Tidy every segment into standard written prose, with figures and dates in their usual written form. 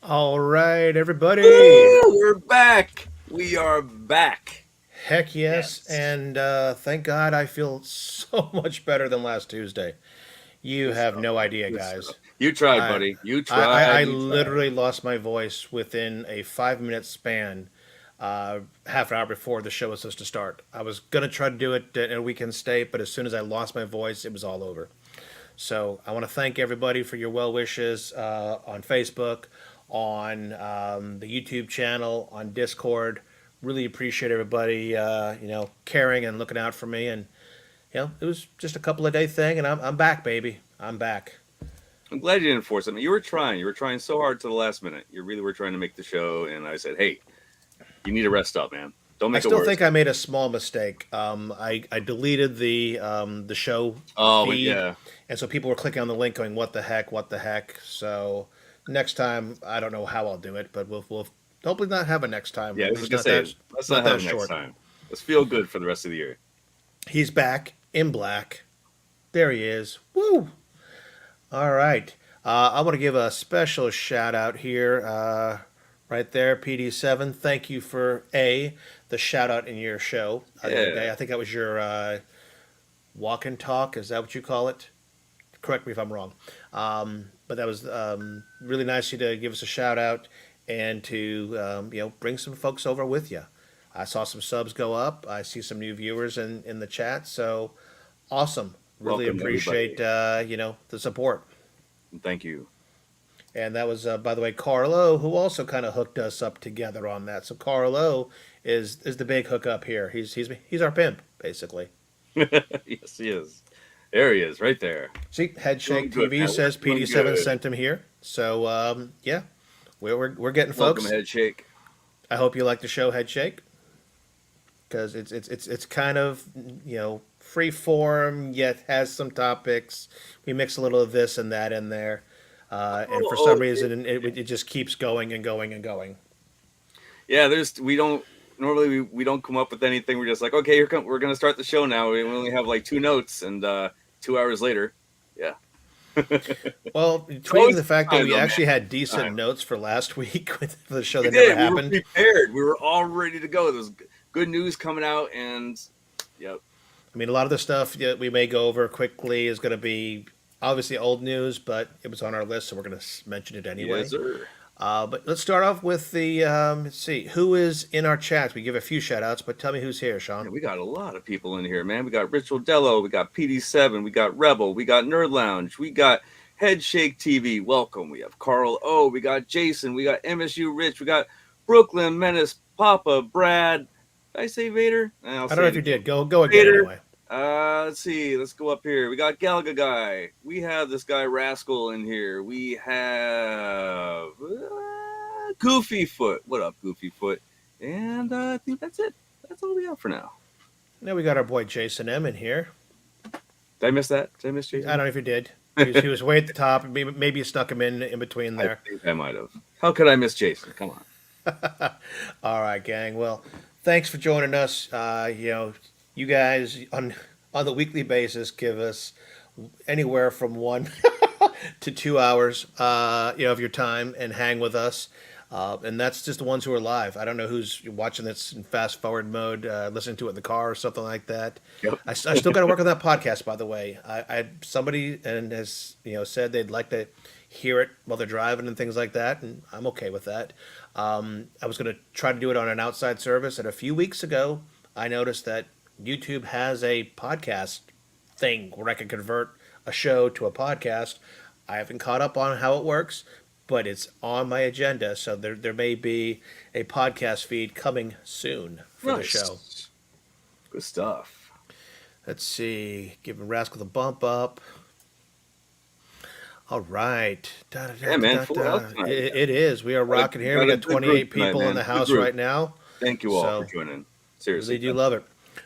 All right, everybody. Woo! We're back. We are back. Heck yes. Yes. And thank God I feel so much better than last Tuesday. You Good have stuff. no idea, Good stuff. guys. You tried, I, buddy. You I, I, tried. I You tried. literally lost my voice within a 5 minute span, half an hour before the show was supposed to start. I was going to try to do it in a weekend state, but as soon as I lost my voice, it was all over. So I want to thank everybody for your well wishes on Facebook, on the YouTube channel, on Discord. Really appreciate everybody, caring and looking out for me. And it was just a couple of day thing, and I'm back, baby. I'm back. I'm glad you didn't force it. You were trying. You were trying so hard to the last minute. You really were trying to make the show, and I said, "Hey, you need to rest up, man. Don't I make it still worse." think I made a small mistake. I deleted the show Oh, but feed, yeah, and so people were clicking on the link, going, "What the heck? What the heck?" So next time, I don't know how I'll do it, but we'll hopefully not have a next time. yeah. At I was least gonna say, let's not not have that it next short. time. Let's feel good for the rest of the year. He's back in black. There he is. Woo! All right. I want to give a special shout out here. Right there, PD7. Thank you for the shout out in your show the other day. Yeah, I think that was your walk and talk. Is that what you call it? Correct me if I'm wrong. But that was really nice of you to give us a shout out and to bring some folks over with you. I saw some subs go up. I see some new viewers in the chat. So awesome. Really welcome appreciate everybody. the support. And thank you. And that was, by the way, Carlo, who also kind of hooked us up together on that. So Carlo is the big hookup here. He's our pimp, basically. Yes, he is. There he is, right there. See, Doing Headshake good, TV man. We're says doing PD7 good. sent him here. So yeah, we're getting Welcome, folks. Head Shake. I hope you like the show, Headshake, because it's kind of free form yet has some topics. We mix a little of this and that in there, and for some Oh, reason it just keeps going and going and going. yeah, there's we don't normally we don't come up with anything. We're just like, okay, we're gonna start the show now. We only have like two notes, and 2 hours later, yeah, Well, between always the fact that time we though, man. actually had decent Time. notes for last week with the show We that never did. We were happened. prepared. We were all ready to go. There was good news coming out, and yep, I mean, a lot of the stuff that we may go over quickly is going to be obviously old news, but it was on our list, so we're going to mention it yes, anyway. sir. But let's start off with the let's see who is in our chat. We give a few shout outs, but tell me who's here, Yeah, Sean. we got a lot of people in here, man. We got Rich Dello, we got PD7, we got Rebel, we got Nerd Lounge, we got Head Shake TV. Welcome. We have Carl O, we got Jason, we got MSU Rich, we got Brooklyn Menace, Papa, Brad. Did I say Vader? I'll I don't say know it if you again. did. Go again Vader. anyway. Let's see. Let's go up here. We got Galga Guy. We have this guy Rascal in here. We have Goofy Foot. What up, Goofy Foot? And I think that's it. That's all we have for now. Now we got our boy Jason M in here. Did I miss that? Did I miss I don't Jason? know if you did. He was way at the top. Maybe you snuck him in between I there. think I might have. How could I miss Jason? Come on. All right, gang. Well, thanks for joining us. You guys on the weekly basis give us anywhere from 1 to 2 hours, of your time and hang with us. And that's just the ones who are live. I don't know who's watching this in fast forward mode, listening to it in the car or something like that. Yep. I still got to work on that podcast, by the way. I somebody and has said they'd like to hear it while they're driving and things like that, and I'm okay with that. I was going to try to do it on an outside service, and a few weeks ago, I noticed that YouTube has a podcast thing where I can convert a show to a podcast. I haven't caught up on how it works, but it's on my agenda. So there may be a podcast feed coming soon for the show. Nice. Good stuff. Let's see. Giving Rascal the bump up. All right. Da, da, da, Yeah, man. da, Full da. house tonight. It is. We are rocking here. We Got a got good group 28 tonight, people in man. the Good house group. right now. Thank you all for So joining. really Seriously. do love it.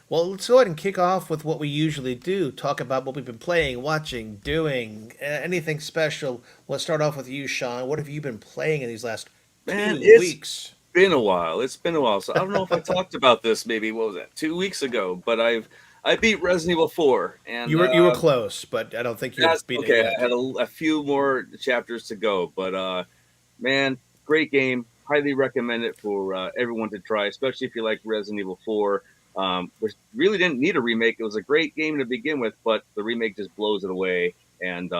Well, let's go ahead and kick off with what we usually do. Talk about what we've been playing, watching, doing, anything special. Let's start off with you, Sean. What have you been playing in these last Man, two it's weeks? been a while. It's been a while. So I don't know if I talked about this maybe what was that 2 weeks ago, but I beat Resident Evil 4, and You were close, but I don't think that's you've beaten it okay. I yet. had a few more chapters to go, but man, Great game. Highly recommend it for everyone to try, especially if you like Resident Evil 4. Which really didn't need a remake. It was a great game to begin with, but the remake just blows it away. And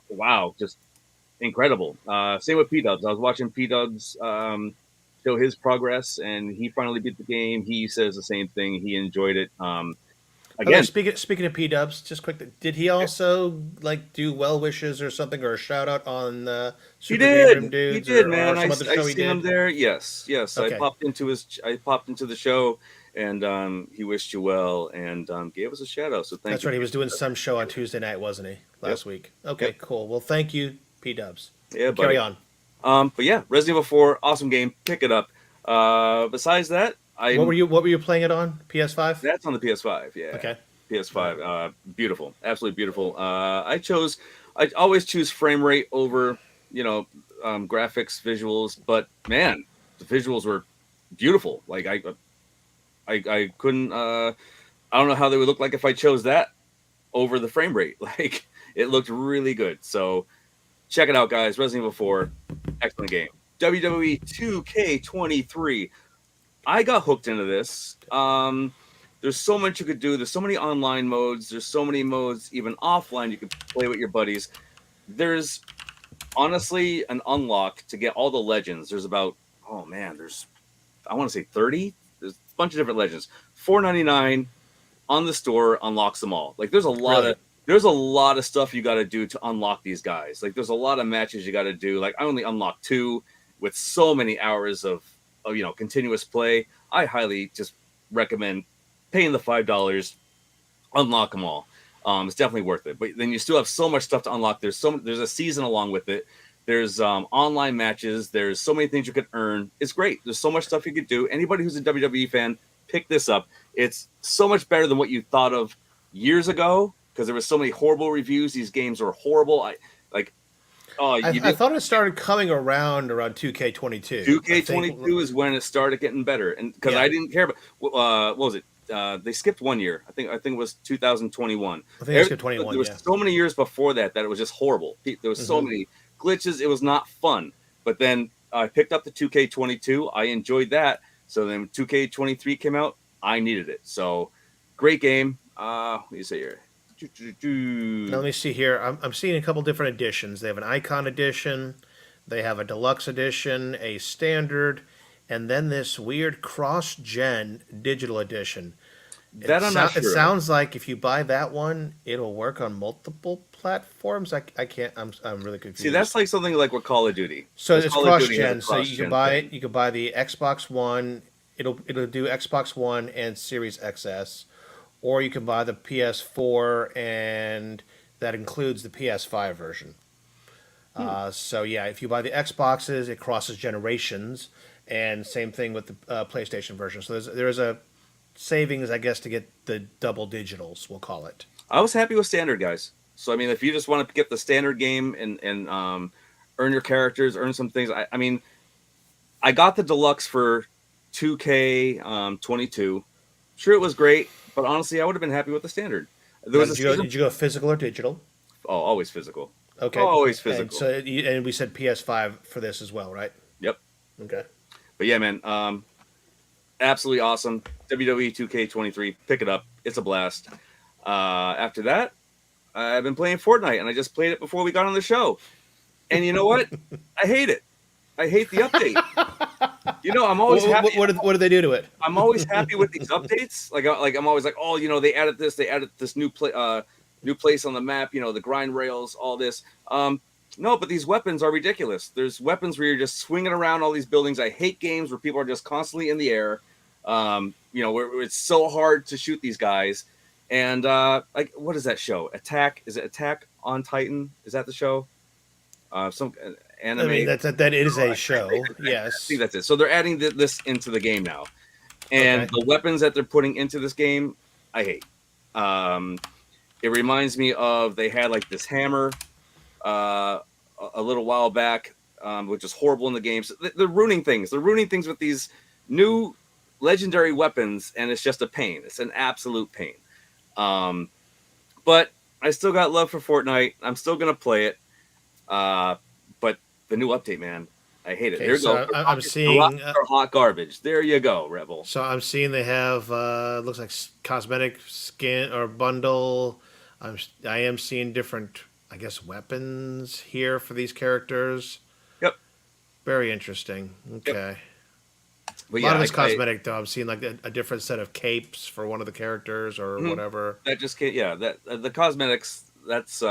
wow, just incredible. Same with P Dubs. I was watching P Dubs show his progress, and he finally beat the game. He says the same thing. He enjoyed it. Okay, Again, speaking of P Dubs, just quick, did he also like do well wishes or something or a shout out on he Super Game did. Room He Dudes did, or man. some other I show he seen him did? there. Yes, yes. Okay, I popped into the show, and he wished you well and gave us a shout out. So thank that's you. right. He was doing some show on Tuesday night, wasn't he? Yep. Last week. Okay, Yep. cool. Well, thank you, P Dubs. Yeah, Carry buddy. on. But yeah, Resident Evil 4, awesome game. Pick it up. Besides that, What were you playing it on? PS5. that's on the PS5. Yeah. Okay. PS5, beautiful, absolutely beautiful. I always choose frame rate over, graphics, visuals, but man, the visuals were beautiful. Like I couldn't, I don't know how they would look like if I chose that over the frame rate. Like it looked really good. So check it out, guys. Resident Evil 4, excellent game. WWE 2K23. I got hooked into this. There's so much you could do. There's so many online modes. There's so many modes, even offline, you could play with your buddies. There's honestly an unlock to get all the legends. There's about, oh man, I want to say 30. There's a bunch of different legends. $4.99 on the store unlocks them all. Like there's a lot of stuff you got to do to unlock these guys. Like there's a lot of matches you got to do. Like I only unlocked 2 with so many hours of continuous play. I highly just recommend paying the $5, unlock them all. It's definitely worth it. But then you still have so much stuff to unlock. There's a season along with it. There's online matches. There's so many things you could earn. It's great. There's so much stuff you could do. Anybody who's a WWE fan, pick this up. It's so much better than what you thought of years ago because there were so many horrible reviews. These games are horrible. I thought it started coming around 2K22. 2K22 is when it started getting better, and because I didn't care about what was it? They skipped 1 year. I think it was 2021. I think they skipped 21. There was so many years before that it was just horrible. There was so many glitches. It was not fun. But then I picked up the 2K22. I enjoyed that. So then 2K23 came out. I needed it. So great game. What do you say here? Now, let me see here. I'm seeing a couple different editions. They have an icon edition. They have a deluxe edition, a standard, and then this weird cross-gen digital edition. That I'm not sure. It sounds like if you buy that one, it'll work on multiple platforms. I can't. I'm really confused. See, that's like something like with Call of Duty. So it's cross-gen. So you can buy it. You can buy the Xbox One. It'll do Xbox One and Series XS, or you can buy the PS4, and that includes the PS5 version. So yeah, if you buy the Xboxes, it crosses generations. And same thing with the PlayStation version. So there's a savings, I guess, to get the double digitals, we'll call it. I was happy with standard, guys. So I mean, if you just want to get the standard game and earn your characters, earn some things. I mean, I got the deluxe for 2K22. Sure, it was great, but honestly, I would have been happy with the standard. Did you go physical or digital? Oh, always physical. Okay, always physical. And we said PS5 for this as well, right? Yep. Okay. But yeah, man, absolutely awesome. WWE 2K23, pick it up. It's a blast. After that, I've been playing Fortnite, and I just played it before we got on the show. And you know what? I hate it. I hate the update. I'm always happy. What do they do to it? I'm always happy with these updates. Like I'm always like, oh, they added this new place on the map. The grind rails, all this. No, but these weapons are ridiculous. There's weapons where you're just swinging around all these buildings. I hate games where people are just constantly in the air. Where it's so hard to shoot these guys. And like, what is that show? Is it Attack on Titan? Is that the show? Some anime. I mean, that is a show. Yes, I think that's it. So they're adding this into the game now, and the weapons that they're putting into this game, I hate. It reminds me of they had like this hammer a little while back, which is horrible in the games. They're ruining things. They're ruining things with these new legendary weapons, and it's just a pain. It's an absolute pain. But I still got love for Fortnite. I'm still gonna play it. But The new update, man. I hate it. Okay, There you go. so I'm The seeing. rockets are hot garbage. There you go, Rebel. So I'm seeing they have looks like cosmetic skin or bundle. I am seeing different, I guess, weapons here for these characters. Yep. Very interesting. Yep. Okay. But A lot yeah, of it's cosmetic though. I'm seeing like a different set of capes for one of the characters or mhm. whatever. That just can't. Yeah, that the cosmetics. That's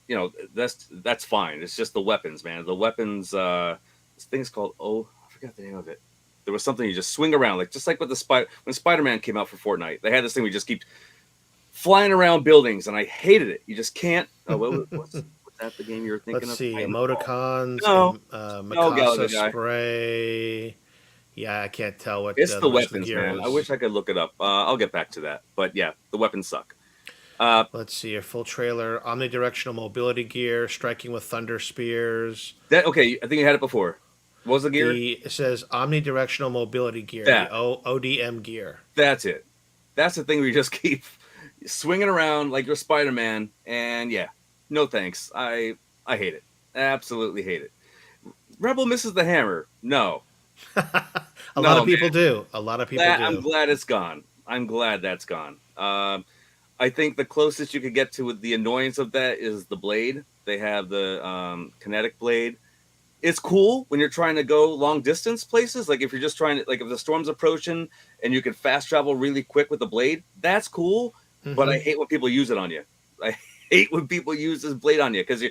that's fine. It's just the weapons, man. The weapons. This thing's called I forgot the name of it. There was something you just swing around, like just like with the when Spider-Man came out for Fortnite. They had this thing we just keep flying around buildings, and I hated it. You just can't. Oh, what's that? The game you were thinking Let's of? see, I know. emoticons, No, no, Mikasa Galaga guy. spray. Yeah, I can't tell what It's the the rest of the weapons, gear man. I was. wish I could look it up. I'll get back to that. But yeah, the weapons suck. Uh, Let's see, a full trailer, omnidirectional mobility gear, striking with thunder spears. that okay. I think you had it before. What was the gear? It says omnidirectional mobility gear, the That ODM gear. that's it. That's the thing we just keep swinging around like you're Spider-Man. And yeah, no thanks. I hate it. Absolutely hate it. Rebel misses the hammer. No, A lot no, of people man. do. A lot of people I'm do. glad it's gone. I'm glad that's gone. I think the closest you could get to with the annoyance of that is the blade. They have the kinetic blade. It's cool when you're trying to go long distance places. Like if you're just trying to, like if the storm's approaching and you can fast travel really quick with the blade, that's cool. But I Hmm. hate when people use it on you. I hate when people use this blade on you because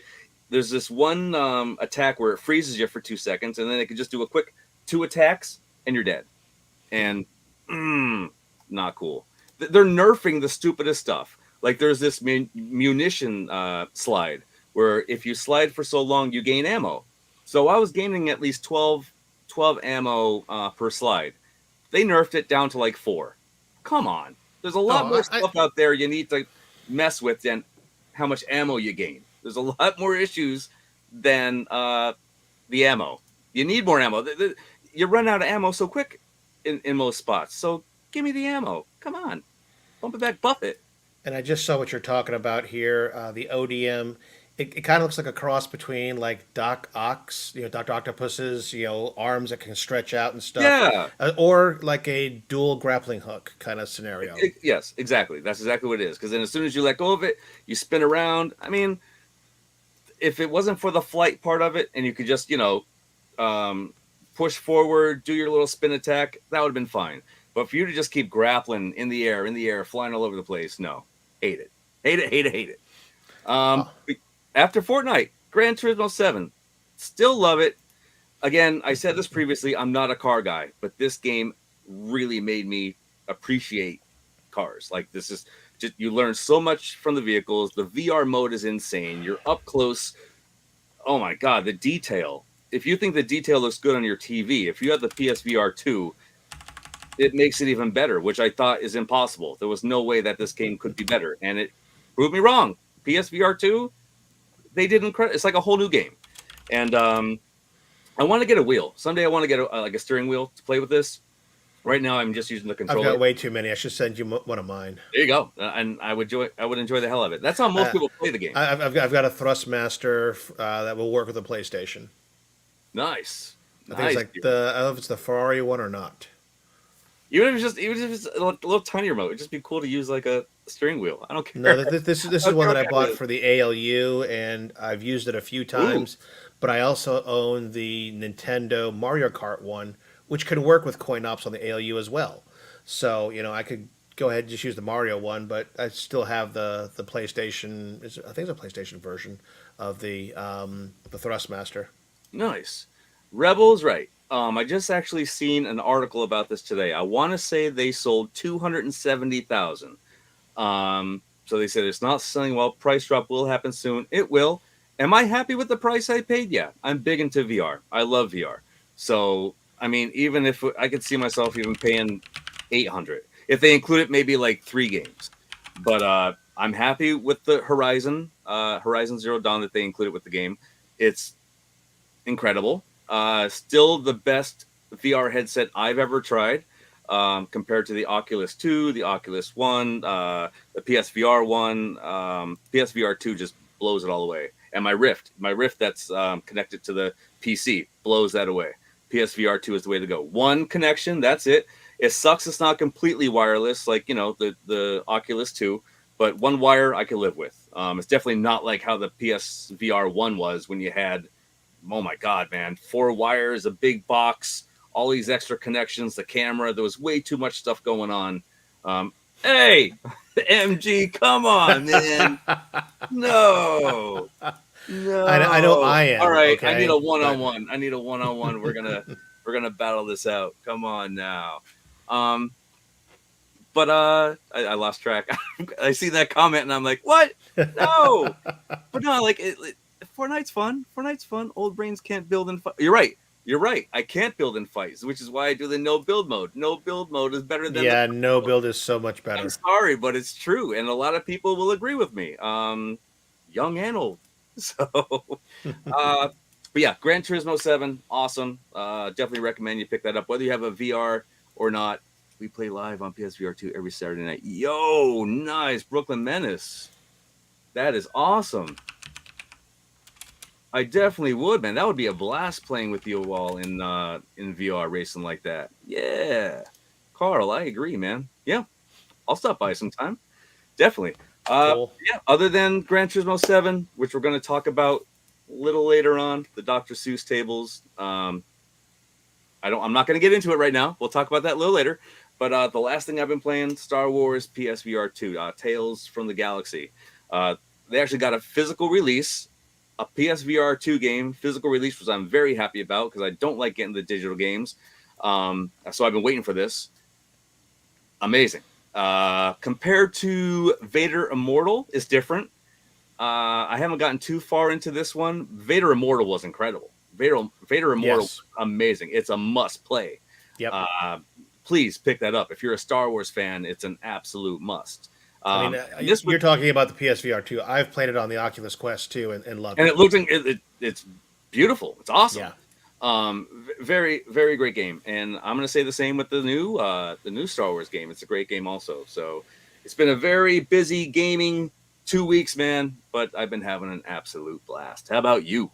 there's this one attack where it freezes you for 2 seconds and then it can just do a quick 2 attacks and you're dead. And not cool. They're nerfing the stupidest stuff. Like there's this munition slide where if you slide for so long, you gain ammo. So I was gaining at least 12 ammo per slide. They nerfed it down to like 4. Come on. There's a Oh, lot more stuff out there you need to mess with than how much ammo you gain. There's a lot more issues than the ammo. You need more ammo. You run out of ammo so quick in most spots. So give me the ammo. Come on. Bump it back, buff it. and I just saw what you're talking about here. The ODM. It kind of looks like a cross between like Doc Ox, Doctor Octopus's, arms that can stretch out and stuff, Yeah. or like a dual grappling hook kind of scenario. Yes, exactly. That's exactly what it is. Because then as soon as you let go of it, you spin around. I mean, if it wasn't for the flight part of it and you could just, push forward, do your little spin attack, that would have been fine. But for you to just keep grappling in the air, flying all over the place, no. Hate it. Hate it, hate it, hate it. Oh, After Fortnite, Gran Turismo 7. Still love it. Again, I said this previously, I'm not a car guy, but this game really made me appreciate cars. Like this is just you learn so much from the vehicles. The VR mode is insane. You're up close. Oh my god, the detail. If you think the detail looks good on your TV, if you have the PSVR 2, it makes it even better, which I thought is impossible. There was no way that this game could be better, and it proved me wrong. PSVR 2, they did incredible. It's like a whole new game, and I want to get a wheel someday. I want to get like a steering wheel to play with this. Right now, I'm just using the I've got controller. way too many. I should send you one of mine. There you go, and I would enjoy. I would enjoy the hell out of it. That's how most Uh, people play the game. I've got a Thrustmaster that will work with the PlayStation. Nice, I think it's nice. like I don't know if it's the Ferrari one or not. Even if it's a little tinier remote, it'd just be cool to use like a steering wheel. I don't No, care. this I is don't one care that I what that bought is. for the ALU, and I've used it a few Ooh, times. But I also own the Nintendo Mario Kart one, which can work with coin ops on the ALU as well. So I could go ahead and just use the Mario one, but I still have the PlayStation. I think it's a PlayStation version of the Thrustmaster. nice. Rebel's right. I just actually seen an article about this today. I want to say they sold 270,000. So they said it's not selling well. Price drop will happen soon. It will. Am I happy with the price I paid? Yeah, I'm big into VR. I love VR. So I mean, even if I could see myself even paying 800, if they include it, maybe like 3 games. But I'm happy with the Horizon Zero Dawn that they included with the game. It's incredible. Still the best VR headset I've ever tried. Compared to the Oculus 2, the Oculus 1, the PSVR 1. PSVR 2 just blows it all away. And my Rift that's connected to the PC blows that away. PSVR 2 is the way to go. One connection, that's it. It sucks it's not completely wireless, like, the Oculus 2, but one wire I can live with. It's definitely not like how the PSVR 1 was when you had, oh my God, man, 4 wires, a big box, all these extra connections, the camera. There was way too much stuff going on. Hey, MG, come on, man. No. I know No. I All am, right. I need a okay? But one-on-one. I need a one-on-one. We're gonna battle this out. Come on now. Um, but I lost track. I see that comment and I'm like, what? No. But no, like Fortnite's fun. Fortnite's fun. Old brains can't build and fight. You're right. You're right. I can't build and fight, which is why I do the no build mode. No build mode is better than the yeah, no mode. build is so much I'm better. sorry, but it's true, and a lot of people will agree with me. Young and old. So, but yeah, Gran Turismo 7, awesome. Definitely recommend you pick that up, whether you have a VR or not. We play live on PSVR 2 every Saturday night. Yo, nice. Brooklyn Menace. That is awesome. I definitely would, man. That would be a blast playing with you all in VR racing like that. Yeah. Carl, I agree, man. Yeah. I'll stop by sometime. Definitely. Cool. Yeah, other than Gran Turismo 7, which we're going to talk about a little later on, the Dr. Seuss tables. I'm not going to get into it right now. We'll talk about that a little later. But the last thing I've been playing, Star Wars PSVR 2, Tales from the Galaxy. They actually got a physical release, a PSVR 2 game, physical release, which I'm very happy about because I don't like getting the digital games. So I've been waiting for this. Amazing. Compared to Vader Immortal, it's different. I haven't gotten too far into this one. Vader Immortal was incredible. Vader Immortal was amazing. It's a must play. Yep. Please pick that up. If you're a Star Wars fan, it's an absolute must. I mean, you're talking about the PSVR 2. I've played it on the Oculus Quest 2 and loved it. And it looks like it's beautiful. It's awesome. Yeah. Very, very great game. And I'm going to say the same with the new Star Wars game. It's a great game also. So it's been a very busy gaming 2 weeks, man, but I've been having an absolute blast. How about you?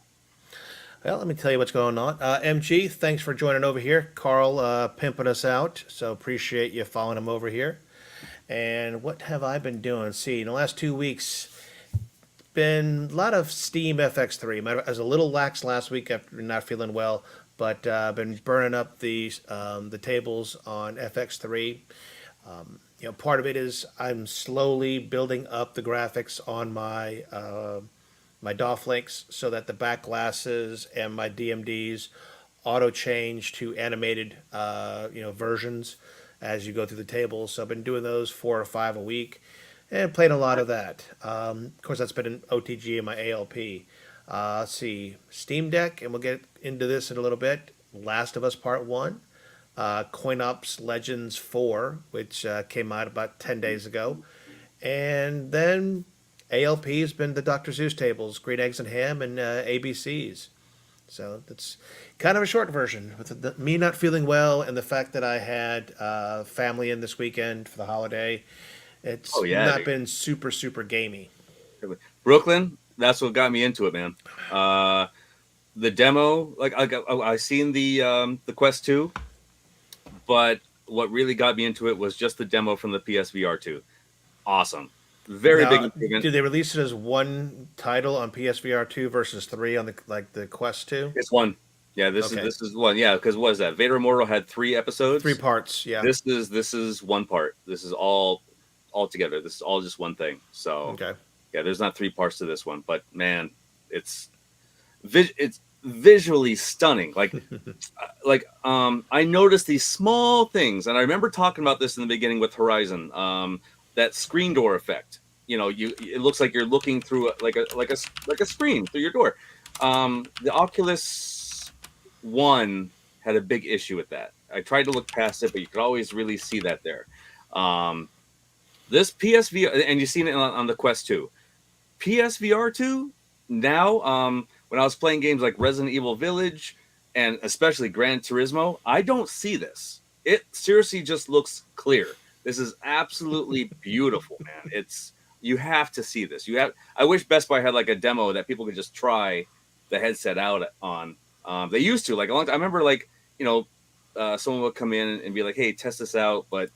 Well, let me tell you what's going on. MG, thanks for joining over here. Carl pimping us out, so appreciate you following him over here. And what have I been doing? See, in the last 2 weeks, been a lot of Steam FX3. I was a little lax last week after not feeling well, but been burning up the tables on FX3. Part of it is I'm slowly building up the graphics on my my DOF links so that the back glasses and my DMDs auto change to animated versions as you go through the tables. So I've been doing those 4 or 5 a week and playing a lot of that. Of course, that's been an OTG and my ALP. Let's see, Steam Deck, and we'll get into this in a little bit. Last of Us Part 1, CoinOps Legends 4, which came out about 10 days ago. And then ALP has been the Dr. Seuss tables, Green Eggs and Ham, and ABCs. So that's kind of a short version with me not feeling well and the fact that I had family in this weekend for the holiday. It's not been super, super gamey. Brooklyn, that's what got me into it, man. The demo, like I seen the Quest 2, but what really got me into it was just the demo from the PSVR 2. Awesome. Very big improvement. Did they release it as one title on PSVR 2 versus 3 on the Quest 2? It's one. Yeah, this is one. Yeah, because what is that? Vader Immortal had 3 episodes. 3 parts. Yeah. This is one part. This is all together. This is all just one thing. So yeah, there's not 3 parts to this one, but man, it's visually stunning. Like I noticed these small things, and I remember talking about this in the beginning with Horizon. That screen door effect. It looks like you're looking through like a screen through your door. The Oculus One had a big issue with that. I tried to look past it, but you could always really see that there. This PSVR, and you've seen it on the Quest 2. PSVR 2 now, when I was playing games like Resident Evil Village and especially Gran Turismo, I don't see this. It seriously just looks clear. This is absolutely beautiful, man. It's You have to see this. You have. I wish Best Buy had like a demo that people could just try the headset out on. They used to like a long time. I remember like someone would come in and be like, "Hey, test this out." But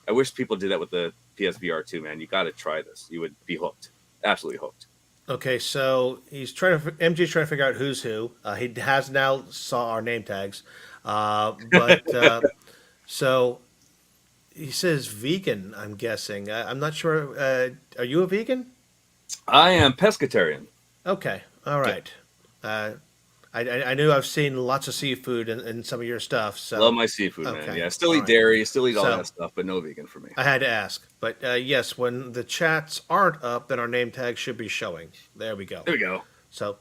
I wish people did that with the PSVR too, man. You got to try this. You would be hooked, absolutely hooked. Okay, so MG's trying to figure out who's who. He has now saw our name tags, but so he says vegan. I'm guessing. I'm not sure. Are you a vegan? I am pescatarian. Okay, all Yeah, right. Uh, I knew I've seen lots of seafood in some of your stuff. love So my seafood, man. okay, Yeah, still all eat right. dairy, still eat all that So stuff, but no vegan for me. I had to ask, but yes, when the chats aren't up, then our name tags should be showing. There we go. There we go. So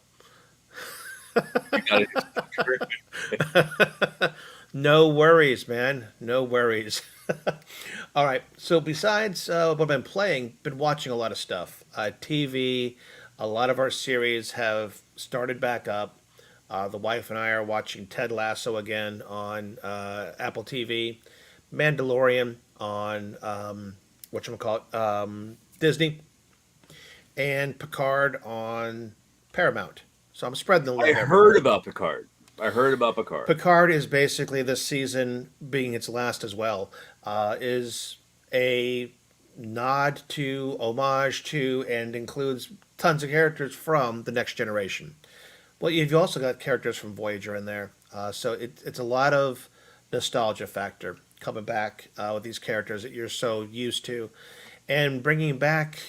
You got it. no worries, man. No worries. All right. So besides what I've been playing, been watching a lot of stuff. TV. A lot of our series have started back up. The wife and I are watching Ted Lasso again on Apple TV, Mandalorian on whatchamacallit, Disney, and Picard on Paramount. So I'm spreading the I love heard everywhere. about Picard. I heard about Picard. Picard is basically this season, being its last as well, is a nod to, homage to, and includes tons of characters from the next generation. Well, you've also got characters from Voyager in there, so it's a lot of nostalgia factor coming back with these characters that you're so used to, and bringing back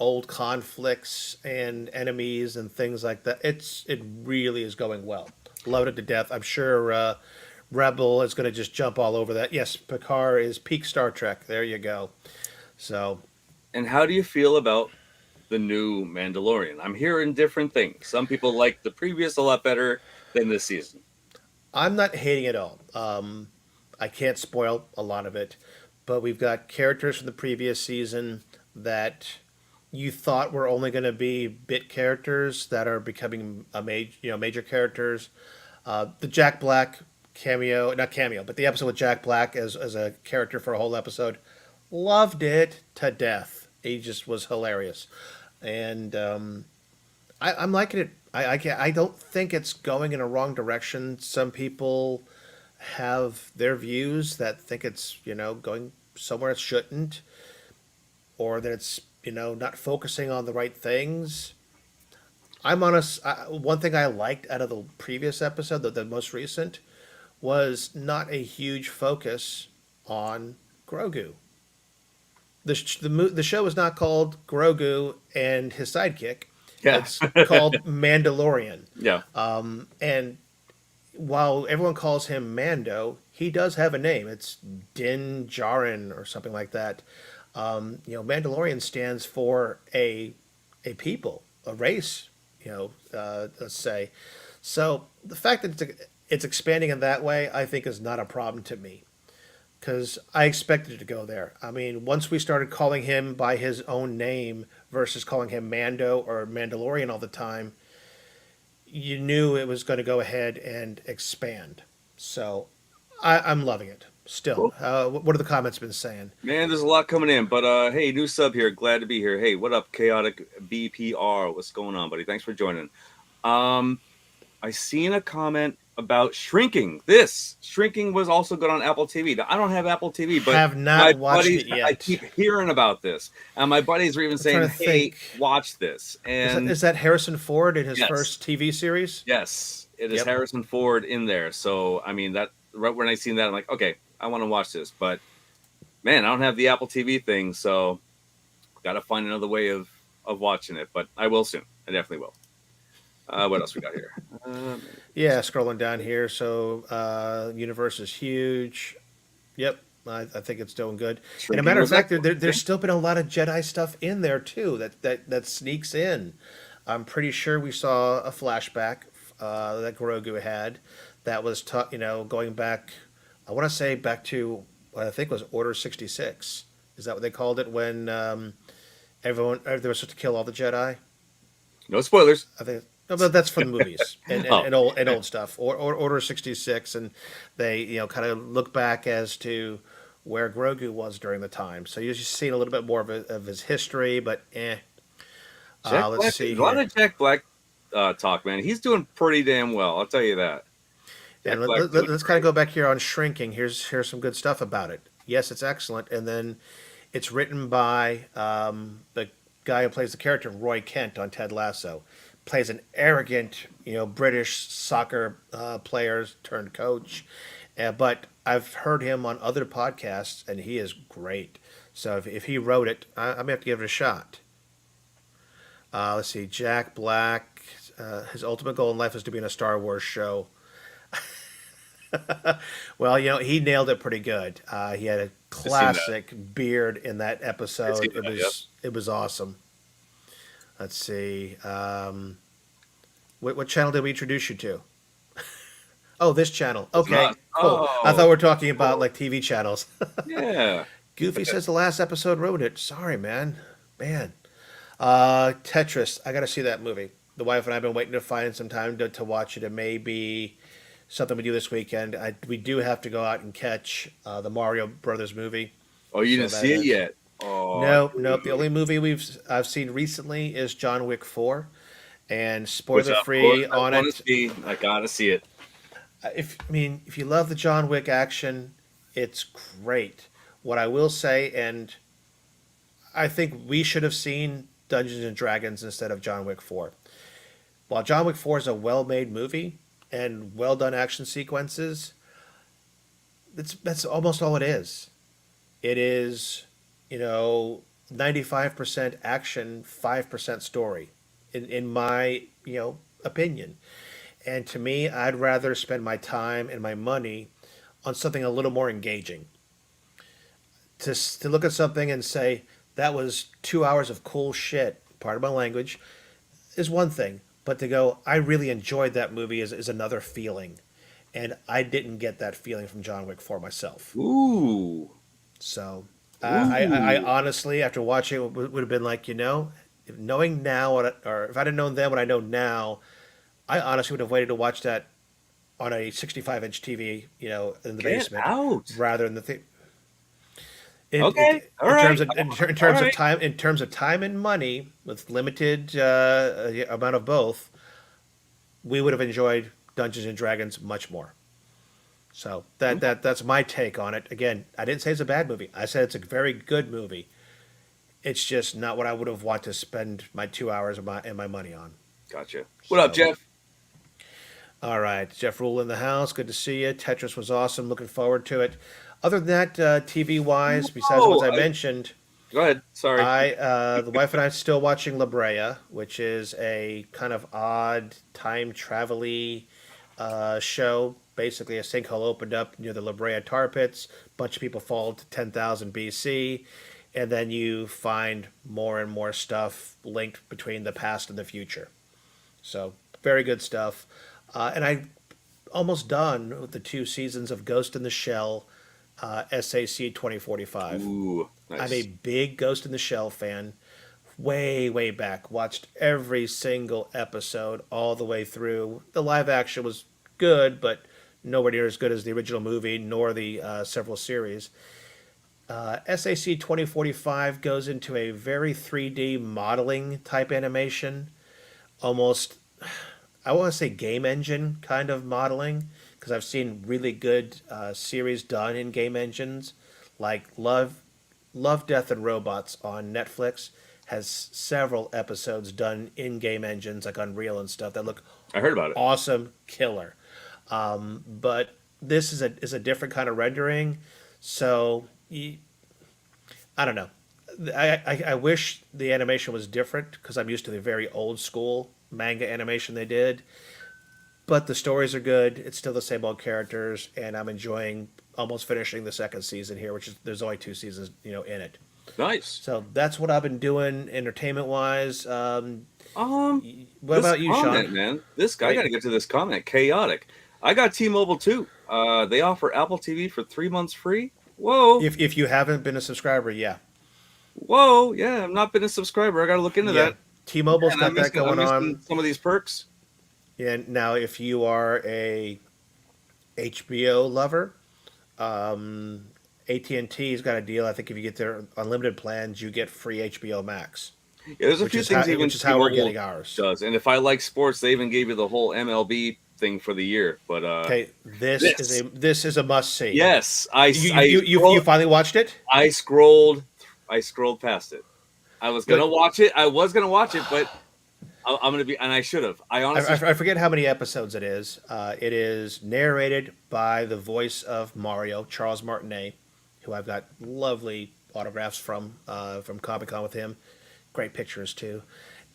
old conflicts and enemies and things like that. It really is going well. Loaded to death. I'm sure Rebel is going to just jump all over that. Yes, Picard is peak Star Trek. There you go. So And how do you feel about the new Mandalorian? I'm hearing different things. Some people like the previous a lot better than this season. I'm not hating it all. I can't spoil a lot of it, but we've got characters from the previous season that you thought were only going to be bit characters that are becoming major characters. The Jack Black cameo, not cameo, but the episode with Jack Black as a character for a whole episode, loved it to death. He just was hilarious, and I'm liking it. I don't think it's going in a wrong direction. Some people have their views that think it's going somewhere it shouldn't, or that it's not focusing on the right things. I'm honest. One thing I liked out of the previous episode, the most recent, was not a huge focus on Grogu. The show is not called Grogu and his sidekick. Yeah. It's called Mandalorian. Yeah. And while everyone calls him Mando, he does have a name. It's Din Djarin or something like that. Mandalorian stands for a people, a race. Let's say. So the fact that it's expanding in that way, I think, is not a problem to me because I expected it to go there. I mean, once we started calling him by his own name versus calling him Mando or Mandalorian all the time, you knew it was going to go ahead and expand. So I'm loving it still. Cool. What have the comments been saying? Man, there's a lot coming in, but hey, new sub here. Glad to be here. Hey, what up, Chaotic BPR? What's going on, buddy? Thanks for joining. I seen a comment about Shrinking. This Shrinking was also good on Apple TV. Now, I don't have Apple TV, but Have my not watched buddies, it yet. I keep hearing about this, and my buddies are even I'm saying, trying to "Hey, think. watch this." And Is that Harrison Ford in his yes, first TV series? yes, it is Yep. Harrison Ford in there. So I mean, that right when I seen that, I'm like, okay, I want to watch this, but man, I don't have the Apple TV thing, so got to find another way of watching it. But I will soon. I definitely will. What else we got here? Yeah, scrolling down here. So, universe is huge. Yep, I think it's doing good. And a Shrinking matter of was fact, excellent. there's still been a lot of Jedi stuff in there too that sneaks in. I'm pretty sure we saw a flashback that Grogu had that was going back. I want to say back to what I think was Order 66. Is that what they called it when they were supposed to kill all the Jedi? No spoilers. I think, no, but that's from the movies and, and, Oh, and old and old stuff. Or Order 66, and they kind of look back as to where Grogu was during the time. So you're just seeing a little bit more of his history, but eh. Jack Let's Black, see a lot here. of Jack Black talk, man. He's doing pretty damn well. I'll tell you that. And Jack Black's doing let's kind of great. go back here on Shrinking. Here's some good stuff about it. Yes, it's excellent. And then it's written by the guy who plays the character Roy Kent on Ted Lasso. Plays an arrogant, British soccer player turned coach. But I've heard him on other podcasts, and he is great. So if he wrote it, I may have to give it a shot. Let's see, Jack Black. His ultimate goal in life is to be in a Star Wars show. Well, he nailed it pretty good. He had a I've seen that. classic beard in that I've seen episode. It that. Yep. was awesome. Let's see. What channel did we introduce you to? Oh, this channel. It's Okay, not. cool. I thought we Oh, were talking about cool. like TV channels. Yeah. Goofy says the last episode wrote it. Sorry, man. Man. Tetris. I got to see that movie. The wife and I have been waiting to find some time to watch it. It may be something we do this weekend. We do have to go out and catch the Mario Brothers movie. Oh, you So didn't see it that yet? Oh, nope, nope. The dude. only movie I've seen recently is John Wick 4, and Which spoiler of course free I on want to it. see. I gotta see it. If you love the John Wick action, it's great. What I will say, and I think we should have seen Dungeons and Dragons instead of John Wick 4. While John Wick 4 is a well-made movie and well-done action sequences, that's almost all it is. It is, 95% action, 5% story, in my, opinion. And to me, I'd rather spend my time and my money on something a little more engaging. To look at something and say, that was 2 hours of cool shit, part of my language, is one thing. But to go, I really enjoyed that movie is another feeling. And I didn't get that feeling from John Wick 4 myself. Ooh. So I Ooh. honestly, after watching it, would have been like, if knowing now, or if I'd have known then what I know now, I honestly would have waited to watch that on a 65-inch TV, in the Get basement, out. rather than the thing. It, Okay. it All in right. terms of in All terms of right. time and money with limited amount of both, we would have enjoyed Dungeons and Dragons much more. So that's my take on it. Again, I didn't say it's a bad movie. I said it's a very good movie. It's just not what I would have wanted to spend my 2 hours of my money on. Gotcha. What up, So, Jeff? all right, Jeff Rule in the house. Good to see you. Tetris was awesome. Looking forward to it. Other than that, TV wise, besides the ones Oh, I mentioned, go ahead. Sorry. the wife and I are still watching La Brea, which is a kind of odd time travel-y show. Basically, a sinkhole opened up near the La Brea tar pits. A bunch of people fall to 10,000 BC, and then you find more and more stuff linked between the past and the future. So, very good stuff. And I almost done with the 2 seasons of Ghost in the Shell, SAC 2045. Ooh, I'm a nice. big Ghost in the Shell fan. Way, way back. Watched every single episode all the way through. The live action was good, but nowhere near as good as the original movie, nor the several series. SAC 2045 goes into a very 3D modeling type animation, almost, I want to say game engine kind of modeling, because I've seen really good series done in game engines, like Love, Death, and Robots on Netflix has several episodes done in game engines like Unreal and stuff that look I heard about it. awesome, killer. But this is a different kind of rendering, so I don't know. I wish the animation was different because I'm used to the very old school manga animation they did. But the stories are good. It's still the same old characters, and I'm enjoying almost finishing the second season here, which is there's only 2 seasons, in it. Nice. So that's what I've been doing entertainment wise. Um, What this about you, Sean? comment, man. This guy, I got Wait, to get to this comment. Chaotic. I got T-Mobile too. They offer Apple TV for 3 months free. Whoa, if you haven't been a subscriber, yeah, whoa. Yeah, I've not been a subscriber. I got to look into yeah, that. T-Mobile's Man, got that I'm going missing on. some of these perks. And now, if you are a HBO lover, um, AT&T's got a deal. I think if you get their unlimited plans, you get free HBO Max, Yeah, there's a few things even which is how we're T-Mobile getting ours. does. And if I like sports, they even gave you the whole MLB thing for the year. But Okay, this, this is a must see. yes, You finally watched it? I scrolled I scrolled past it. I was gonna But watch it. I was gonna watch it, but I'm gonna be, and I should have. I honestly, I forget how many episodes it is. It is narrated by the voice of Mario, Charles Martinet, who I've got lovely autographs from Comic Con with him. Great pictures too.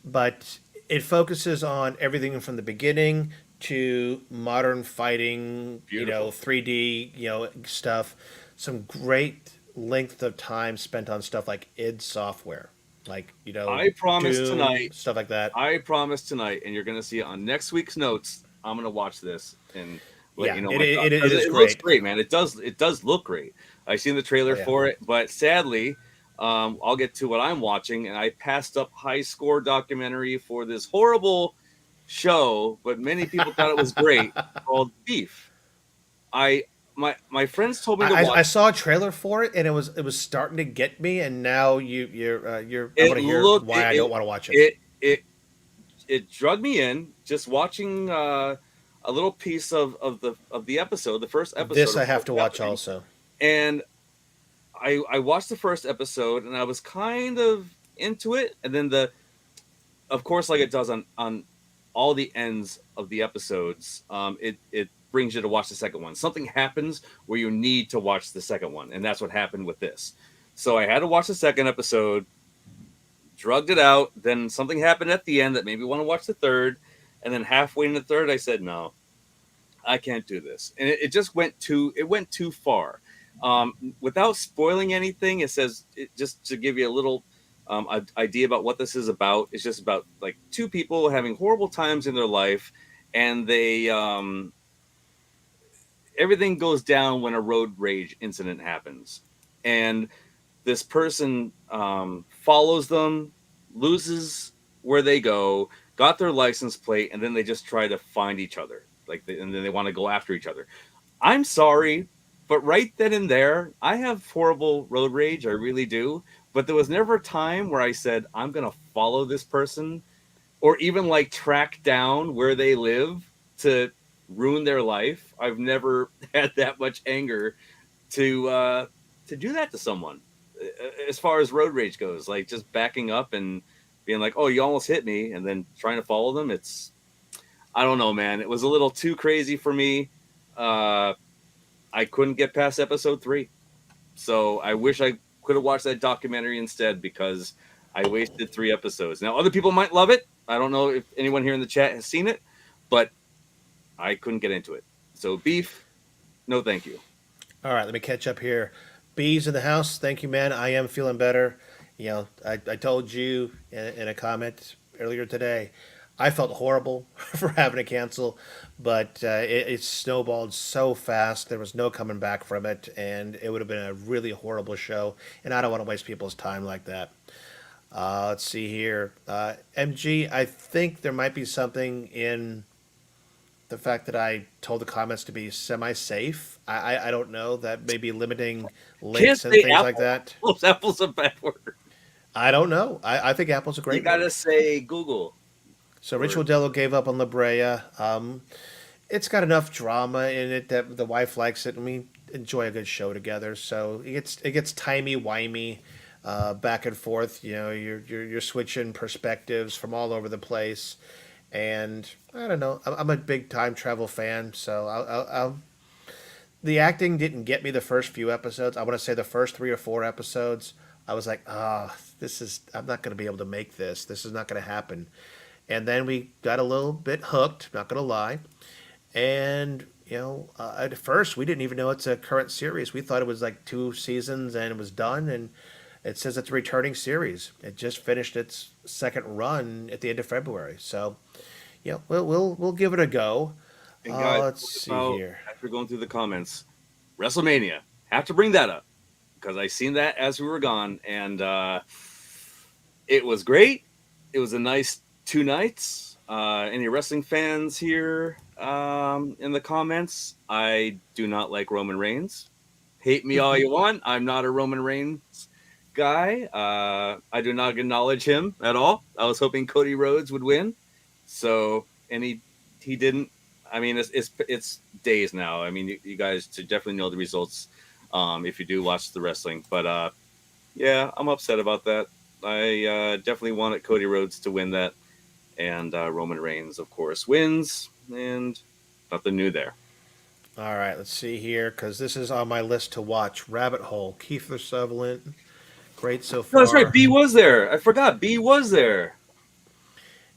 But it focuses on everything from the beginning to modern fighting, beautiful. 3D, stuff. Some great length of time spent on stuff like id Software, like I promise Doom, tonight. stuff like that. I promise tonight, and you're gonna see it on next week's notes. I'm gonna watch this and let Yeah, you know it, my thoughts. it, it 'Cause is it looks great. great, man. It does. It does look great. I seen the trailer Oh, yeah. for it, but sadly, I'll get to what I'm watching, and I passed up high score documentary for this horrible show, but many people thought it was great, called Beef. I my friends told me to I watch. saw a trailer for it and it was starting to get me, and now you're I It want to hear looked why I don't want to watch it. it drug me in just watching a little piece of the episode, the first episode This of I have what's to watch happening, also. and I watched the first episode and I was kind of into it, and then of course, like it does on all the ends of the episodes, it brings you to watch the second one. Something happens where you need to watch the second one, and that's what happened with this. So I had to watch the second episode, drugged it out. Then something happened at the end that made me want to watch the third, and then halfway in the third, I said, "No, I can't do this," and it just went too far. Without spoiling anything, just to give you a little idea about what this is about. It's just about like two people having horrible times in their life, and they everything goes down when a road rage incident happens, and this person follows them, loses where they go, got their license plate, and then they just try to find each other, and then they want to go after each other. I'm sorry, but right then and there, I have horrible road rage. I really do. But there was never a time where I said, I'm going to follow this person or even like track down where they live to ruin their life. I've never had that much anger to do that to someone. As far as road rage goes, like just backing up and being like, "Oh, you almost hit me," and then trying to follow them. I don't know, man. It was a little too crazy for me. I couldn't get past episode 3. So I wish I could have watched that documentary instead, because I wasted 3 episodes. Now, other people might love it. I don't know if anyone here in the chat has seen it, but I couldn't get into it. So Beef, no thank you. All right, let me catch up here. Bees in the house. Thank you, man. I am feeling better. I told you in a comment earlier today, I felt horrible for having to cancel, but it snowballed so fast. There was no coming back from it, and it would have been a really horrible show. And I don't want to waste people's time like that. Let's see here. MG, I think there might be something in the fact that I told the comments to be semi-safe. I don't know. That may be limiting Can't links and say things apple. like that. Apple's a bad word. I don't know. I think Apple's a You great gotta word. say Google. So Or Rich Waddell gave up on La Brea. It's got enough drama in it that the wife likes it, and we enjoy a good show together. So it gets timey wimey, back and forth. You're switching perspectives from all over the place, and I don't know. I'm a big time travel fan, so the acting didn't get me the first few episodes. I want to say the first 3 or 4 episodes, I was like, I'm not going to be able to make this. This is not going to happen. And then we got a little bit hooked, not going to lie. And, at first we didn't even know it's a current series. We thought it was like 2 seasons and it was done. And it says it's a returning series. It just finished its second run at the end of February. So, we'll give it a go. and guys, Let's see here. after going through the comments, WrestleMania. Have to bring that up because I seen that as we were gone, and it was great. It was a nice 2 nights. Any wrestling fans here in the comments? I do not like Roman Reigns. Hate me all you want. I'm not a Roman Reigns guy. I do not acknowledge him at all. I was hoping Cody Rhodes would win. So, and he didn't. I mean, it's days now. I mean, you guys should definitely know the results if you do watch the wrestling. But yeah, I'm upset about that. I definitely wanted Cody Rhodes to win that, and Roman Reigns, of course, wins, and nothing new there. All right, let's see here because this is on my list to watch. Rabbit Hole, Kiefer Sutherland, great so No, that's right. far. B was there. I forgot. B was there.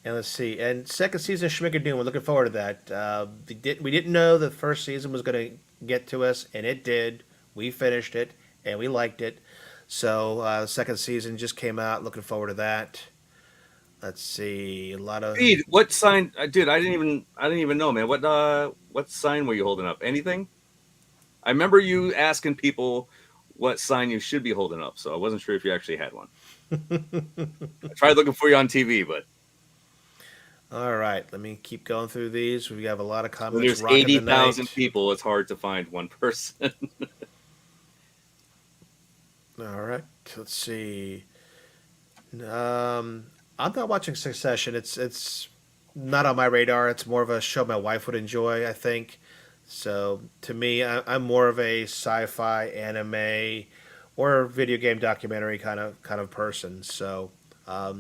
And let's see, and second season of Schmigadoon. We're looking forward to that. We didn't know the first season was going to get to us, and it did. We finished it, and we liked it. So the second season just came out. Looking forward to that. Let's see, a lot of. Speed. What sign, dude? I didn't even know, man. What sign were you holding up? Anything? I remember you asking people what sign you should be holding up, so I wasn't sure if you actually had one. I tried looking for you on TV, but All right, let me keep going through these. We have a lot of when comments there's rocking the 80,000 night. people, it's hard to find one person. All right, let's see. I'm not watching Succession. It's not on my radar. It's more of a show my wife would enjoy, I think. So to me, I'm more of a sci-fi, anime, or video game documentary kind of person. So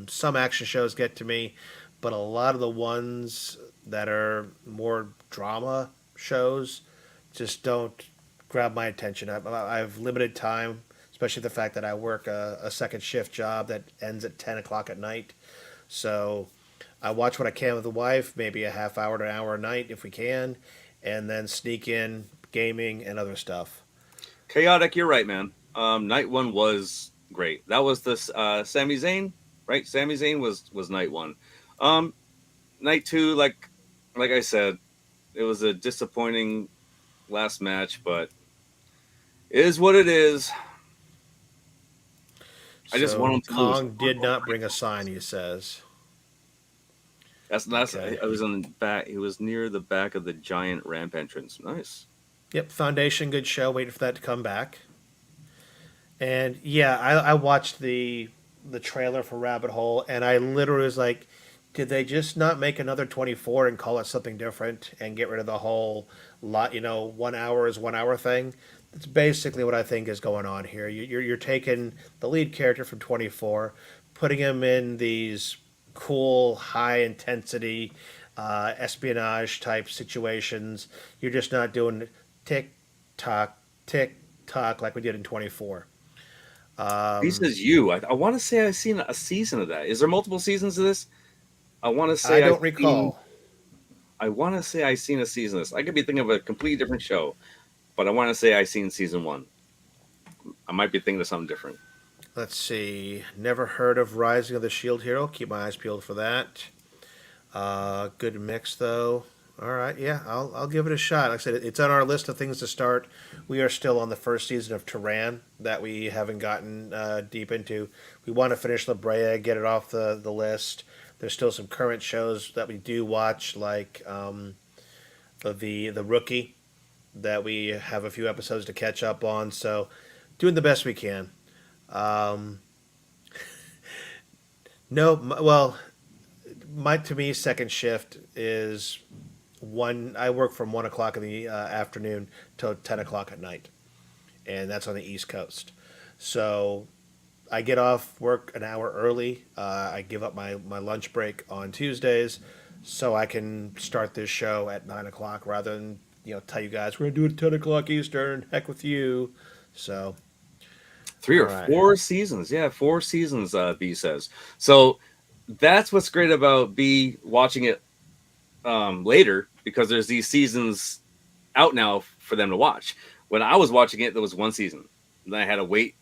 some action shows get to me, but a lot of the ones that are more drama shows just don't grab my attention. I have limited time, especially the fact that I work a second shift job that ends at 10 o'clock at night. So I watch what I can with the wife, maybe a half hour to an hour a night if we can, and then sneak in gaming and other stuff. Chaotic, you're right, man. Night one was great. That was the Sami Zayn, right? Sami Zayn was night one. Um, Night two, like I said, it was a disappointing last match, but it is what it is. I just want So him to lose. Kong did not bring a sign, he says. That's. Okay. I was on the back. He was near the back of the giant ramp entrance. Nice. Yep, Foundation, good show. Waiting for that to come back. And yeah, I watched the trailer for Rabbit Hole, and I literally was like, did they just not make another 24 and call it something different and get rid of the whole lot, 1 hour is 1 hour thing? That's basically what I think is going on here. You're taking the lead character from 24, putting him in these cool, high intensity espionage type situations. You're just not doing tick tock like we did in 24. He says you. I want to say I've seen a season of that. Is there multiple seasons of this? I want to I say I've don't seen. recall. I want to say I've seen a season of this. I could be thinking of a completely different show, but I want to say I've seen season one. I might be thinking of something different. Let's see. Never heard of Rising of the Shield Hero. Keep my eyes peeled for that. Good mix though. All right, yeah, I'll give it a shot. Like I said, it's on our list of things to start. We are still on the first season of Tehran that we haven't gotten deep into. We want to finish La Brea, get it off the list. There's still some current shows that we do watch, like the Rookie, that we have a few episodes to catch up on. So, doing the best we can. Um, no, well, my to me second shift is one. I work from 1 o'clock in the afternoon till 10 o'clock at night, and that's on the East Coast. So I get off work an hour early. I give up my lunch break on Tuesdays, so I can start this show at 9 o'clock rather than tell you guys we're gonna do it at 10 o'clock Eastern. Heck with you. So Three all or right. four seasons. Yeah, 4 seasons, B says. So that's what's great about B watching it later, because there's these seasons out now for them to watch. When I was watching it, there was one season. Then I had to wait,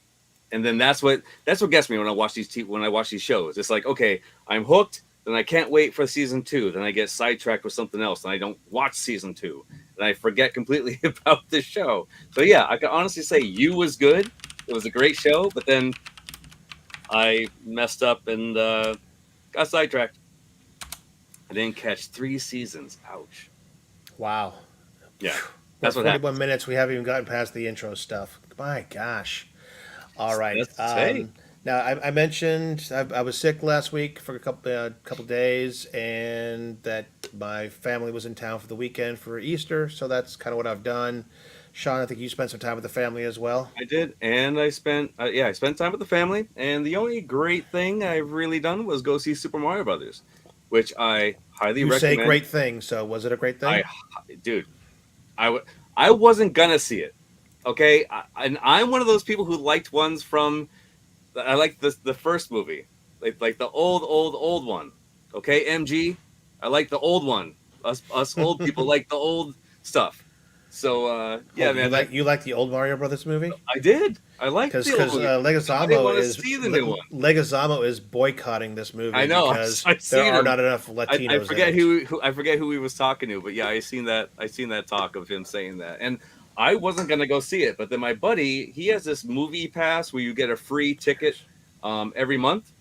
and then that's what gets me when I watch these shows. It's like, okay, I'm hooked. Then I can't wait for season two. Then I get sidetracked with something else, and I don't watch season two, and I forget completely about the show. So yeah, I can honestly say You was good. It was a great show, but then I messed up and got sidetracked. I didn't catch 3 seasons. Ouch. Wow. Yeah, We're at that's what 41 happens. minutes. We haven't even gotten past the intro stuff. My gosh. All right. That's hey. Now I mentioned I was sick last week for a couple days, and that my family was in town for the weekend for Easter. So that's kind of what I've done. Sean, I think you spent some time with the family as well. I did, and I spent I spent time with the family, and the only great thing I've really done was go see Super Mario Brothers, which I highly You say recommend. great things, so was it a great I thing? dude, I wasn't gonna see it, okay, and I'm one of those people who liked ones from I liked the first movie, like the old one, okay, MG. I like the old one. Us old people like the old stuff. So yeah, Hold, man, that you like the old Mario Brothers movie? I did. I liked the old Because movie. I didn't Leguizamo want to is see the new one. Leguizamo is boycotting this I movie know. because I there seen are him. not enough I Latinos in forget it. who I forget who he was talking to, but yeah, I seen that. I seen that talk of him saying that, and I wasn't gonna go see it, but then my buddy, he has this movie pass where you get a free ticket every month,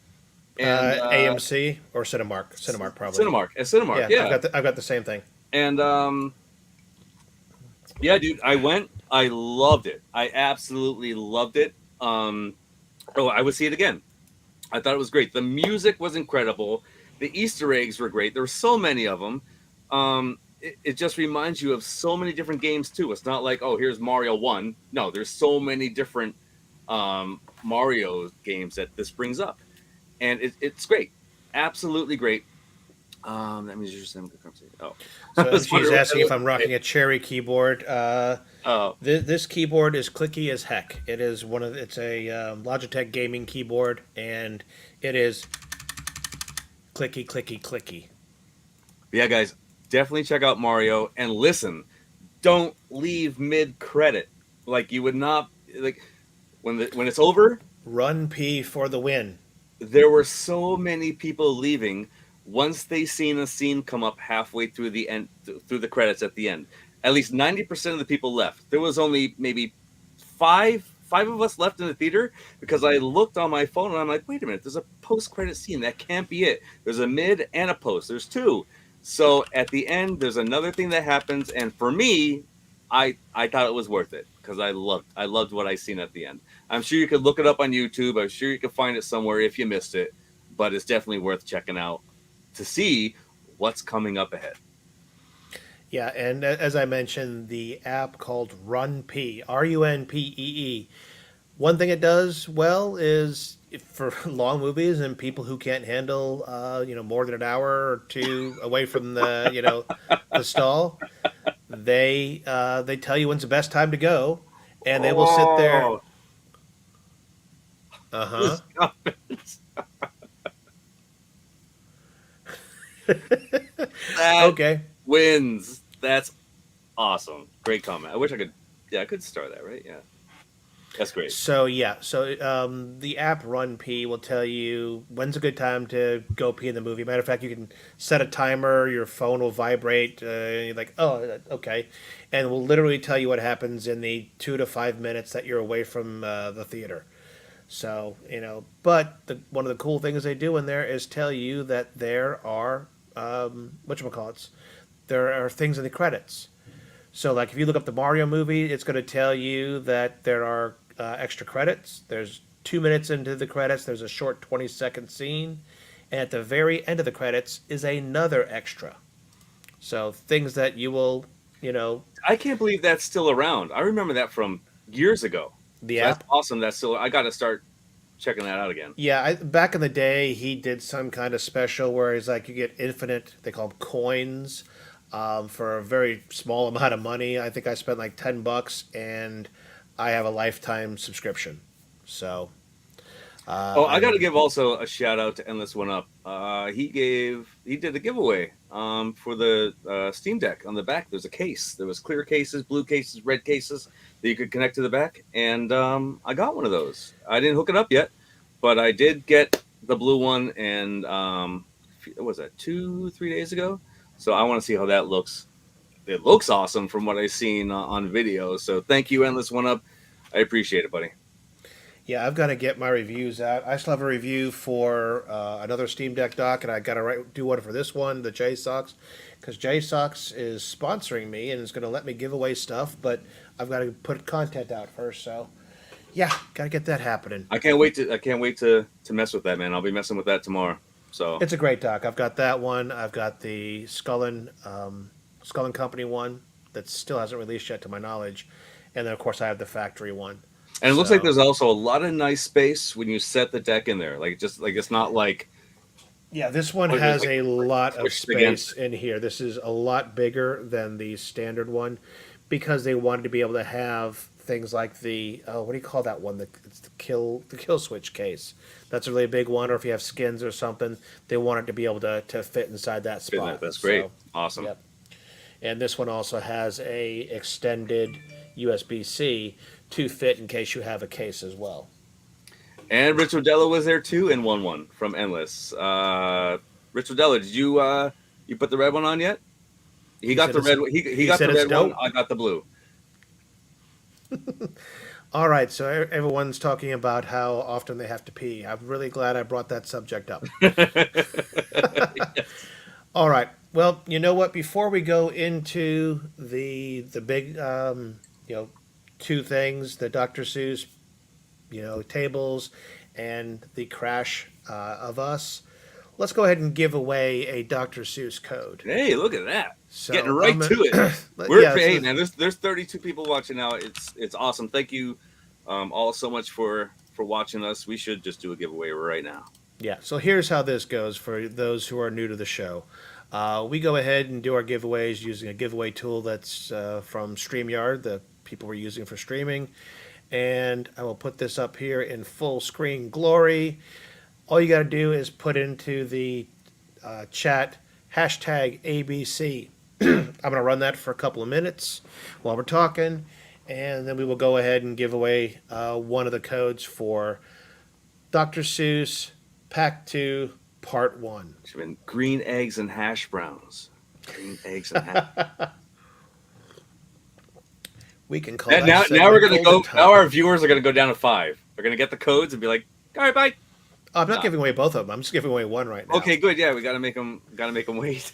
and AMC or Cinemark, Cinemark probably. Cinemark, at Cinemark, Yeah, yeah, I've got the same thing. and yeah, dude, I went. I loved it. I absolutely loved it. Oh, I would see it again. I thought it was great. The music was incredible. The Easter eggs were great. There were so many of them. It just reminds you of so many different games too. It's not like, oh, here's Mario One. No, there's so many different Mario games that this brings up, and it's great, absolutely great. That means you're just having a good conversation. Oh, I So was MG is wondering what asking that if was. I'm rocking a Cherry keyboard. Oh, This keyboard is clicky as heck. It is it's a Logitech gaming keyboard, and it is clicky, clicky, clicky. yeah, guys, definitely check out Mario and listen. Don't leave mid credit. Like you would not like when it's over. Run P for the win. There were so many people leaving once they seen a scene come up halfway through the end through the credits at the end. At least 90% of the people left. There was only maybe five of us left in the theater because I looked on my phone and I'm like, wait a minute, there's a post credit scene. That can't be it. There's a mid and a post. There's two. So at the end, there's another thing that happens, and for me, I thought it was worth it because I loved what I seen at the end. I'm sure you could look it up on YouTube. I'm sure you could find it somewhere if you missed it, but it's definitely worth checking out to see what's coming up ahead. Yeah, and as I mentioned, the app called Run P, RUNPEE. One thing it does well is for long movies and people who can't handle, more than an hour or two away from the, the stall, they tell you when's the best time to go, and they will sit there. Oh, Uh huh. this comments. That Okay. wins. That's awesome. Great comment. I wish I could. Yeah, I could start that. Right? Yeah, that's great. So yeah, the app Run P will tell you when's a good time to go pee in the movie. Matter of fact, you can set a timer. Your phone will vibrate. You're like, oh, okay, and will literally tell you what happens in the 2 to 5 minutes that you're away from the theater. So but one of the cool things they do in there is tell you that there are whatchamacallits. There are things in the credits. So, like, if you look up the Mario movie, it's going to tell you that there are extra credits. There's 2 minutes into the credits, there's a short 20-second scene. And at the very end of the credits is another extra. So, things that you will, you know, I can't believe that's still around. I remember that from years ago. the So that's app. awesome. That's still. I got to start checking that out again. Yeah, back in the day, he did some kind of special where he's like, you get infinite, they call them coins, for a very small amount of money. I think I spent like $10 and I have a lifetime subscription. So, Oh, I got to I'm give also a shout out to Endless One Up. He did a giveaway for the Steam Deck. On the back, there's a case. There was clear cases, blue cases, red cases that you could connect to the back, and I got one of those. I didn't hook it up yet, but I did get the blue one, and what was that 2-3 days ago? So I want to see how that looks. It looks awesome from what I've seen on video. So thank you, Endless One Up. I appreciate it, buddy. Yeah, I've got to get my reviews out. I still have a review for another Steam Deck dock, and I got to do one for this one, the J Sox, because J Sox is sponsoring me and is going to let me give away stuff, but I've got to put content out first. So Yeah, gotta get that happening. I can't wait to mess with that, man. I'll be messing with that tomorrow. So It's a great dock. I've got that one. I've got the Skull and Company one that still hasn't released yet, to my knowledge, and then of course I have the factory one. and it looks like So there's also a lot of nice space when you set the deck in there. Like just like it's not like yeah, this one it's has like a lot of pushed against space it. in here. This is a lot bigger than the standard one because they wanted to be able to have things like the what do you call that one? It's the kill switch case. That's a really big one. Or if you have skins or something, they want it to be able to fit inside that spot. That's great. So, Awesome. yep. And this one also has a extended USB-C to fit in case you have a case as well. And Rich Odello was there too in 1-1 from Endless. Rich Odello, did you put the red one on yet? He got said the it's- red one. He he got said the it's red one. dope. I got the blue. All right, so everyone's talking about how often they have to pee. I'm really glad I brought that subject up. All right. Well, you know what? Before we go into the big two things, the Dr. Seuss tables and the crash of us, let's go ahead and give away a Dr. Seuss code. Hey, look at that. So Getting right I'm to it. yeah, Hey man, there's 32 people watching now. It's awesome. Thank you all so much for watching us. We should just do a giveaway right now. yeah. So here's how this goes for those who are new to the show. We go ahead and do our giveaways using a giveaway tool that's from StreamYard, the people we're using for streaming. And I will put this up here in full screen glory. All you got to do is put into the chat hashtag ABC. I'm going to run that for a couple of minutes while we're talking, and then we will go ahead and give away one of the codes for Dr. Seuss Pack 2 Part 1. Should have been green eggs and hash browns. Green eggs and hash. We can call now, that now we're gonna Golden go. Time. Now our viewers are gonna go down to 5. They're gonna get the codes and be like, "All right, bye." I'm not giving away both of them. I'm just giving away one right now. Okay, good. Yeah, we gotta make them. Gotta make them wait.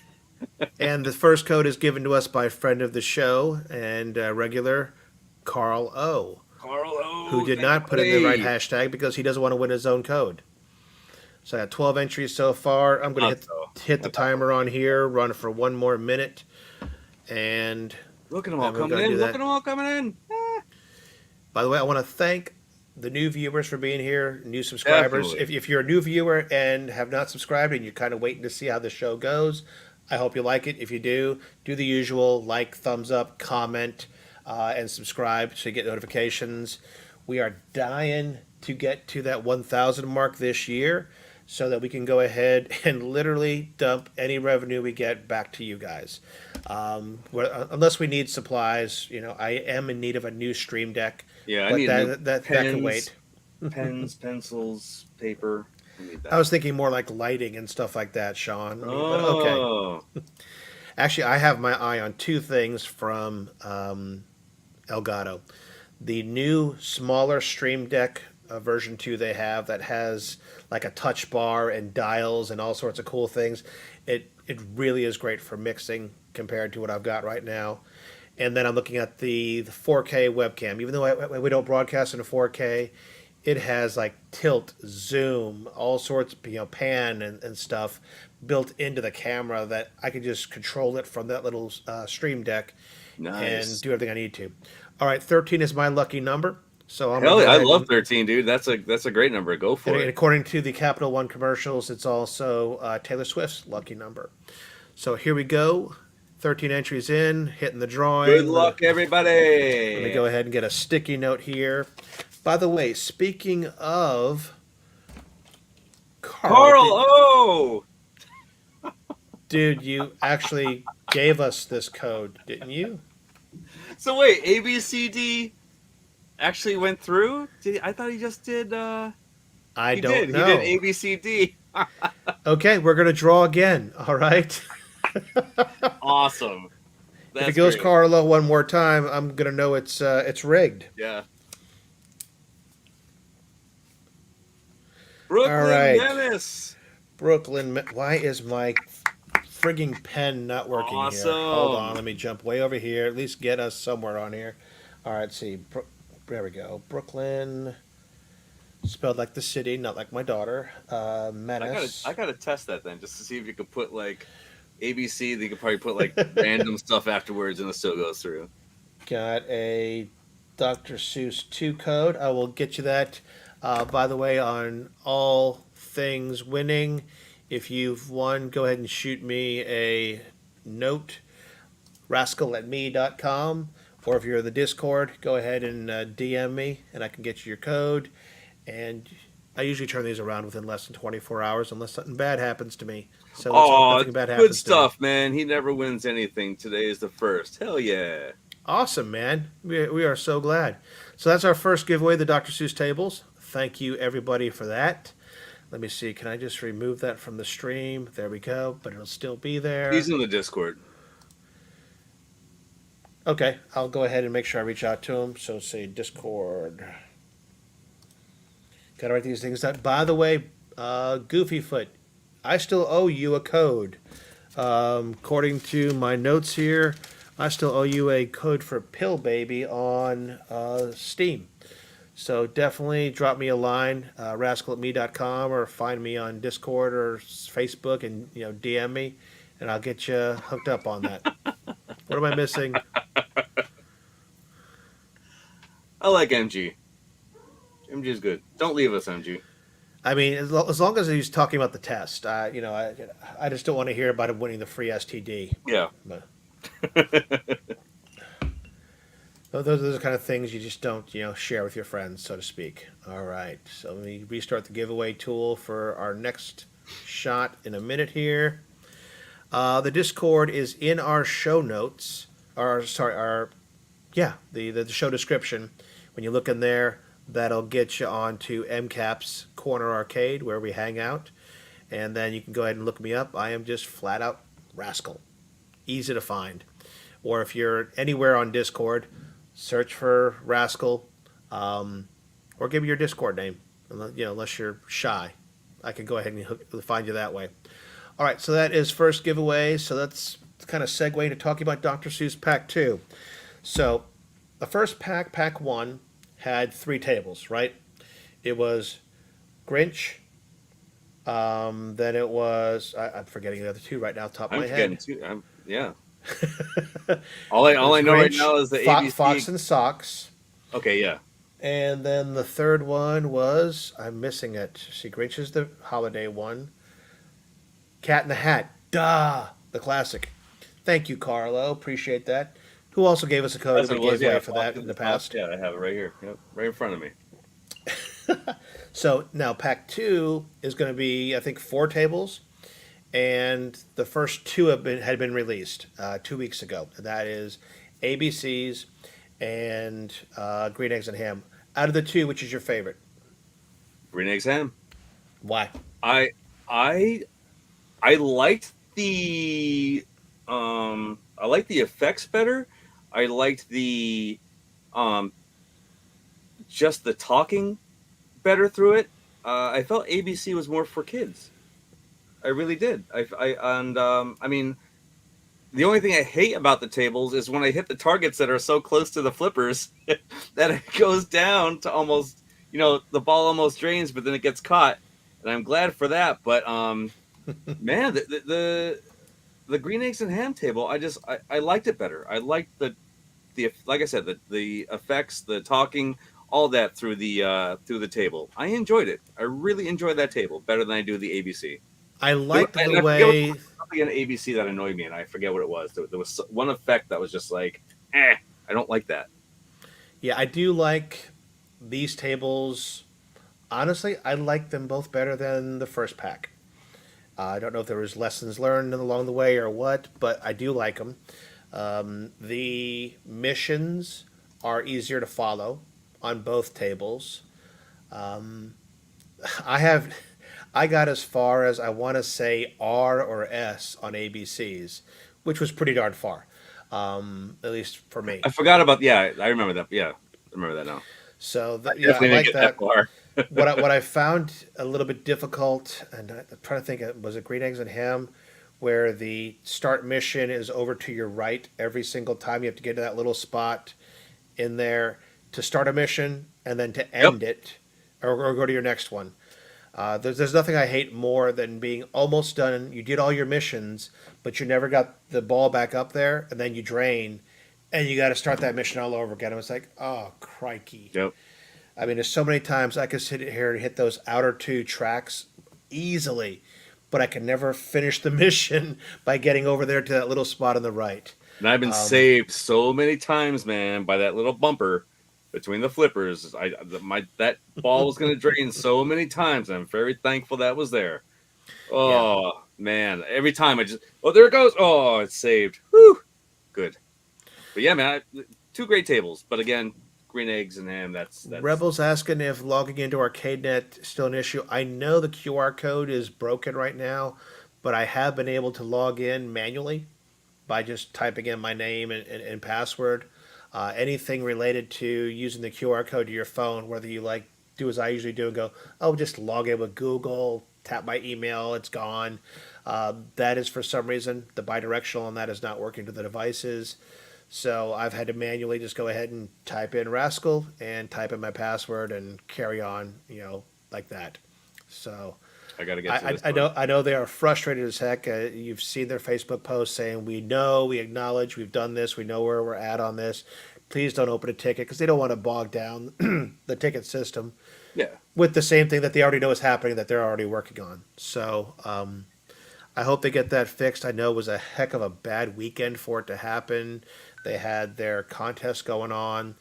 And the first code is given to us by a friend of the show and regular Carl O, Carl O, who did not put in the right hashtag because he doesn't want to win his own code. So I got 12 entries so far. I'm going to hit the timer on here, run for one more minute, and look at them all then we're coming gonna in. do Look that. at them all coming in. By the way, I want to thank the new viewers for being here, new subscribers. Definitely. If you're a new viewer and have not subscribed and you're kind of waiting to see how the show goes, I hope you like it. If you do the usual, like, thumbs up, comment, and subscribe so you get notifications. We are dying to get to that 1,000 mark this year so that we can go ahead and literally dump any revenue we get back to you guys. Unless we need supplies, I am in need of a new stream deck. Yeah, I but need that can wait. Pens, pencils, paper. I need that. I was thinking more like lighting and stuff like that, Sean. But okay. Oh, Actually, I have my eye on two things from Elgato. The new, smaller Stream Deck version 2 they have that has like a touch bar and dials and all sorts of cool things. It really is great for mixing compared to what I've got right now. And then I'm looking at the 4K webcam. Even though we don't broadcast in a 4K, it has like tilt, zoom, all sorts of pan and stuff built into the camera that I can just control it from that little Stream Deck nice. and do everything I need to. All right, 13 is my lucky number. So I'm Hell yeah, I love 13, dude. That's a great number. Go for and it. according to the Capital One commercials, it's also Taylor Swift's lucky number. So here we go. 13 entries in, hitting the drawing. Good luck, everybody. Let me go ahead and get a sticky note here. By the way, speaking of Carl O. Dude, you actually gave us this code, didn't you? So wait, ABCD actually went through? I thought he just did. I he don't did. know. He did ABCD. Okay, we're gonna draw again. All right. Awesome. That's if it goes great. Carlo one more time, I'm gonna know it's rigged. Yeah. Brooklyn, All right. Dennis. Brooklyn. Why is my frigging pen not working Awesome. here? Hold on, let me jump way over here. At least get us somewhere on here. All right, see. There we go. Brooklyn, spelled like the city, not like my daughter. I Menace. gotta test that then, just to see if you could put like ABC. They could probably put like random stuff afterwards, and it still goes through. Got a Dr. Seuss 2 code. I will get you that. By the way, on all things winning, if you've won, go ahead and shoot me a note, rascal@me.com. Or if you're in the Discord, go ahead and DM me, and I can get you your code. And I usually turn these around within less than 24 hours unless something bad happens to me. So let's hope Oh, nothing bad good happens to me. stuff, man. He never wins anything. Today is the first. Hell yeah. Awesome, man. We are so glad. So that's our first giveaway, the Dr. Seuss tables. Thank you, everybody, for that. Let me see. Can I just remove that from the stream? There we go. But it'll still be there. He's in the Discord. Okay. I'll go ahead and make sure I reach out to him. So say Discord. Got to write these things down. By the way, Goofyfoot, I still owe you a code. According to my notes here, I still owe you a code for Pill Baby on Steam. So definitely drop me a line, rascal@me.com, or find me on Discord or Facebook, and DM me, and I'll get you hooked up on that. What am I missing? I like MG. MG is good. Don't leave us, MG. I mean, as long as he's talking about the test, I just don't want to hear about him winning the free STD. Yeah. But those are the kind of things you just don't, share with your friends, so to speak. All right. So let me restart the giveaway tool for our next shot in a minute here. The Discord is in our show notes. The show description. When you look in there, that'll get you onto MCAP's Corner Arcade, where we hang out. And then you can go ahead and look me up. I am just flat out Rascal. Easy to find. Or if you're anywhere on Discord, search for Rascal, or give me your Discord name. Unless you're shy, I can go ahead and find you that way. All right, so that is first giveaway. So that's kind of segue into talking about Dr. Seuss Pack 2. So the first pack, Pack 1, had 3 tables, right? It was Grinch. Then it was I'm forgetting the other 2 right now, off the top of my head. Yeah. all I know right now is the ABC. Fox and Socks. Okay, yeah. And then the third one was, I'm missing it. See, Grinch is the holiday one. Cat in the Hat. Duh! The classic. Thank you, Carlo. Appreciate that. Who also gave us a code that we gave away for that in the past. Yeah, I have it right here. Yep, right in front of me. So now Pack 2 is going to be, I think, 4 tables. And the first 2 had been released 2 weeks ago. And that is ABC's and Green Eggs and Ham. Out of the 2, which is your favorite? Green Eggs Ham. Why? I liked the effects better. I liked the just the talking better through it. I felt ABC was more for kids. I really did. I mean, the only thing I hate about the tables is when I hit the targets that are so close to the flippers that it goes down to almost, the ball almost drains, but then it gets caught. And I'm glad for that. But man, the Green Eggs and Ham table, I liked it better. I liked the like I said, the effects, the talking, all that through the table. I enjoyed it. I really enjoyed that table better than I do the ABC. I liked the way something in ABC that annoyed me, and I forget what it was. There was one effect that was just like, I don't like that. Yeah, I do like these tables. Honestly, I like them both better than the first pack. I don't know if there was lessons learned along the way or what, but I do like them. The missions are easier to follow on both tables. I got as far as, I want to say, R or S on ABCs, which was pretty darn far, at least for me. I forgot about, I remember that. Yeah, I remember that now. So I like that. far. What I found a little bit difficult, and I'm trying to think, was it Green Eggs and Ham, where the start mission is over to your right every single time. You have to get to that little spot in there to start a mission and then to Yep. end it, or go to your next one. There's nothing I hate more than being almost done. You did all your missions, but you never got the ball back up there, and then you drain, and you got to start that mission all over again. It was like, oh, crikey. Yep. I mean, there's so many times I could sit here and hit those outer two tracks easily, but I can never finish the mission by getting over there to that little spot on the right. And I've been saved so many times, man, by that little bumper between the flippers. That ball was going to drain so many times. And I'm very thankful that was there. Yeah. Oh man, every time I just there it goes. Oh, it's saved. Whew, good. But yeah, man, two great tables. But again, green eggs and ham. That's Rebels asking if logging into ArcadeNet is still an issue. I know the QR code is broken right now, but I have been able to log in manually by just typing in my name and password. Anything related to using the QR code to your phone, whether you like do as I usually do and go, oh, just log in with Google, tap my email, it's gone. That is for some reason the bidirectional on that is not working to the devices. So I've had to manually just go ahead and type in Rascal and type in my password and carry on, like that. So I got to get to this I know they are frustrated as heck. You've seen their Facebook post saying, "We know, we acknowledge, we've done this, we know where we're at on this. Please don't open a ticket," because they don't want to bog down the ticket system Yeah. with the same thing that they already know is happening that they're already working on. So I hope they get that fixed. I know it was a heck of a bad weekend for it to happen. They had their contest going on.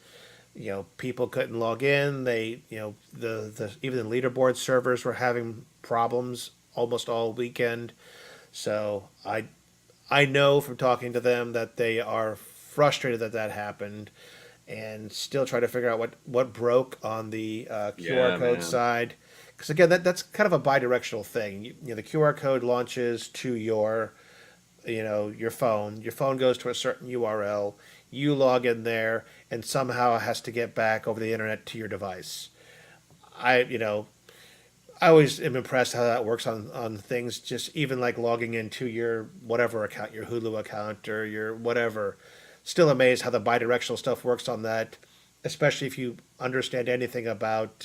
People couldn't log in. They, the even the leaderboard servers were having problems almost all weekend. So I know from talking to them that they are frustrated that that happened, and still try to figure out what broke on the QR Yeah, code man. side. Because again, that's kind of a bidirectional thing. The QR code launches to your phone. Your phone goes to a certain URL. You log in there, and somehow it has to get back over the internet to your device. I you know I always am impressed how that works on things. Just even like logging into your whatever account, your Hulu account or your whatever. Still amazed how the bidirectional stuff works on that, especially if you understand anything about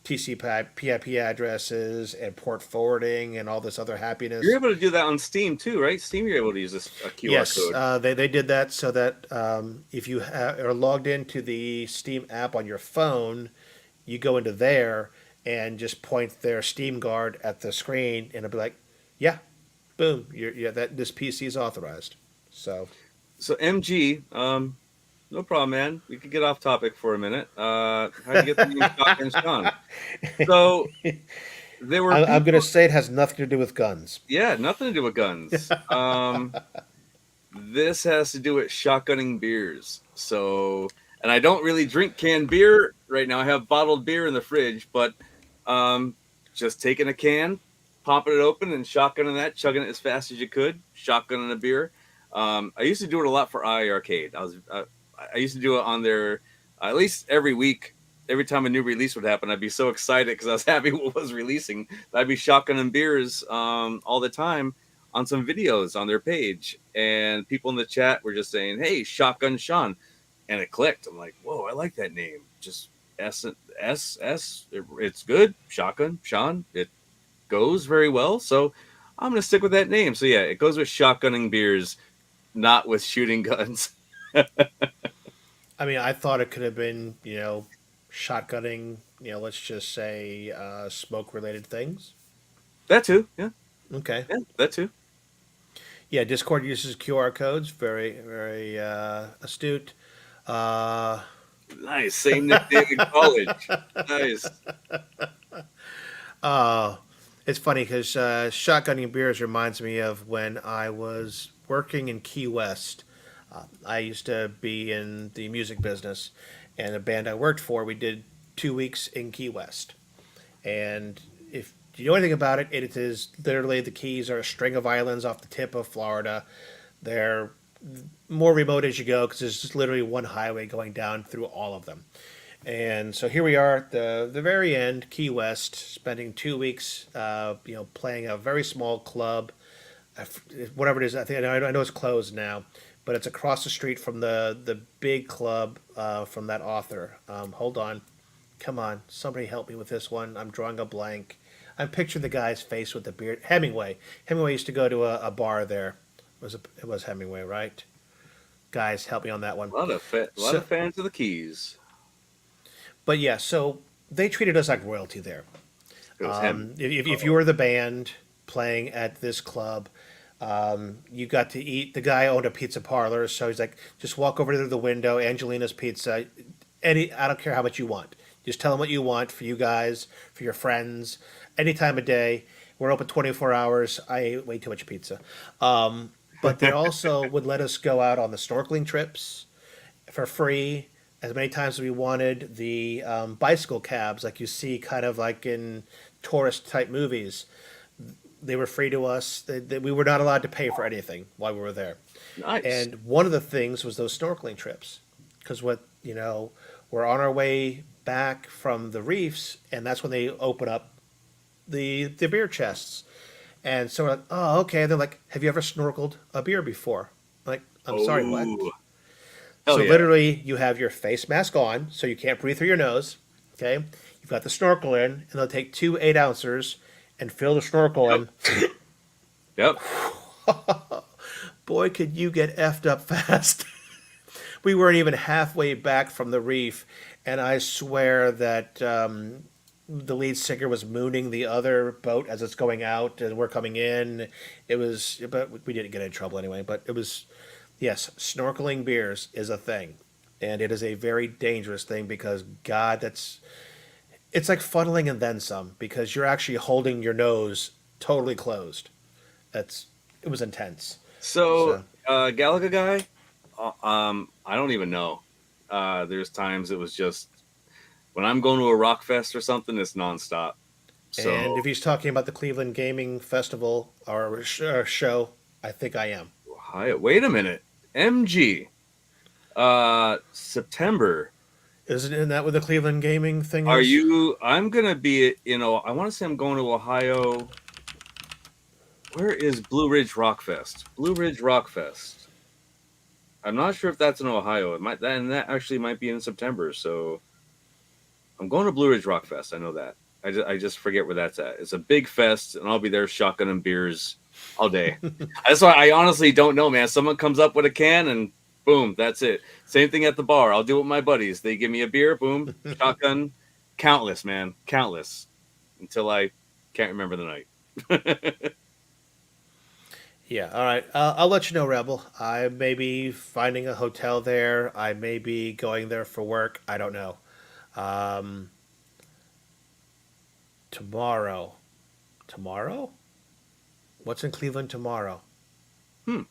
TCP/IP addresses and port forwarding and all this other You're happiness. able to do that on Steam too, right? Steam, you're able to use a QR Yes, code. they did that so that if you are logged into the Steam app on your phone, you go into there and just point their Steam guard at the screen, and it'll be like, yeah, boom, yeah, that this PC is authorized. So So MG, no problem, man. We could get off topic for a minute. How'd you get the name Shotgun Sean? So there were I'm going to people. say it has nothing to do with guns. Yeah, nothing to do with guns. This has to do with shotgunning beers. So, and I don't really drink canned beer right now. I have bottled beer in the fridge, but just taking a can, popping it open, and shotgunning that, chugging it as fast as you could, shotgunning a beer. I used to do it a lot for I Arcade. I used to do it on their at least every week. Every time a new release would happen, I'd be so excited because I was happy what was releasing. I'd be shotgunning beers all the time on some videos on their page, and people in the chat were just saying, "Hey, Shotgun Sean," and it clicked. I'm like, "Whoa, I like that name." Just S. It's good. Shotgun Sean. It goes very well, so I'm gonna stick with that name. So yeah, it goes with shotgunning beers, not with shooting guns. I mean, I thought it could have been, shotgunning, let's just say smoke related things. That too. Yeah, Okay. yeah, that too. Yeah, Discord uses QR codes. Very, very astute. Uh, Nice. Same nickname in college. Nice. uh, it's funny because shotgunning beers reminds me of when I was working in Key West. I used to be in the music business, and the band I worked for, we did 2 weeks in Key West. And if you know anything about it, it is literally the Keys are a string of islands off the tip of Florida. They're more remote as you go because there's just literally one highway going down through all of them. And so here we are at the very end, Key West, spending 2 weeks, playing a very small club, whatever it is. I know it's closed now, but it's across the street from the big club from that author. Hold on, come on, somebody help me with this one. I'm drawing a blank. I'm picturing the guy's face with the beard. Hemingway. Hemingway used to go to a bar there. It was Hemingway, right? Guys, help me on that one. A lot So, of fans of the Keys. but yeah, so they treated us like royalty there. It was him. If you were the band playing at this club, you got to eat. The guy owned a pizza parlor, so he's like, just walk over to the window, Angelina's Pizza. I don't care how much you want. Just tell them what you want for you guys, for your friends, any time of day. We're open 24 hours. I ate way too much pizza. But they also would let us go out on the snorkeling trips for free as many times as we wanted. The bicycle cabs, like you see kind of like in tourist type movies, they were free to us. We were not allowed to pay for anything while we were there. Nice. And one of the things was those snorkeling trips. Because we're on our way back from the reefs, and that's when they open up the beer chests. And so we're like, oh, okay. They're like, have you ever snorkeled a beer before? I'm like, I'm sorry, what? Oh, So hell yeah. literally, you have your face mask on, so you can't breathe through your nose. Okay, you've got the snorkel in, and they'll take 2 8-ouncers and fill the snorkel Yep. in. Yep. Boy, could you get effed up fast. We weren't even halfway back from the reef, and I swear that the lead singer was mooning the other boat as it's going out, and we're coming in. But we didn't get in trouble anyway. But it was, yes, snorkeling beers is a thing, and it is a very dangerous thing because God, it's like funneling and then some because you're actually holding your nose totally closed. It was intense. So, So Galaga guy, I don't even know. There's times it was just when I'm going to a rock fest or something, it's nonstop. And So, if he's talking about the Cleveland Gaming Festival or show, I think I am. hi, wait a minute. MG, September. Isn't that what the Cleveland Gaming thing Are is? you? I'm gonna be. I want to say I'm going to Ohio. Where is Blue Ridge Rock Fest? Blue Ridge Rock Fest. I'm not sure if that's in Ohio. It might that actually might be in September. So I'm going to Blue Ridge Rock Fest. I know that. I just forget where that's at. It's a big fest, and I'll be there shotgunning beers all day. That's why I honestly don't know, man. Someone comes up with a can, and boom, that's it. Same thing at the bar. I'll do it with my buddies. They give me a beer, boom, shotgun. Countless, man. Countless. Until I can't remember the night. Yeah, all right. I'll let you know, Rebel. I may be finding a hotel there. I may be going there for work. I don't know. Um, tomorrow. Tomorrow? What's in Cleveland tomorrow? Hmm.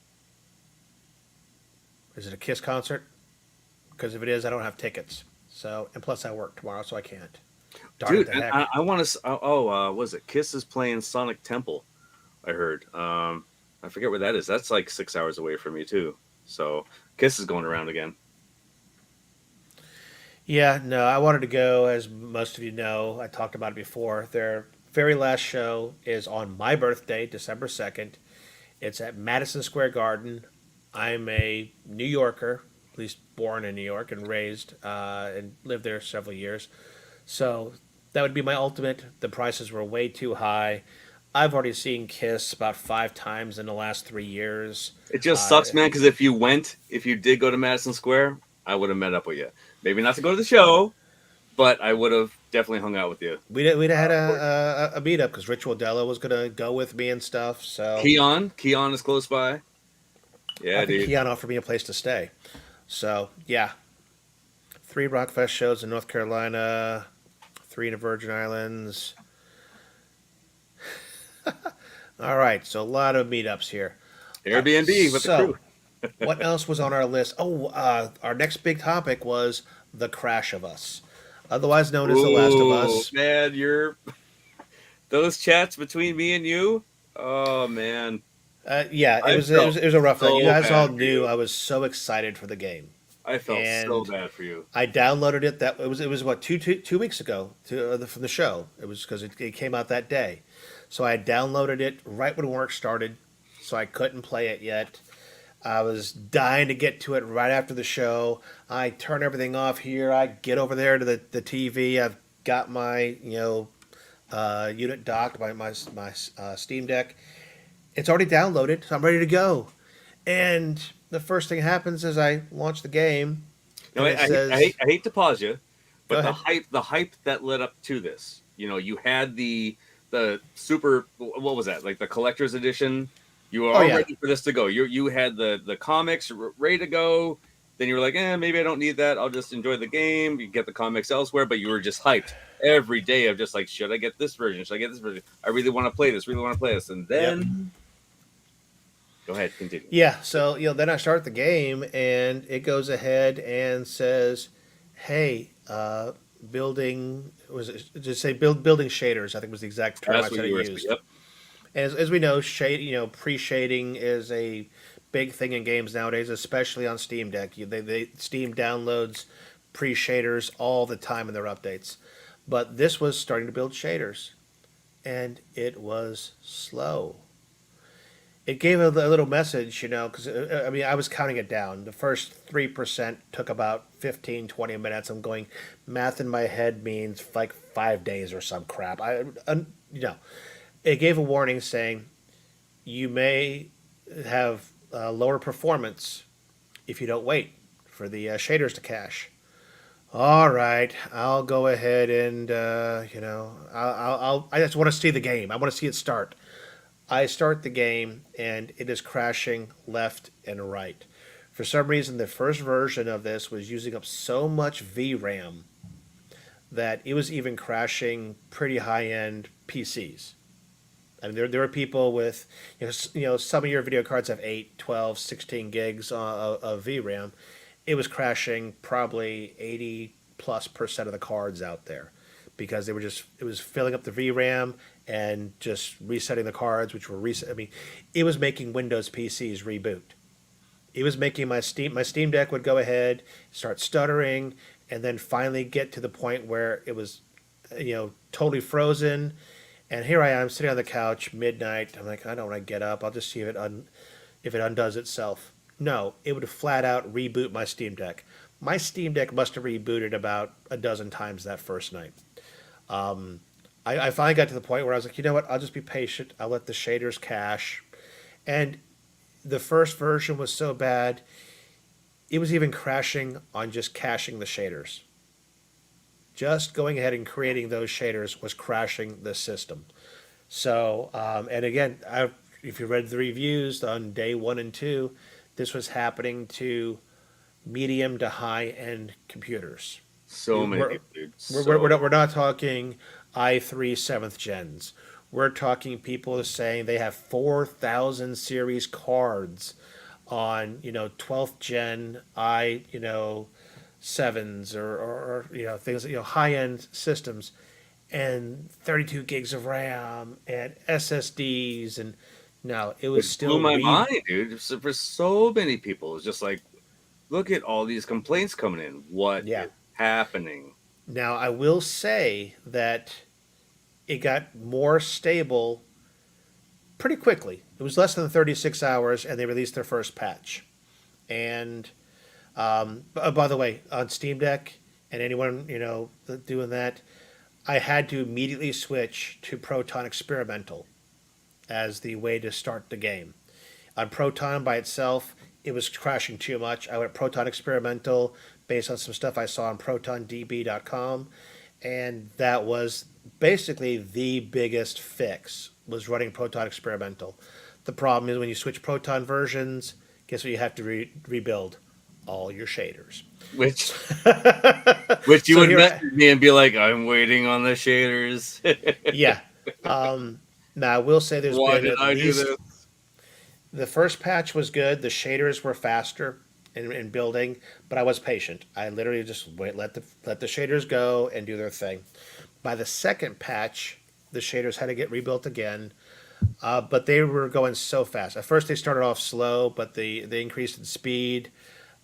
Is it a Kiss concert? Because if it is, I don't have tickets. So, and plus I work tomorrow, so I can't. Darn it Dude, to and heck. I want to. Oh, was it Kiss is playing Sonic Temple? I heard. I forget where that is. That's like 6 hours away from me too. So Kiss is going around again. Yeah, no, I wanted to go, as most of you know. I talked about it before. Their very last show is on my birthday, December 2nd. It's at Madison Square Garden. I'm a New Yorker, at least born in New York and raised and lived there several years. So that would be my ultimate. The prices were way too high. I've already seen Kiss about 5 times in the last 3 years. It just Uh, sucks, man. Because if you did go to Madison Square, I would have met up with you. Maybe not to go to the show, but I would have definitely hung out with you. we'd have had a meetup because Rich Waddell was going to go with me and stuff. So Keon is close by. I Yeah, think dude. Keanu offered me a place to stay. So yeah, 3 Rockfest shows in North Carolina, 3 in the Virgin Islands. All right, so a lot of meetups here. Airbnb with the So crew. what else was on our list? Oh, our next big topic was The Crash of Us, otherwise known as The Last of Oh Us. man, those chats between me and you. Oh man, Yeah, I felt it was a rough night. You so guys all bad for knew you. I was so excited for the game, I felt so and bad for you. I downloaded it. That it was what 2 weeks ago from the show. It was because it came out that day, so I downloaded it right when work started, so I couldn't play it yet. I was dying to get to it right after the show. I turn everything off here. I get over there to the TV. I've got my unit docked by my Steam Deck. It's already downloaded, so I'm ready to go. And the first thing happens is I launch the game, No, and it says, I hate to pause you, "Go but ahead." the hype that led up to this, you had the super, what was that, like the collector's edition? You were Oh all yeah, ready for this to go. You had the comics ready to go. Then you were like, maybe I don't need that. I'll just enjoy the game. You get the comics elsewhere, but you were just hyped every day of just like, should I get this version? Should I get this version? I really want to play this. Really want to play this. And yep. then, go ahead, continue. Yeah, so then I start the game and it goes ahead and says, "Hey, building was it just say building shaders?" I think was the exact term I That's what said it you were. used. Yep. As we know, pre shading is a big thing in games nowadays, especially on Steam Deck. Steam downloads pre shaders all the time in their updates, but this was starting to build shaders, and it was slow. It gave a little message, because I mean, I was counting it down. The first 3% took about 15, 20 minutes. I'm going, math in my head means like 5 days or some crap. You know, it gave a warning saying you may have lower performance if you don't wait for the shaders to cache. All right, I'll go ahead and I just want to see the game. I want to see it start. I start the game and it is crashing left and right. For some reason, the first version of this was using up so much VRAM that it was even crashing pretty high end PCs. I mean, there are people with, some of your video cards have 8, 12, 16 gigs of VRAM. It was crashing probably 80 plus percent of the cards out there because it was filling up the VRAM and just resetting the cards, which were reset. I mean, it was making Windows PCs reboot. It was making my Steam Deck would go ahead, start stuttering, and then finally get to the point where it was, totally frozen. And here I am sitting on the couch midnight. I'm like, I don't want to get up. I'll just see if it undoes itself. No, it would flat out reboot my Steam Deck. My Steam Deck must have rebooted about a dozen times that first night. I finally got to the point where I was like, you know what? I'll just be patient. I'll let the shaders cache. And the first version was so bad, it was even crashing on just caching the shaders. Just going ahead and creating those shaders was crashing the system. So, and again, if you read the reviews on day 1 and 2, this was happening to medium to high end computers. So many We're, people, dude. we're not talking i3 7th gens. We're talking people saying they have 4,000 series cards on 12th gen sevens or things, high end systems, and 32 gigs of RAM and SSDs, and no, it was It blew still my mind, dude. For so many people, it's just like, look at all these complaints coming in. What yeah. is happening? Now I will say that it got more stable pretty quickly. It was less than 36 hours, and they released their first patch. And by the way, on Steam Deck and anyone doing that, I had to immediately switch to Proton Experimental as the way to start the game. On Proton by itself, it was crashing too much. I went Proton Experimental based on some stuff I saw on ProtonDB.com, and that was basically the biggest fix was running Proton Experimental. The problem is when you switch Proton versions, guess what you have to rebuild? All your shaders. Which you So would here message me and be like, I'm waiting on the shaders. yeah. Now I will say there's Why been did at I do least this? the first patch was good. The shaders were faster in building, but I was patient. I literally just let the shaders go and do their thing. By the second patch, the shaders had to get rebuilt again, but they were going so fast. At first, they started off slow, but they increased in speed,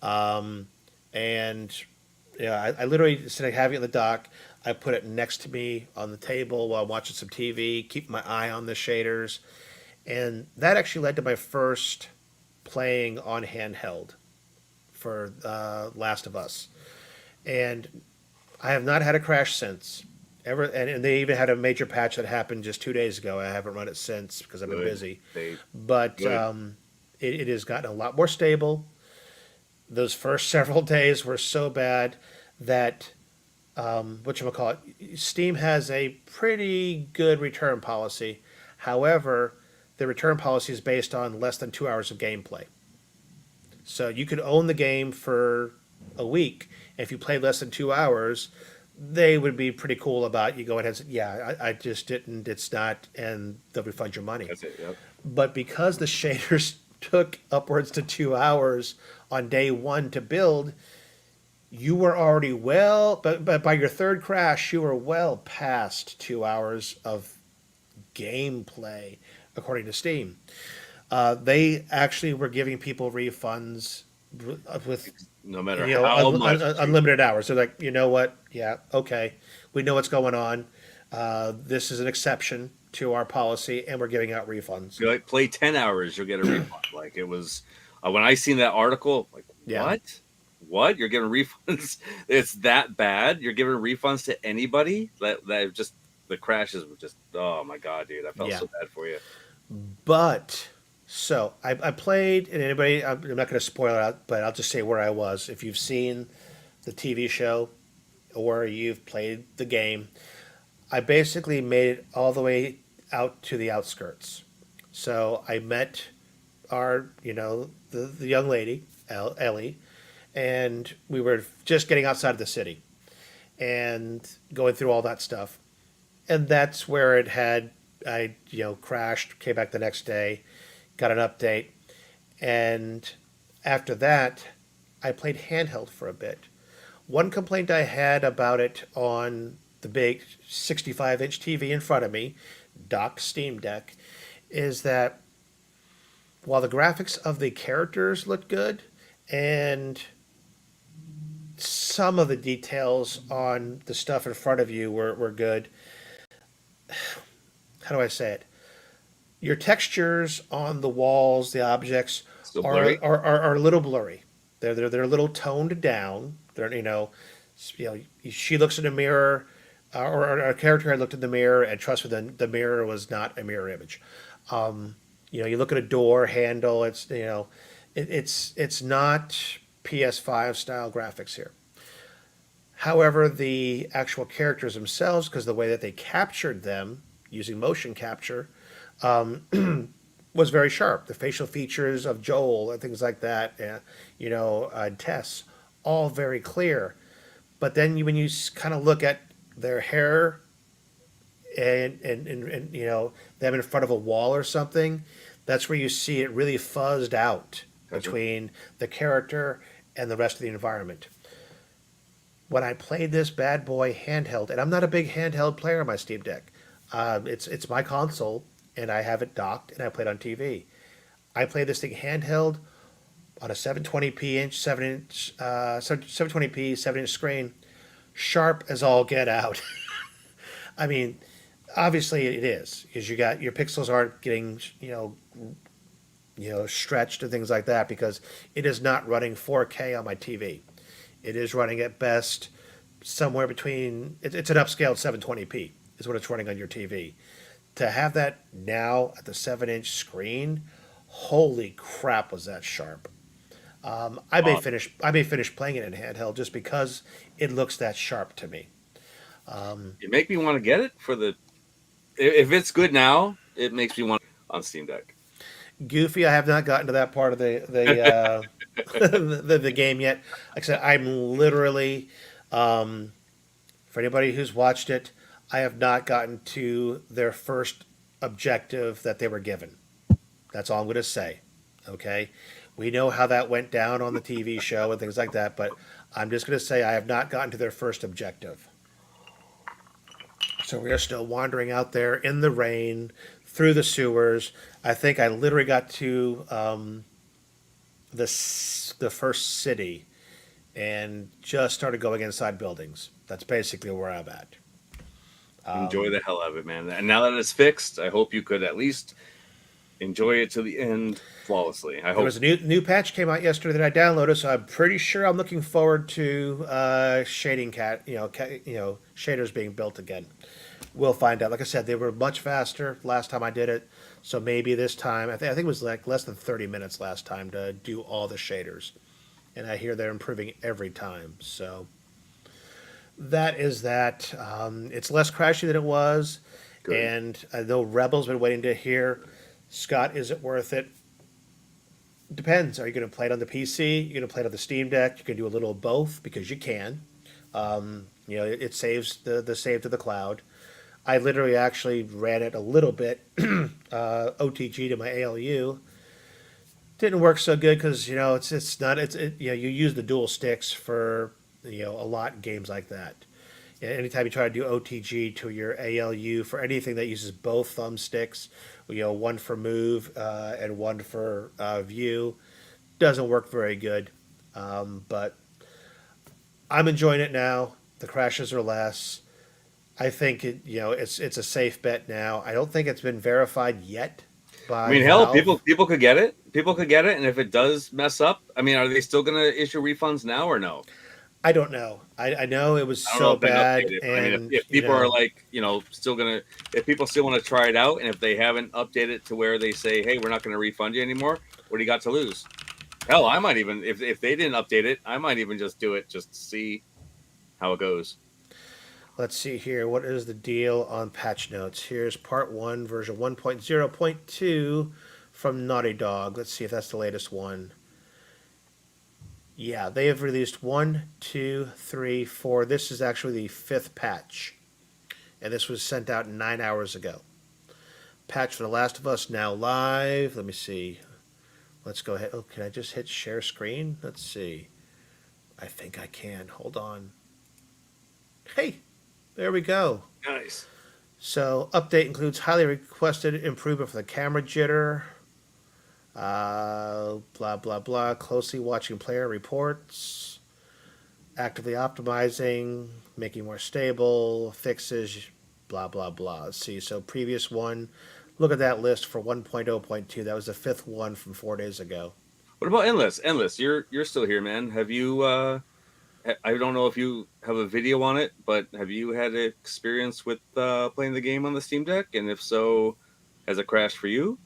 and yeah, I literally instead of having it in the dock, I put it next to me on the table while I'm watching some TV, keep my eye on the shaders, and that actually led to my first playing on handheld for Last of Us, and I have not had a crash since. Ever, and they even had a major patch that happened just 2 days ago. I haven't run it since because I've been Good. busy, They but good. it has gotten a lot more stable. Those first several days were so bad that whatchamacallit, Steam has a pretty good return policy. However, the return policy is based on less than 2 hours of gameplay. So you could own the game for a week. And if you play less than 2 hours, they would be pretty cool about you going ahead and say, yeah, I just didn't, it's not, and they'll refund your money. That's it. Yep. But because the shaders took upwards to 2 hours on day one to build, you were already but by your third crash, you were well past 2 hours of gameplay, according to Steam. They actually were giving people refunds with No matter how much. unlimited hours. They're like, you know what? Yeah, okay, we know what's going on. This is an exception to our policy, and we're giving out refunds. If you like play 10 hours, you'll get a refund. Like it was when I seen that article, like Yeah. what you're giving refunds? It's that bad? You're giving refunds to anybody? That just the crashes were just, oh my god, dude, I felt Yeah. so bad for you. But so I played, and anybody, I'm not going to spoil it out, but I'll just say where I was. If you've seen the TV show or you've played the game, I basically made it all the way out to the outskirts. So I met the young lady, Ellie, and we were just getting outside of the city and going through all that stuff. And that's where I crashed, came back the next day, got an update, and after that, I played handheld for a bit. One complaint I had about it on the big 65-inch TV in front of me, dock Steam Deck, is that while the graphics of the characters looked good and some of the details on the stuff in front of you were good, how do I say it? Your textures on the walls, the objects Still blurry? are a little blurry. They're a little toned down. She looks in a mirror, or a character had looked in the mirror, and trust me, the mirror was not a mirror image. You look at a door handle. It's not PS5 style graphics here. However, the actual characters themselves, because the way that they captured them using motion capture, was very sharp. The facial features of Joel and things like that, and Tess, all very clear. But then when you kind of look at their hair and them in front of a wall or something, that's where you see it really fuzzed out between the character and the rest of the environment. When I played this bad boy handheld, and I'm not a big handheld player on my Steam Deck, it's my console, and I have it docked, and I play it on TV. I played this thing handheld on a 720p 7-inch screen, sharp as all get out. I mean, obviously it is because you got your pixels aren't getting stretched and things like that because it is not running 4K on my TV. It is running at best somewhere between. It's an upscaled 720p is what it's running on your TV. To have that now at the 7-inch screen, holy crap, was that sharp! I may finish playing it in handheld just because it looks that sharp to me. You make me want to get it for the. If it's good now, it makes me want on Steam Deck. Goofy, I have not gotten to that part of the game yet. Like I said, I'm literally, for anybody who's watched it, I have not gotten to their first objective that they were given. That's all I'm going to say. Okay? We know how that went down on the TV show and things like that, but I'm just going to say I have not gotten to their first objective. So we are still wandering out there in the rain, through the sewers. I think I literally got to the first city and just started going inside buildings. That's basically where I'm at. Enjoy the hell out of it, man. And now that it's fixed, I hope you could at least enjoy it to the end flawlessly. I There hope. was a new patch came out yesterday that I downloaded, so I'm pretty sure I'm looking forward to shaders being built again. We'll find out. Like I said, they were much faster last time I did it, so maybe this time I think it was like less than 30 minutes last time to do all the shaders, and I hear they're improving every time. So that is that. It's less crashy than it was, Good. and I know Rebel's been waiting to hear. Scott, is it worth it? Depends. Are you going to play it on the PC? You're going to play it on the Steam Deck? You can do a little of both because you can. It saves the save to the cloud. I literally actually ran it a little bit OTG to my ALU. Didn't work so good because it's not you use the dual sticks for a lot in games like that. Anytime you try to do OTG to your ALU for anything that uses both thumbsticks, one for move and one for view, doesn't work very good. But I'm enjoying it now. The crashes are less. I think it's a safe bet now. I don't think it's been verified yet I by mean, hell, Valve. people could get it. People could get it, and if it does mess up, I mean, are they still going to issue refunds now or no? I don't know. I know it was I don't know so if they update bad, it, but I mean, and if people are like, still gonna, if people still want to try it out, and if they haven't updated it to where they say, hey, we're not going to refund you anymore, what do you got to lose? Hell, I might even, if they didn't update it, I might even just do it just to see how it goes. let's see here. What is the deal on patch notes? Here's part 1, version 1.0.2 from Naughty Dog. Let's see if that's the latest one. Yeah, they have released 1, 2, 3, 4. This is actually the 5th patch, and this was sent out 9 hours ago. Patch for The Last of Us now live. Let me see. Let's go ahead. Oh, can I just hit share screen? Let's see. I think I can. Hold on. Hey, there we go. Nice. So, update includes highly requested improvement for the camera jitter. Blah, blah, blah. Closely watching player reports. Actively optimizing. Making more stable. Fixes. Blah, blah, blah. Let's see. So, previous one. Look at that list for 1.0.2. That was the 5th one from 4 days ago. What about Endless? Endless, you're still here, man. Have you? I don't know if you have a video on it, but have you had experience with playing the game on the Steam Deck? And if so, has it crashed for you?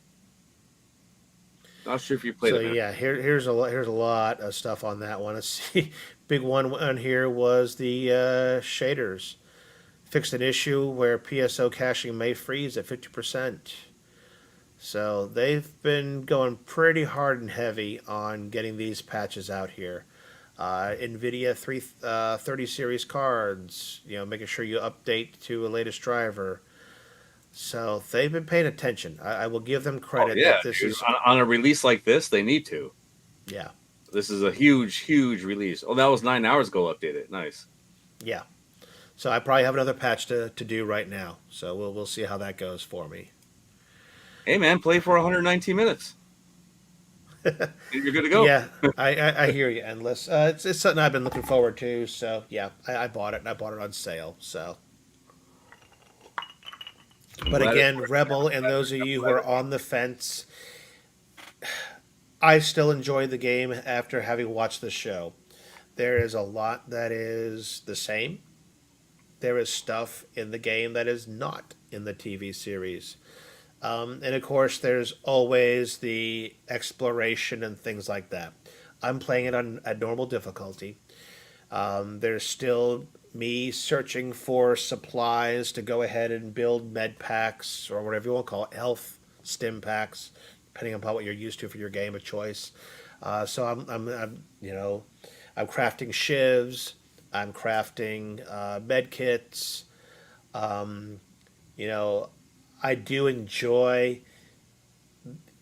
Not sure if you played So it, man. yeah, here's a lot of stuff on that one. Let's see. Big one on here was the shaders. Fixed an issue where PSO caching may freeze at 50%. So they've been going pretty hard and heavy on getting these patches out here. NVIDIA 330 series cards, making sure you update to a latest driver. So they've been paying attention. I will give them Oh credit yeah, that this dude. is, On a release like this, they need to. yeah, This is a huge, huge release. Oh, that was 9 hours ago. Updated. Nice. yeah. So I probably have another patch to do right now. So we'll see how that goes for me. Hey man, play for 119 minutes. You're good to go. Yeah, I hear you, Endless. It's something I've been looking forward to. So yeah, I bought it and I bought it on sale. So, I'm but glad again, Rebel and those of you who are on the fence, I still enjoy the game after having watched the show. There is a lot that is the same. There is stuff in the game that is not in the TV series. And of course, there's always the exploration and things like that. I'm playing it on a normal difficulty. There's still me searching for supplies to go ahead and build med packs or whatever you want to call it, health stim packs, depending upon what you're used to for your game of choice. So I'm crafting shivs. I'm crafting med kits. Um, you know, I do enjoy.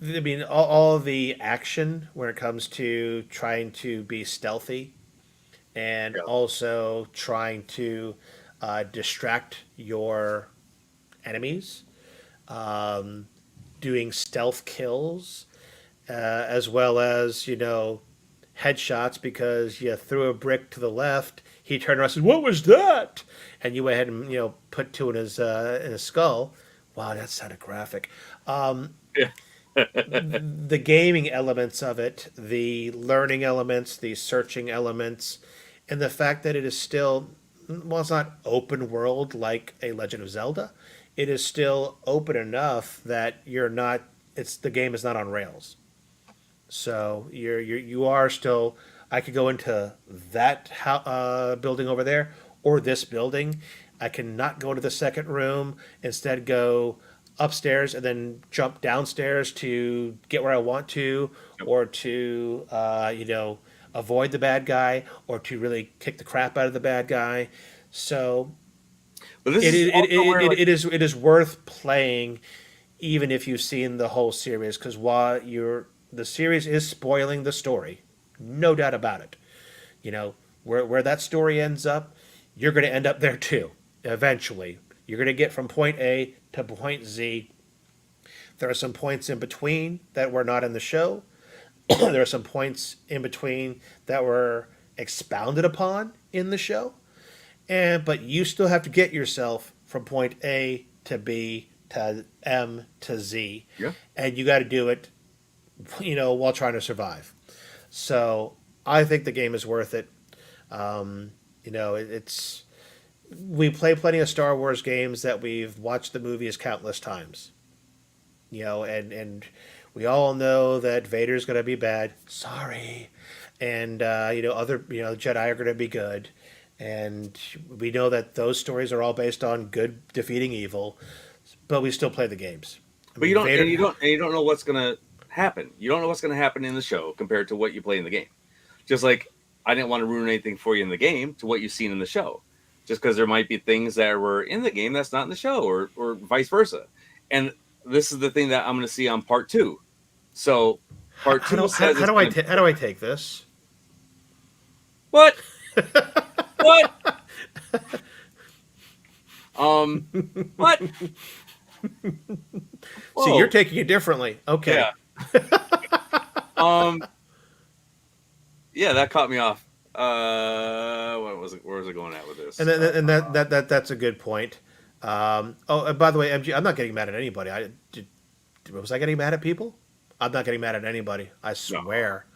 I mean, all the action when it comes to trying to be stealthy and Yeah. also trying to distract your enemies, um, doing stealth kills, as well as headshots because you threw a brick to the left. He turned around and said, "What was that?" And you went ahead and put two in his skull. Wow, that sounded graphic. Yeah. the gaming elements of it, the learning elements, the searching elements, and the fact that it is still, well, it's not open world like a Legend of Zelda. It is still open enough that you're not. It's the game is not on rails. So you are still. I could go into that building over there or this building. I can not go into the second room. Instead, go upstairs and then jump downstairs to get where I want to, Yep. or to avoid the bad guy, or to really kick the crap out of the bad guy. So But this is also where like it is worth playing, even if you've seen the whole series, because while the series is spoiling the story, no doubt about it. You know where that story ends up, you're going to end up there too. Eventually, you're going to get from point A to point Z. There are some points in between that were not in the show. There are some points in between that were expounded upon in the show, and but you still have to get yourself from point A to B to M to Z, yeah. and you got to do it, while trying to survive. So I think the game is worth it. It's we play plenty of Star Wars games that we've watched the movies countless times. And we all know that Vader's going to be bad. Sorry, and other Jedi are going to be good, and we know that those stories are all based on good defeating evil, but we still play the games. I But mean, Vader. you don't know what's gonna happen. You don't know what's gonna happen in the show compared to what you play in the game. Just like I didn't want to ruin anything for you in the game to what you've seen in the show. Just because there might be things that were in the game that's not in the show, or vice versa. And this is the thing that I'm going to see on part two. So part two says it's gonna, how do I take this? what what what See, you're whoa taking it differently. Okay. yeah um yeah, that caught me off. What was it? Where was it going at with this? And that's a good point. And by the way, MG, I'm not getting mad at anybody. Was I getting mad at people? I'm not getting mad at anybody. I No. swear.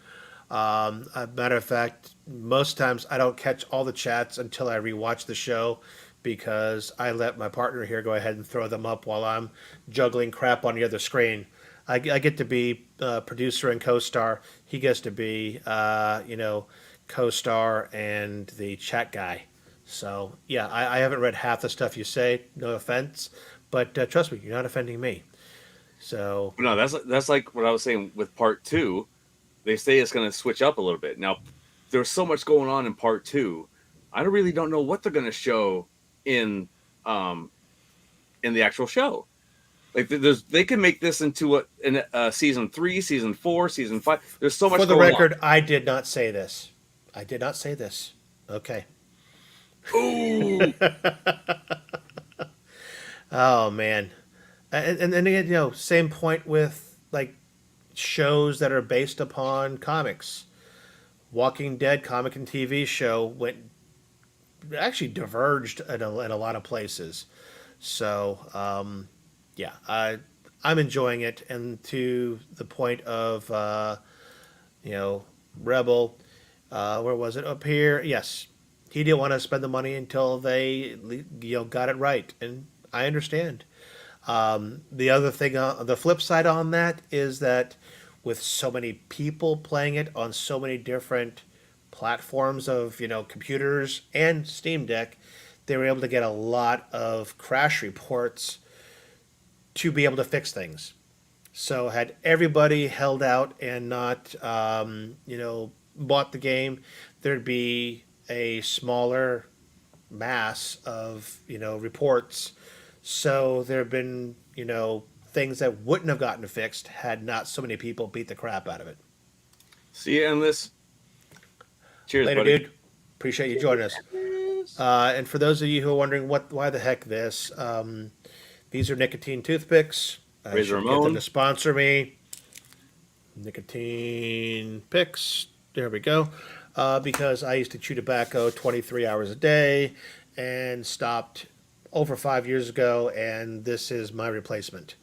A matter of fact, most times I don't catch all the chats until I rewatch the show because I let my partner here go ahead and throw them up while I'm juggling crap on the other screen. I get to be producer and co-star. He gets to be, co-star and the chat guy. So yeah, I haven't read half the stuff you say. No offense, but trust me, you're not offending me. So No, that's like what I was saying with part two. They say it's going to switch up a little bit. Now, there's so much going on in part two. I really don't know what they're going to show in um in the actual show. Like they can make this into season 3, season 4, season 5. There's so much for the going on. record, I did not say this. I did not say this. Okay. Ooh, Oh man, and again, same point with like shows that are based upon comics. Walking Dead comic and TV show went actually diverged in a lot of places. So yeah, I'm enjoying it, and to the point of you know Rebel, where was it up here? Yes, he didn't want to spend the money until they got it right, and I understand. The other thing, the flip side on that is that with so many people playing it on so many different platforms of computers and Steam Deck, they were able to get a lot of crash reports to be able to fix things. So had everybody held out and not bought the game, there'd be a smaller mass of reports. So there have been things that wouldn't have gotten fixed had not so many people beat the crap out of it. see you in this. Cheers, Later, buddy. dude. Appreciate you joining us. And for those of you who are wondering why the heck this, these are nicotine toothpicks. I Razor should get them Ramon. to sponsor me. Nicotine picks. There we go. Because I used to chew tobacco 23 hours a day and stopped over 5 years ago, and this is my replacement.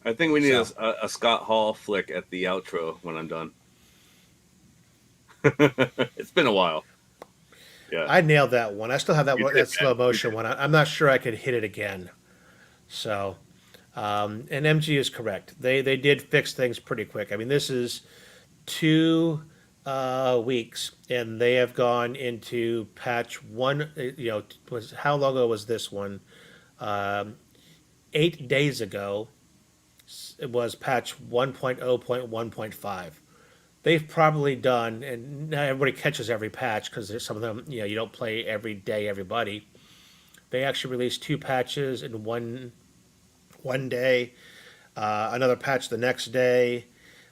I think we need So a Scott Hall flick at the outro when I'm done. It's been a while. Yeah, I nailed that one. I still have that you one, did, that man. slow You motion did. one. I'm not sure I could hit it again. So, and MG is correct. They did fix things pretty quick. I mean, this is 2 weeks, and they have gone into patch one. Was how long ago was this one? 8 days ago. It was patch 1.0.1.5. They've probably done, and not everybody catches every patch because there's some of them. You don't play every day, everybody. They actually released 2 patches in one day, another patch the next day,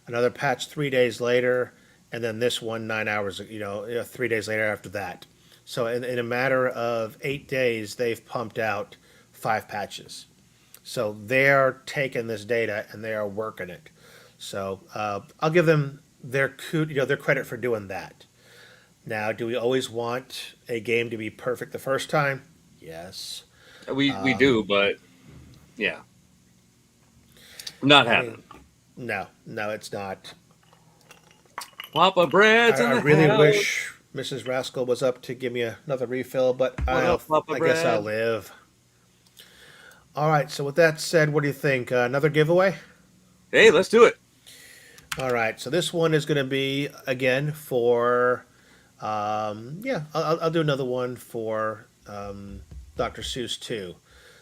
another patch 3 days later, and then this one 9 hours, 3 days later after that. So in a matter of 8 days, they've pumped out 5 patches. So they're taking this data and they are working it. So I'll give them their credit for doing that. Now, do we always want a game to be perfect the first time? Yes. We do, but yeah, not I mean, happening. no, it's not. Papa Bread's in I the really house. wish Mrs. Rascal was up to give me another refill, but What up, Papa I guess I'll Bread? live. All right. So with that said, what do you think? Another giveaway? Hey, let's do it. All right. So this one is going to be again for yeah. I'll do another one for Dr. Seuss too.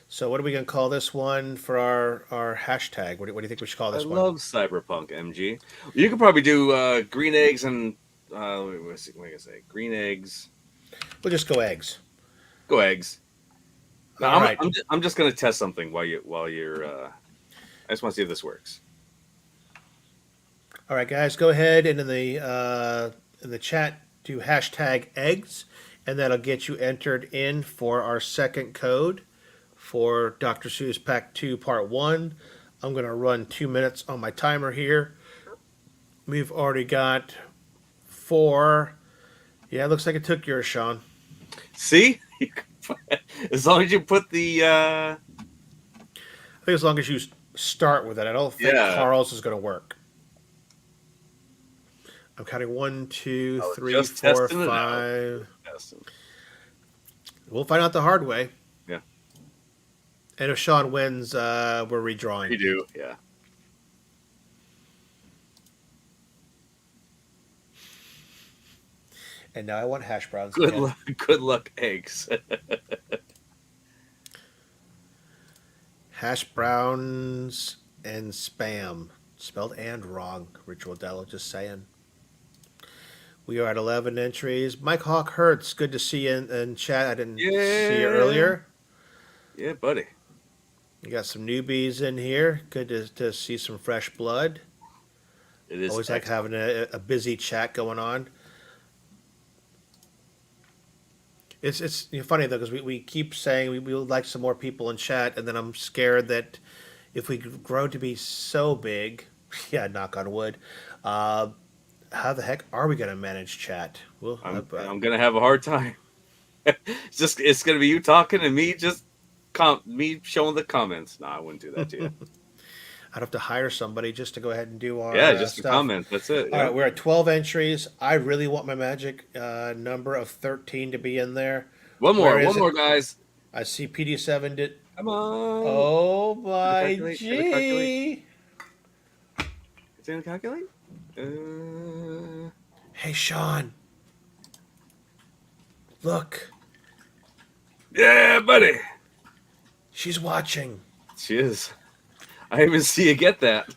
So what are we going to call this one for our hashtag? What do you think we should call I this one? love Cyberpunk MG. You could probably do green eggs and what am I gonna say? Green eggs. We'll just go eggs. Go eggs. No, All right. I'm just gonna test something while you're. I just want to see if this works. All right, guys, go ahead and in the chat do hashtag eggs, and that'll get you entered in for our second code for Dr. Seuss Pack 2 Part 1. I'm going to run 2 minutes on my timer here. We've already got 4. Yeah, it looks like it took yours, Sean. See, as long as you put the I think as long as you start with it, I don't think yeah. Carl's is going to work. I'm counting 1, 2, I was 3, just 4, testing it out. 5. Testing. We'll find out the hard way. Yeah, And if Sean wins, we're redrawing. you do. Yeah. And now I want hash browns Good again. luck. Good luck, eggs. Hash browns and spam. Spelled and wrong, Ritual Dello, just saying. We are at 11 entries. Mike Hawk Hertz, good to see you in chat. I didn't see you Yeah. earlier. Yeah, buddy. You got some newbies in here. Good to see some fresh blood. It is Always like having a busy chat going on. It's funny though because we keep saying we would like some more people in chat, and then I'm scared that if we grow to be so big, yeah, knock on wood, how the heck are we going to manage chat? Well, I'm gonna have a hard time. It's gonna be you talking and me just me showing the comments. No, I wouldn't do that to you. I'd have to hire somebody just to go ahead and do our Yeah, just the stuff. comments. That's it. All Yeah. right, we're at 12 entries. I really want my magic number of 13 to be in there. One Where more, is it? guys. I see PD7 did. Come on. Oh Gonna my calculate. Gonna calculate. G! It's gonna calculate. Hey Sean, look, Yeah, buddy. she's watching. She is. I even see you get that.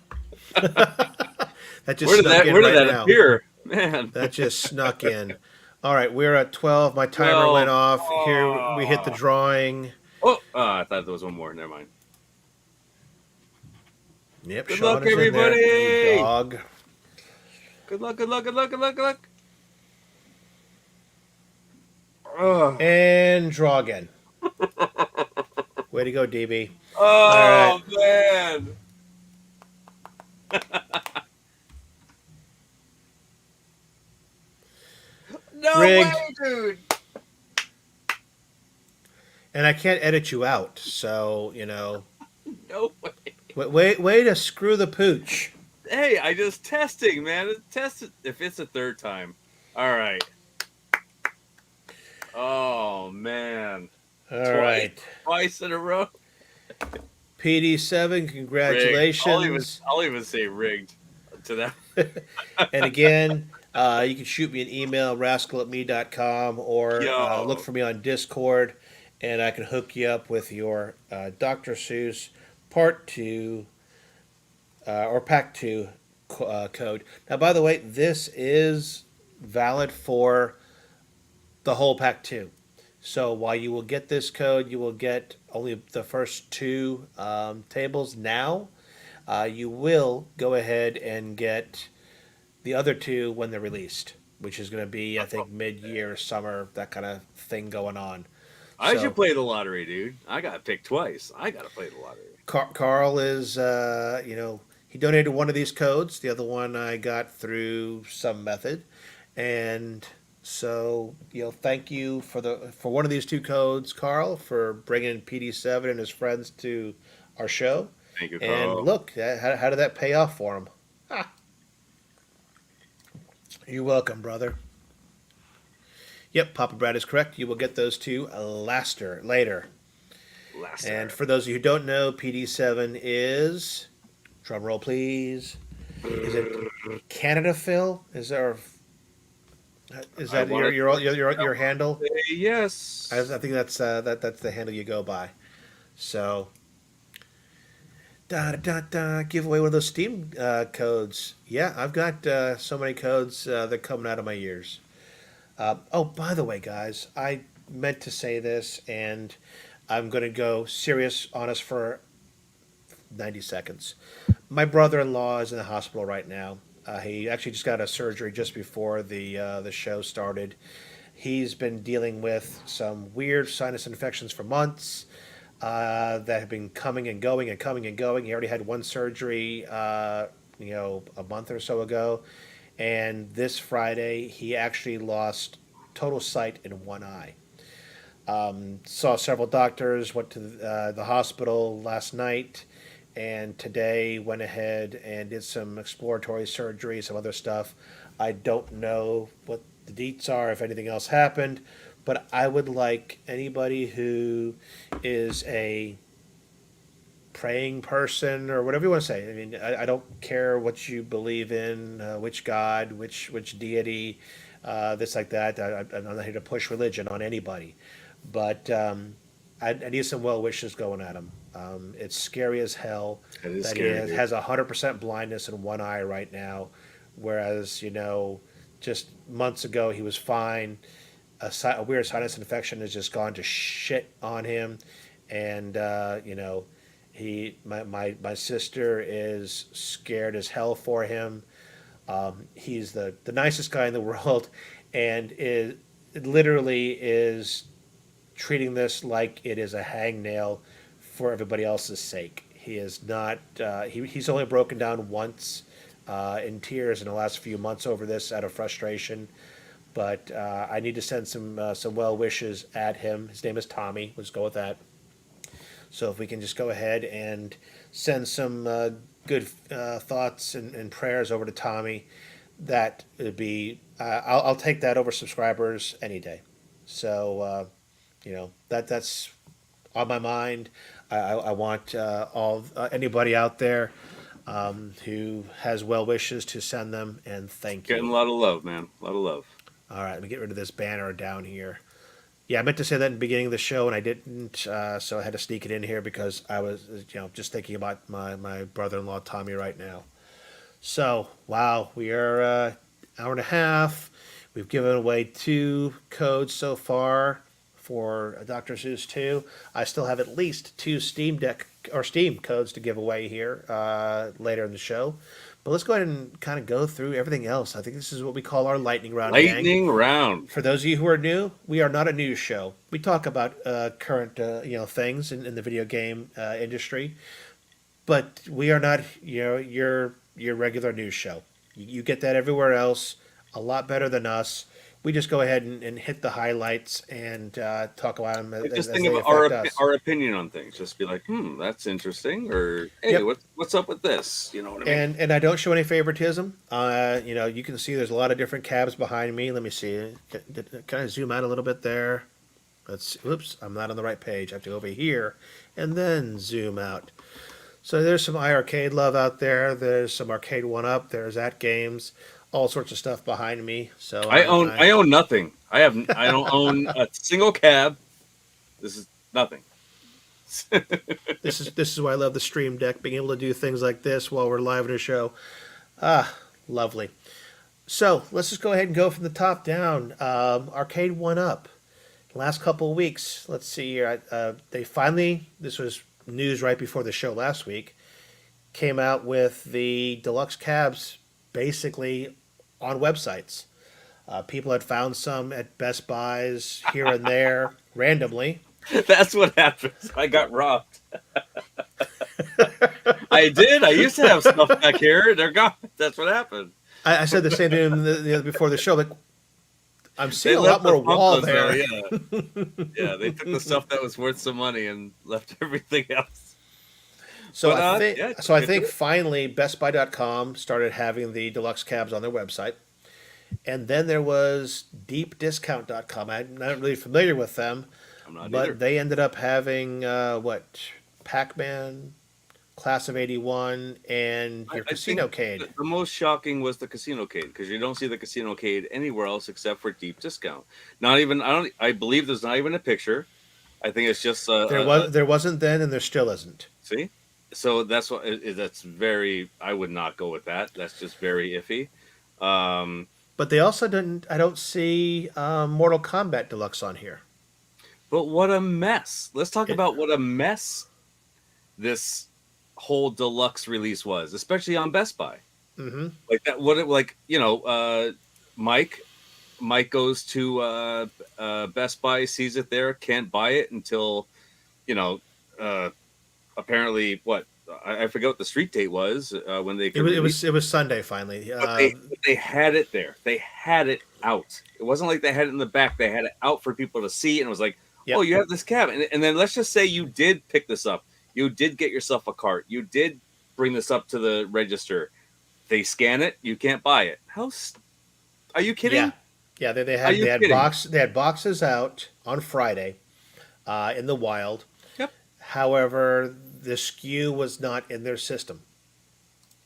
That just snuck in Where did right that now. appear, man? That just snuck in. All right, we're at 12. My timer 12. went off. Here we hit the drawing. Oh, I thought there was one more. Never mind. Yep, Good Sean luck, is in there. everybody. You dog. Good luck. Good luck. Good luck. Good luck. Good luck. Ugh. And draw again. Way to go, DB. Oh, man. No Rigged. way, dude. And I can't edit you out, so, No way. Way to screw the pooch. Hey, I just testing, man. Test it if it's a third time. All right. Oh man, All twice, right. twice in a row. PD7, Rigged. congratulations. I'll even say rigged to that. And again, you can shoot me an email, rascal@me.com, or look Yo, for me on Discord, and I can hook you up with your Dr. Seuss Part 2 or Pack 2 code. Now, by the way, this is valid for the whole Pack 2. So while you will get this code, you will get only the first two tables now. You will go ahead and get the other two when they're released, which is going to be, I think, mid-year, summer, that kind of thing going on. I should So play the lottery, dude. I got picked twice. I got to play the lottery. Carl is, he donated one of these codes. The other one I got through some method, and so thank you for one of these two codes, Carl, for bringing PD7 and his friends to our show. Thank you, And Carl. look, how did that pay off for him? You're welcome, brother. Yep, Papa Brad is correct. You will get those two later. Last And time. for those of you who don't know, PD7 is, drum roll please, is it Canada Phil? Is I that wanna your handle? say yes. I think that's the handle you go by. So give away one of those Steam codes. Yeah, I've got so many codes that are coming out of my ears. Oh, by the way, guys, I meant to say this, and I'm going to go serious, honest for 90 seconds. My brother-in-law is in the hospital right now. He actually just got a surgery just before the show started. He's been dealing with some weird sinus infections for months that have been coming and going and coming and going. He already had one surgery, a month or so ago, and this Friday he actually lost total sight in one eye. Saw several doctors, went to the hospital last night, and today went ahead and did some exploratory surgery, some other stuff. I don't know what the deets are, if anything else happened, but I would like anybody who is a praying person or whatever you want to say. I mean, I don't care what you believe in, which God, which deity, this like that. I'm not here to push religion on anybody, but I need some well wishes going at him. It's scary as hell That is that scary, dude. has 100% blindness in one eye right now, whereas just months ago he was fine. A weird sinus infection has just gone to shit on him, and my sister is scared as hell for him. He's the nicest guy in the world, and it literally is treating this like it is a hangnail for everybody else's sake. He is not. He's only broken down once in tears in the last few months over this out of frustration. But I need to send some well wishes at him. His name is Tommy. Let's go with that. So if we can just go ahead and send some good thoughts and prayers over to Tommy, that would be. I'll take that over subscribers any day. So that's on my mind. I want all anybody out there who has well wishes to send them, and thank Getting you. a lot of love, man. A lot of love. All right, let me get rid of this banner down here. Yeah, I meant to say that in the beginning of the show, and I didn't, so I had to sneak it in here because I was, just thinking about my brother-in-law Tommy right now. So, wow, we are hour and a half. We've given away 2 codes so far for Dr. Seuss 2. I still have at least 2 Steam Deck or Steam codes to give away here later in the show. But let's go ahead and kind of go through everything else. I think this is what we call our lightning round, gang. Lightning round. For those of you who are new, we are not a news show. We talk about current things in the video game industry, but we are not your regular news show. You get that everywhere else, a lot better than us. we just go ahead and hit the highlights and talk about them And just as think of they affect us. our opinion on things. Just be like, that's interesting, or hey, Yep. what's up with this? You know what I mean? And I don't show any favoritism. You can see there's a lot of different cabs behind me. Let me see. Can I zoom out a little bit there? Let's. Oops, I'm not on the right page. I have to go over here and then zoom out. So there's some iArcade love out there. There's some Arcade One Up. There's atgames. All sorts of stuff behind me. So I own nothing. I don't own a single cab. This is nothing. this is why I love the Stream Deck, being able to do things like this while we're live in a show. Ah, lovely. So let's just go ahead and go from the top down. Arcade One Up. Last couple of weeks, let's see here. They finally, this was news right before the show last week, came out with the deluxe cabs basically on websites. People had found some at Best Buys here and there randomly. That's what happens. I got robbed. I did. I used to have stuff back here. They're gone. That's what happened. I said the same thing before the show. Like, I'm They seeing a left lot more the wall Funkos there. Yeah. Yeah, they took the stuff that was worth some money and left everything else. So But I think yeah, so. I get think to it. finally BestBuy.com started having the deluxe cabs on their website, and then there was DeepDiscount.com. I'm not really familiar with them, I'm not but either. they ended up having Pac-Man, Class of '81, and your I think Casino Cade. the most shocking was the Casino Cade because you don't see the Casino Cade anywhere else except for Deep Discount. Not even I don't. I believe there's not even a picture. I think it's just There wasn't then, and there still isn't. see. So that's what that's very. I would not go with that. That's just very iffy. Um, But they also didn't. I don't see Mortal Kombat Deluxe on here. but what a mess! Let's talk It, about what a mess this whole deluxe release was, especially on Best Buy. hmm Like that. What it like? Mike. Mike goes to Best Buy, sees it there, can't buy it until, you know, uh, apparently what I forget what the street date was when they it could was it release. was it was Sunday finally. But they had it there. They had it out. It wasn't like they had it in the back. They had it out for people to see, and it was like, oh, Yep. you have this cab, and then let's just say you did pick this up. You did get yourself a cart. You did bring this up to the register. They scan it. You can't buy it. Are you Yeah, kidding? yeah. They Are had you kidding? they had boxes out on Friday, in the wild. Yep. However, the SKU was not in their system.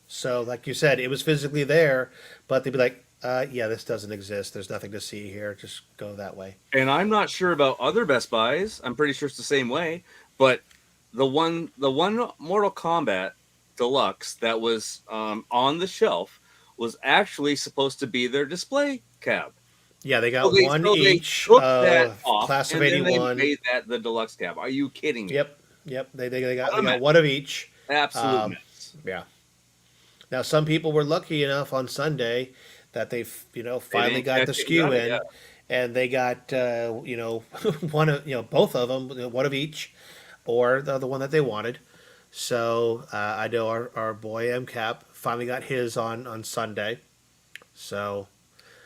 So, like you said, it was physically there, but they'd be like, "Yeah, this doesn't exist. There's nothing to see here. Just go that way." And I'm not sure about other Best Buys. I'm pretty sure it's the same way. But the one Mortal Kombat Deluxe that was on the shelf was actually supposed to be their display cab. Yeah, they So got they one so they each took that of off Class of and then they '81. made that the deluxe cab. Are you kidding me? Yep, yep. They got What they a got mess. one of each. Absolute Um, mess. yeah. Now, some people were lucky enough on Sunday that they, They finally didn't got the catch it and SKU got it. Yeah. in, and they got, one of, both of them, one of each, or the other one that they wanted. So I know our boy MCap finally got his on Sunday. So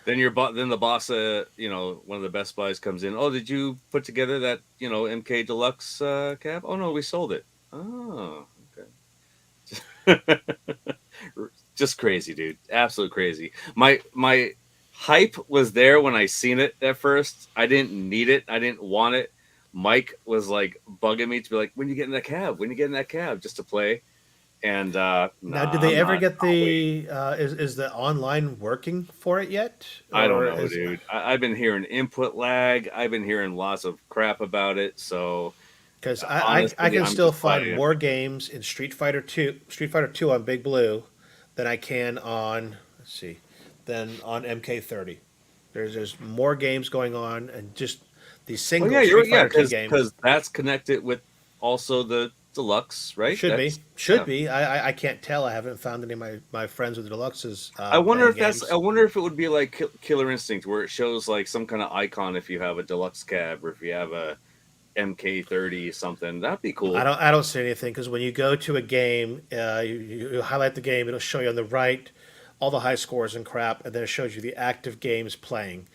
Then the boss, one of the Best Buys comes in. Oh, did you put together that MK Deluxe cab? Oh no, we sold it. Oh, okay. Just crazy, dude. Absolute crazy. My hype was there when I seen it at first. I didn't need it. I didn't want it. Mike was like bugging me to be like, when you get in that cab? When you get in that cab? Just to play. And now, nah, did they I'm ever not. get I'll wait. the? Is the online working for it yet, I don't or know, is? dude. I've been hearing input lag. I've been hearing lots of crap about it. So Because I honestly, can I'm still just find buying it. more games in Street Fighter Two on Big Blue than I can on than on MK30. There's more games going on, and just the Oh yeah, single Street yeah, Fighter Two because game that's connected with also the deluxe, right? That's should yeah. be. I can't tell. I haven't found any of my friends with the deluxes I wonder playing if I games. wonder if it would be like Killer Instinct, where it shows like some kind of icon if you have a deluxe cab or if you have a MK30 something. That'd be cool. I don't see anything because when you go to a game, you highlight the game. It'll show you on the right all the high scores and crap, and then it shows you the active games playing.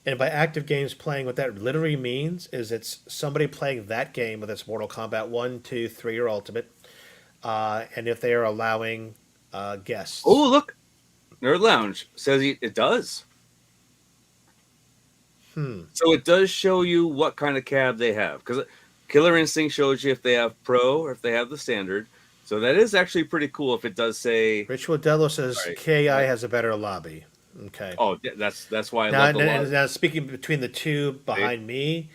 And by active games playing, what that literally means is it's somebody playing that game, whether it's Mortal Kombat 1, 2, 3, or Ultimate, and if they are allowing Oh, guests. look, Nerd Lounge says it does. So it does show you what kind of cab they have, because Killer Instinct shows you if they have Pro or if they have the Standard. So that is actually pretty cool if it does say. Ritual Dello says Sorry, KI what? has a better lobby. Okay. Oh, that's why I Now, love the and lobby. now speaking between the two See? behind me,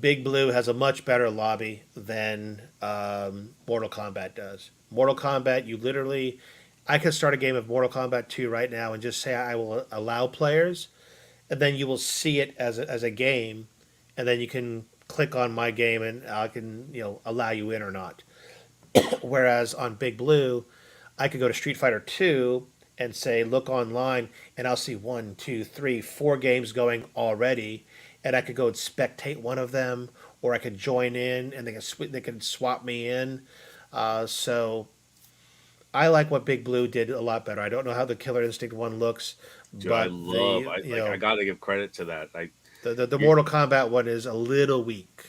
Big Blue has a much better lobby than Mortal Kombat does. Mortal Kombat, you literally, I could start a game of Mortal Kombat 2 right now and just say I will allow players, and then you will see it as a game, and then you can click on my game and I can allow you in or not. Whereas on Big Blue, I could go to Street Fighter 2 and say, look online, and I'll see one, two, three, four games going already, and I could go and spectate one of them, or I could join in, and they can swap me in. So I like what Big Blue did a lot better. I don't know how the Killer Instinct one looks, Dude, I but love. I got to give credit to that. the You, Mortal Kombat one is a little weak.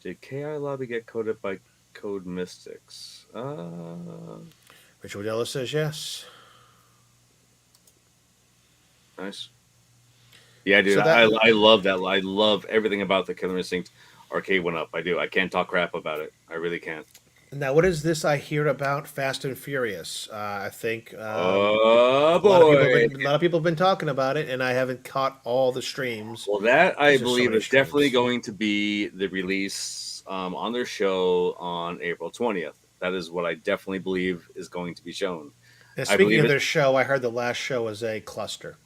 did KI Lobby get coded by Code Mystics? Ritual Della says yes. Nice. Yeah, dude, So I love that. I love everything about the Killer Instinct arcade one up. I do. I can't talk crap about it. I really can't. now, what is this I hear about Fast and Furious? I think Oh a lot of people boy. have been talking about it, and I haven't caught all the streams Well, that I because there's so believe many is definitely streams. going to be the release on their show on April 20th. That is what I definitely believe is going to be shown. And I speaking believe of it. their show, I heard the last show was a cluster.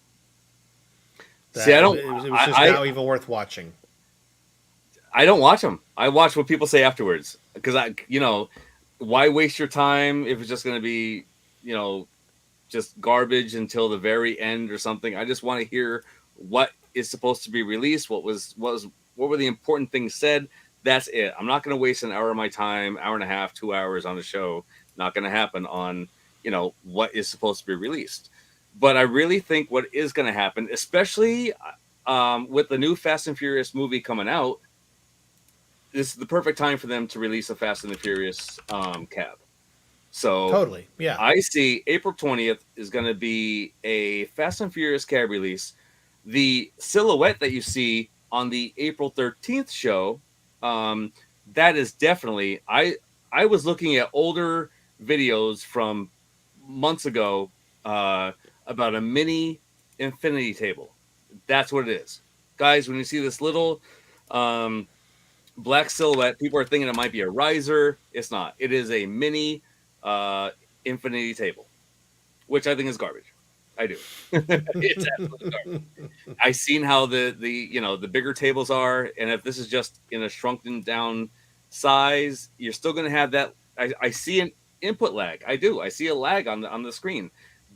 See, I That don't. it was just I, not even worth watching. I don't watch them. I watch what people say afterwards because why waste your time if it's just going to be, you know, just garbage until the very end or something. I just want to hear what is supposed to be released. What were the important things said? That's it. I'm not going to waste an hour of my time, hour and a half, 2 hours on a show. Not going to happen on what is supposed to be released. But I really think what is going to happen, especially with the new Fast and Furious movie coming out, this is the perfect time for them to release a Fast and the Furious cab. So Totally, yeah. I see April 20th is going to be a Fast and Furious cab release. The silhouette that you see on the April 13th show, that is definitely I was looking at older videos from months ago about a mini infinity table. That's what it is. Guys, when you see this little black silhouette, people are thinking it might be a riser. It's not. It is a mini infinity table, which I think is garbage. I do. It's absolutely garbage. I've seen how the bigger tables are, and if this is just in a shrunken down size, you're still going to have that. I see an input lag. I do. I see a lag on the screen.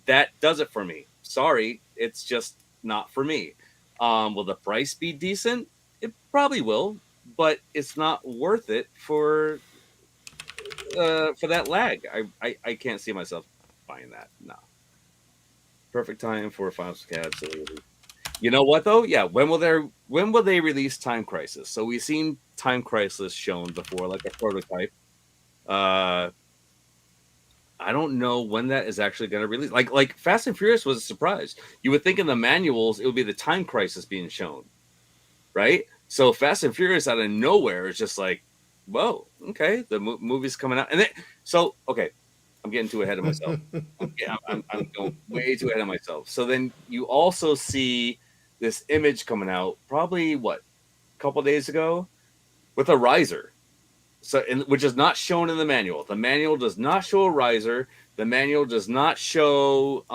That does it for me. Sorry, it's just not for me. Will the price be decent? It probably will, but it's not worth it for that lag. I can't see myself buying that. No. Perfect time for a Final Fantasy. Absolutely. You know what though? Yeah. When will they release Time Crisis? So we've seen Time Crisis shown before, like a prototype. Uh, I don't know when that is actually going to release. Like Fast and Furious was a surprise. You would think in the manuals it would be the Time Crisis being shown, right? So Fast and Furious out of nowhere is just like, whoa, okay, the movie's coming out, and then okay, I'm getting too ahead of myself. I'm going way too ahead of myself. So then you also see this image coming out, probably a couple days ago, with a riser. So, which is not shown in the manual. The manual does not show a riser. The manual does not show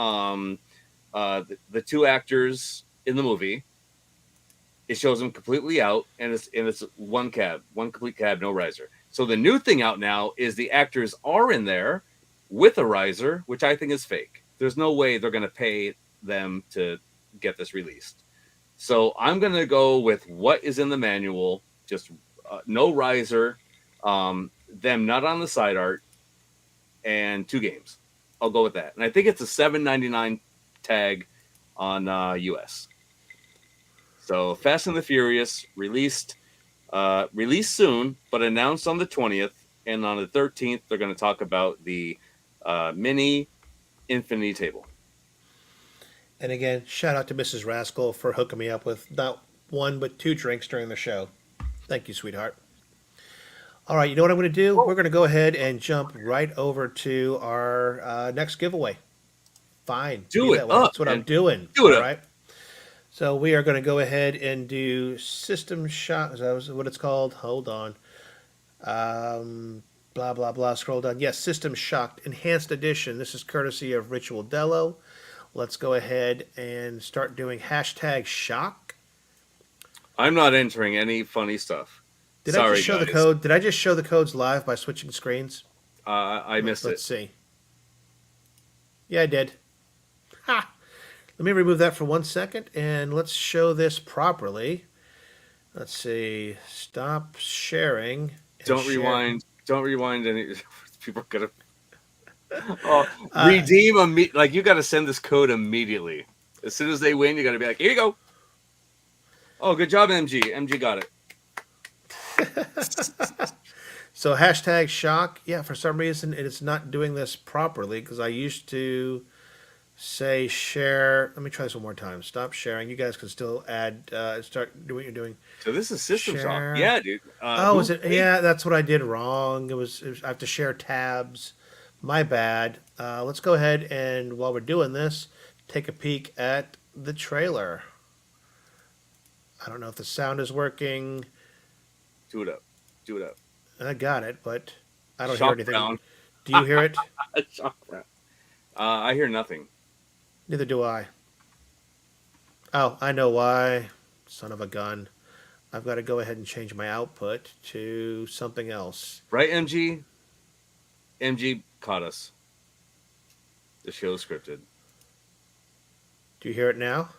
the two actors in the movie. It shows them completely out, and it's one complete cab, no riser. So the new thing out now is the actors are in there with a riser, which I think is fake. There's no way they're going to pay them to get this released. So I'm going to go with what is in the manual, just no riser, them not on the side art, and 2 games. I'll go with that. And I think it's a $7.99 tag on US. So Fast and the Furious released soon, but announced on the 20th, and on the 13th they're going to talk about the mini Infinity Table. And again, shout out to Mrs. Rascal for hooking me up with not one but two drinks during the show. Thank you, sweetheart. All right, you know what I'm going to do? We're going to go ahead and jump right over to our next giveaway. Fine, be Do it that way. up, That's what I'm man. doing. Do it All up. right. So we are going to go ahead and do System Shock. Is that what it's called? Hold on. Blah blah blah. Scroll down. Yes, System Shock Enhanced Edition. This is courtesy of Ritual Dello. Let's go ahead and start doing hashtag shock. I'm not entering any funny stuff. Did I Sorry, just show the guys. code? Did I just show the codes live by switching screens? I missed Let's it. see. Yeah, I did. Ha! Let me remove that for 1 second and let's show this properly. Let's see. Stop sharing. Don't share. rewind. Don't rewind any. People are gonna. Redeem like you got to send this code immediately. As soon as they win, you got to be like, here you go. Oh, good job, MG. MG got it. So hashtag shock. Yeah, for some reason it is not doing this properly because I used to say share. Let me try this one more time. Stop sharing. You guys can still add. Start doing what you're doing. So this is System Share. Shock. Yeah, dude. Oh, is it? Yeah, that's what I did wrong. It was I have to share tabs. My bad. Let's go ahead and while we're doing this, take a peek at the trailer. I don't know if the sound is working. Do it up. Do it up. I got it, but I don't Shock hear anything. round. Do you hear it? Shock round. I hear nothing. Neither do I. Oh, I know why. Son of a gun. I've got to go ahead and change my output to something else. Right, MG? MG caught us. The show's scripted. Do you hear it now?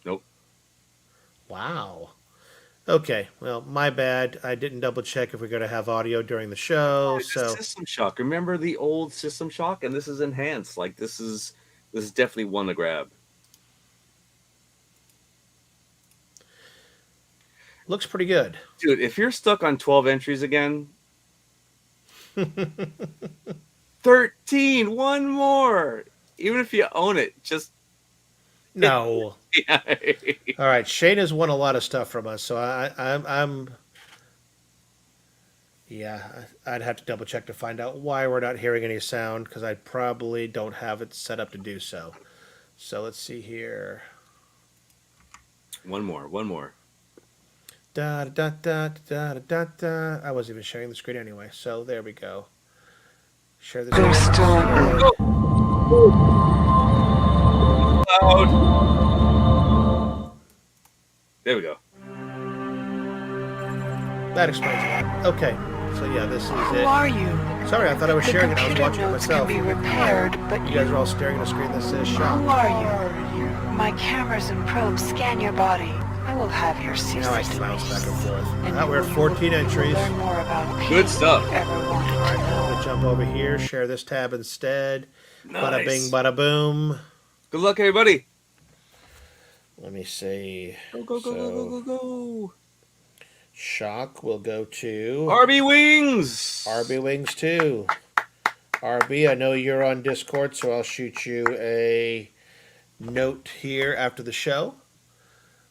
Nope. Wow. Okay, well, my bad. I didn't double check if we're going to have audio during the show. So System Shock. Remember the old System Shock? And this is enhanced. Like this is definitely one to grab. looks pretty good. Dude, if you're stuck on 12 entries again, 13, one more. Even if you own it, just No. yeah. All right, Shane has won a lot of stuff from us, so I'm yeah, I'd have to double check to find out why we're not hearing any sound because I probably don't have it set up to do so. So let's see here. One more. Da da da da da da da. I wasn't even sharing the screen anyway, so there we go. Share the screen. Loud. There we go. That explains a lot. Okay, so yeah, this is Who it. are you? Sorry, I thought I was The sharing it. I was computer watching it notes myself. can be repaired, but You guys are all staring at a screen that says shock. Who are you? My cameras and probes scan your body. I will have your secrets. Now I can bounce back and forth. And Now we're at 14 entries. learn more about Good peace stuff. you ever wanted All right, to I'm know. gonna jump over here, share this tab instead. Bada bing, Nice. bada boom. Good luck, everybody. Let me see. Go. Shock will go to RB Wings. RB Wings 2. RB, I know you're on Discord, so I'll shoot you a note here after the show.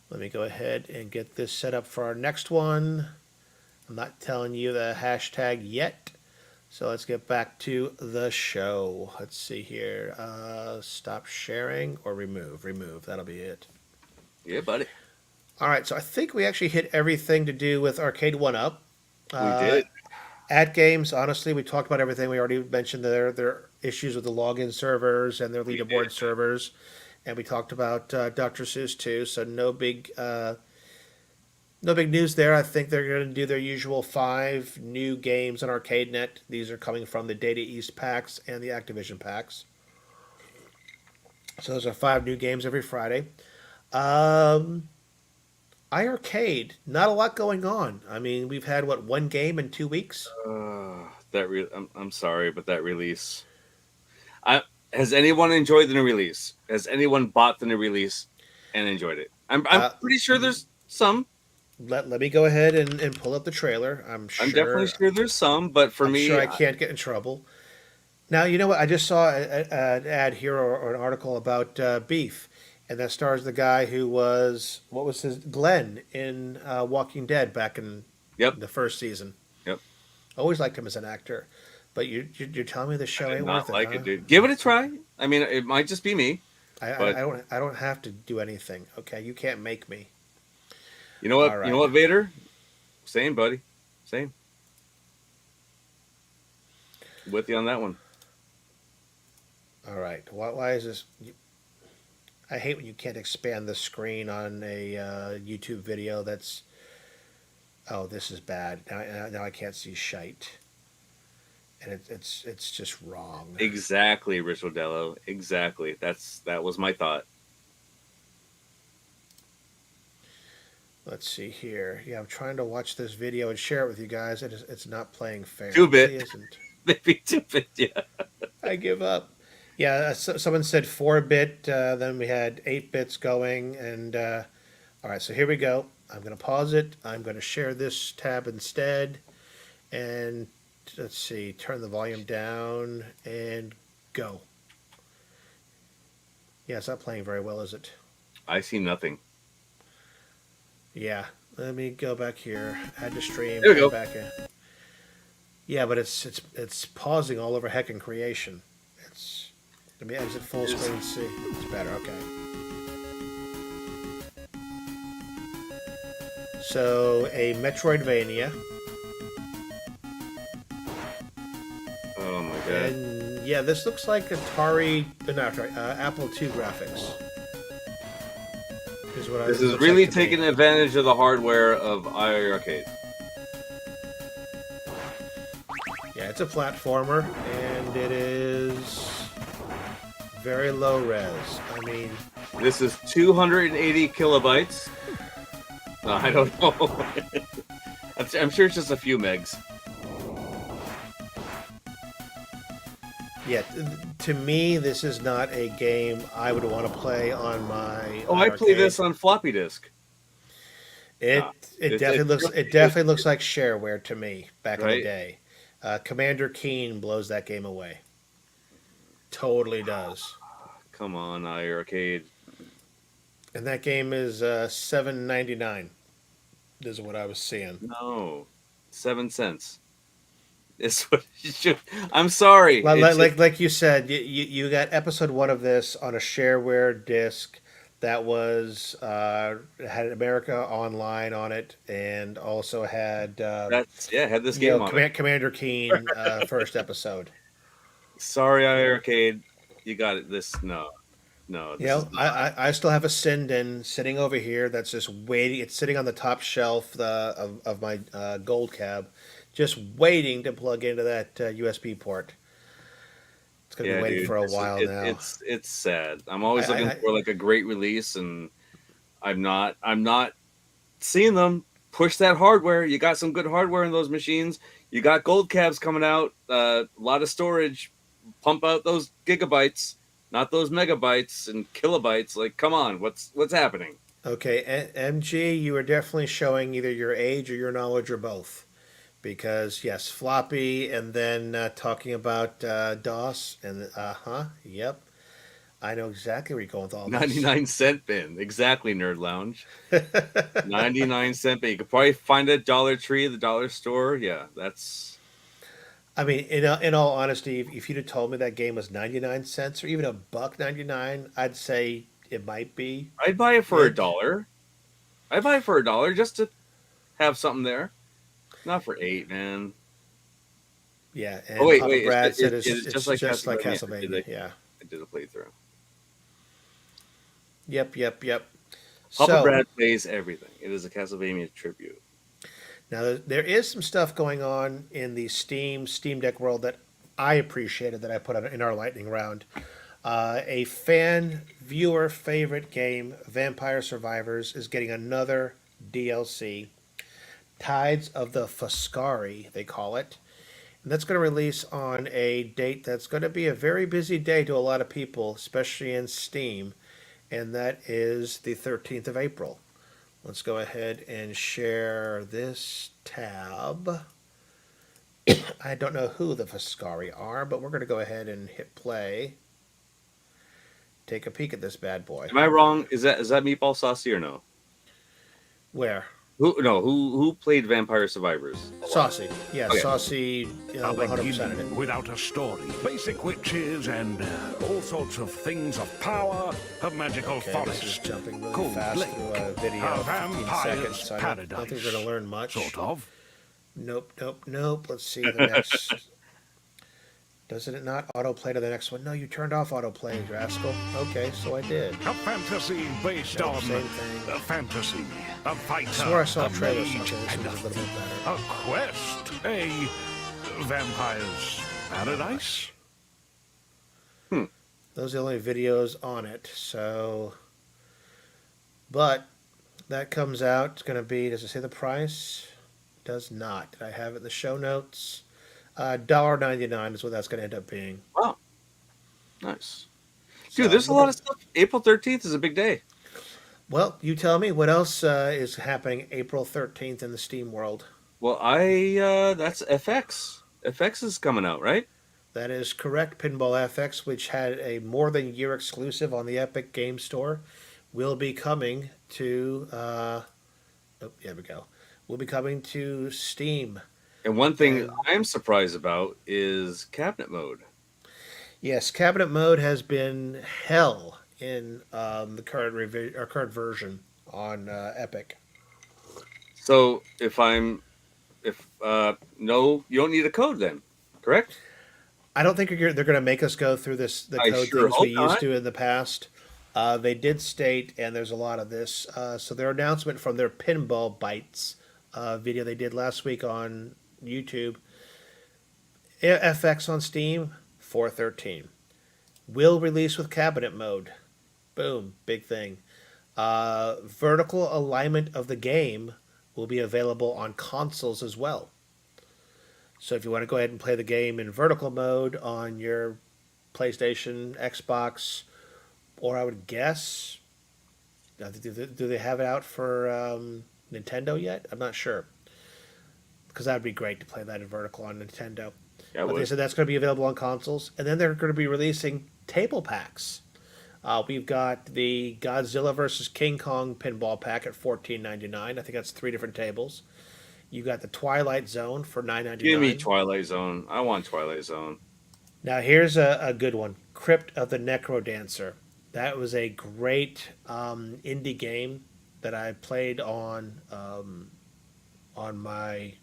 Let me go ahead and get this set up for our next one. I'm not telling you the hashtag yet. So let's get back to the show. Let's see here. Stop sharing or remove. Remove. That'll be it. Yeah, buddy. All right. So I think we actually hit everything to do with Arcade 1-Up. We did. atgames, honestly, we talked about everything. We already mentioned their issues with the login servers and their leaderboard servers. And we talked about Dr. Seuss too. So no big news there. I think they're going to do their usual 5 new games on ArcadeNet. These are coming from the Data East packs and the Activision packs. So those are 5 new games every Friday. iArcade, not a lot going on. I mean, we've had, one game in 2 weeks? I'm sorry, but that release. Has anyone enjoyed the new release? Has anyone bought the new release and enjoyed it? I'm pretty sure there's Some. Let me go ahead and pull up the trailer. I'm definitely sure there's some, but for I'm sure me, I can't get in trouble. Now, you know what? I just saw an ad here or an article about beef, and that stars the guy who was, what was his, Glenn in Walking Dead back in yep, the first season. yep. Always liked him as an actor. But you're telling me the I show did ain't not worth it, like huh? it, dude. Give it a try. I mean, it might just be me, but I don't have to do anything. Okay, you can't make me. you know what? All You know right, what, Vader? Same, buddy. Same. With you on that one. all right. Why is this? I hate when you can't expand the screen on a YouTube video. That's, oh, this is bad. Now I can't see shite, and it's just wrong. Exactly, Rich Rodello. Exactly. That was my thought. Let's see here. Yeah, I'm trying to watch this video and share it with you guys. It's not playing fair. It Two really bit, isn't. maybe 2 bit. Yeah. I give up. Yeah, someone said 4-bit. Then we had 8 bits going, and all right. So here we go. I'm going to pause it. I'm going to share this tab instead, and let's see. Turn the volume down and go. Yeah, it's not playing very well, is it? I see nothing. Yeah. Let me go back here. Add to stream. There we Come go. back in. Yeah, but it's pausing all over Heck and Creation. It's Let me exit full screen and see. It's better. Okay. So a Metroidvania, Oh my god. and yeah, this looks like Atari, no, sorry, Apple II graphics. Is what This it is looks really like to me. taking advantage of the hardware of IR Arcade. Yeah, it's a platformer, and it is very low res. I mean, This is 280 kilobytes. I don't know. I'm sure it's just a few megs. yeah, to me, this is not a game I would want to play on my Oh, I play arcade. this on floppy disk. It Ah, it it's definitely looks really- it definitely looks like shareware to me back in the Right? day. Commander Keen blows that game away. Totally does. Come on, IR Arcade. And that game is $7.99. Is what I was seeing. No, 7 cents. It's what you should. I'm sorry. It's Like you said, you got episode 1 of this on a shareware disc that was had America Online on it, and also had that's had this game on it. Commander Keen first episode. Sorry, IR Arcade. You got it. No. You This is know, I still have a Sinden sitting over here that's just waiting. It's sitting on the top shelf of my gold cab, just waiting to plug into that USB port. It's going to be waiting dude. for a while now. It's sad. I'm always looking I for like a great release, and I'm not seeing them. Push that hardware. You got some good hardware in those machines. You got gold cabs coming out. A lot of storage. Pump out those gigabytes, not those megabytes and kilobytes. Like, come on, what's happening? Okay, MG, you are definitely showing either your age or your knowledge or both. Because, yes, floppy, and then talking about DOS, and yep. I know exactly where you're going with all this. 99-cent bin, exactly. Nerd Lounge, 99-cent bin. You could probably find it at Dollar Tree, the dollar store. Yeah, that's. I mean, in all honesty, if you'd have told me that game was 99 cents or even $1.99, I'd say it might be. I'd buy it for Yeah. $1. I'd buy it for $1 just to have something there. Not for 8, man. Yeah, and Oh wait, Papa wait. Brad It's, said it's, it's it's just like just like Castlevania. Castlevania. Yeah. I did a playthrough. Yep. Papa So Brad plays everything. It is a Castlevania tribute. now there is some stuff going on in the Steam Deck world that I appreciated that I put in our lightning round. A fan viewer favorite game, Vampire Survivors, is getting another DLC. Tides of the Foscari, they call it. And that's going to release on a date that's going to be a very busy day to a lot of people, especially in Steam, and that is the 13th of April. Let's go ahead and share this tab. I don't know who the Foscari are, but we're going to go ahead and hit play. Take a peek at this bad boy. Am I wrong? Is that Meatball Saucy or no? Where? Who played Vampire Survivors? Saucy. Yeah, Okay. Saucy, A 100% of it. beginning without a story. Basic witches and all sorts of things of power. A magical Okay, forest. this is jumping really Cold fast lake. through a video A of 15 vampire's seconds, so I don't think we're going to learn much. Sort of. Nope. Let's see the next. Doesn't it not autoplay to the next one? No, you turned off autoplay, rascal. Okay, so I did. A fantasy based No, on same thing. a fantasy, a fighter, I swore I saw a a trailer mage, something. This and was a little bit better. a quest, a vampire's paradise. Those are the only videos on it, so. But that comes out. It's going to be, does it say the price? Does not. Did I have it in the show notes? $1.99 is what that's going to end up being. Wow, nice, So, dude. There's a lot of stuff. April 13th is a big day. Well, you tell me what else is happening April 13th in the Steam world. Well, that's FX. FX is coming out, right? That is correct. Pinball FX, which had a more than year exclusive on the Epic Game Store, will be coming to. There we go. Will be coming to Steam. And one thing And- I'm surprised about is cabinet mode. Yes, cabinet mode has been hell in the current version on Epic. So no, you don't need a code then, correct? I don't think they're going to make us go through the I code sure things we hope not. used to in the past. They did state, and there's a lot of this. So their announcement from their Pinball Bites video they did last week on YouTube. FX on Steam, 4/13. Will release with cabinet mode. Boom, big thing. Vertical alignment of the game will be available on consoles as well. So if you want to go ahead and play the game in vertical mode on your PlayStation, Xbox, or I would guess, do they have it out for Nintendo yet? I'm not sure. Because that would be great to play that in vertical on Nintendo. Yeah, But they said that's going to be available on consoles. And then they're going to be releasing table packs. We've got the Godzilla vs. King Kong Pinball Pack at $14.99. I think that's 3 different tables. You got the Twilight Zone for $9.99. Give me Twilight Zone. I want Twilight Zone. Now here's a good one: Crypt of the Necrodancer. That was a great indie game that I played on my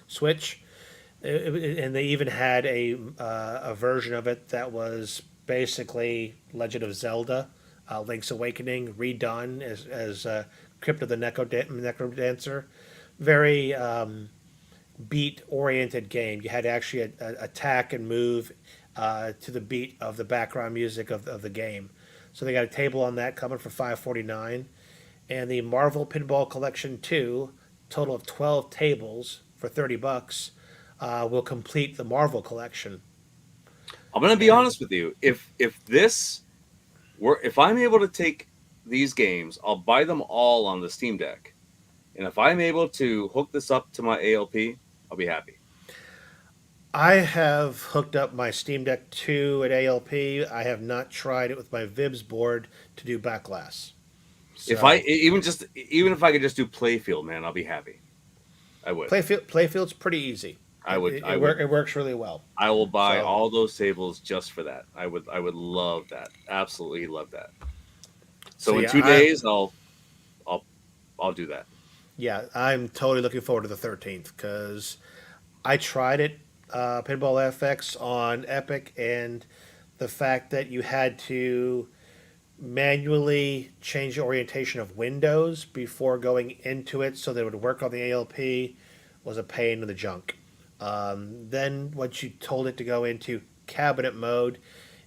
Switch, and they even had a version of it that was basically Legend of Zelda, Link's Awakening redone as Crypt of the Necrodancer. Very beat-oriented game. You had to actually attack and move to the beat of the background music of the game. So they got a table on that coming for $5.49, and the Marvel Pinball Collection 2, total of 12 tables for $30, will complete the Marvel collection. I'm gonna be honest with you. If I'm able to take these games, I'll buy them all on the Steam Deck. And if I'm able to hook this up to my ALP, I'll be happy. I have hooked up my Steam Deck 2 at ALP. I have not tried it with my Vibs board to do backglass. So, If I even if I could just do playfield, man, I'll be happy. I would. Playfield's pretty easy. I would. It works really well. I will buy So- all those tables just for that. I would love that. Absolutely love that. So in yeah, 2 days, I'll do that. Yeah, I'm totally looking forward to the 13th because I tried it, Pinball FX on Epic, and the fact that you had to manually change the orientation of windows before going into it so that it would work on the ALP was a pain in the junk. Then once you told it to go into cabinet mode,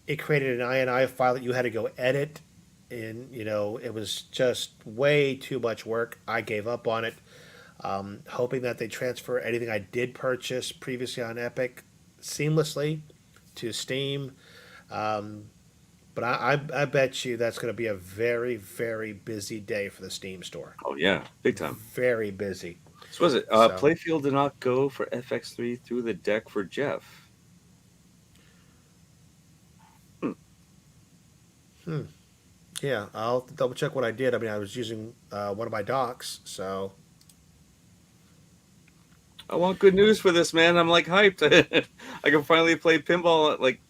it created an INI file that you had to go edit. And, it was just way too much work. I gave up on it, hoping that they transfer anything I did purchase previously on Epic seamlessly to Steam. But I bet you that's going to be a very, very busy day for the Steam store. Oh yeah, big time. Very busy. So was it? So, Playfield did not go for FX3 through the deck for Jeff. yeah, I'll double check what I did. I mean, I was using one of my docks, so I want good news for this, man. I'm like hyped. I can finally play pinball at like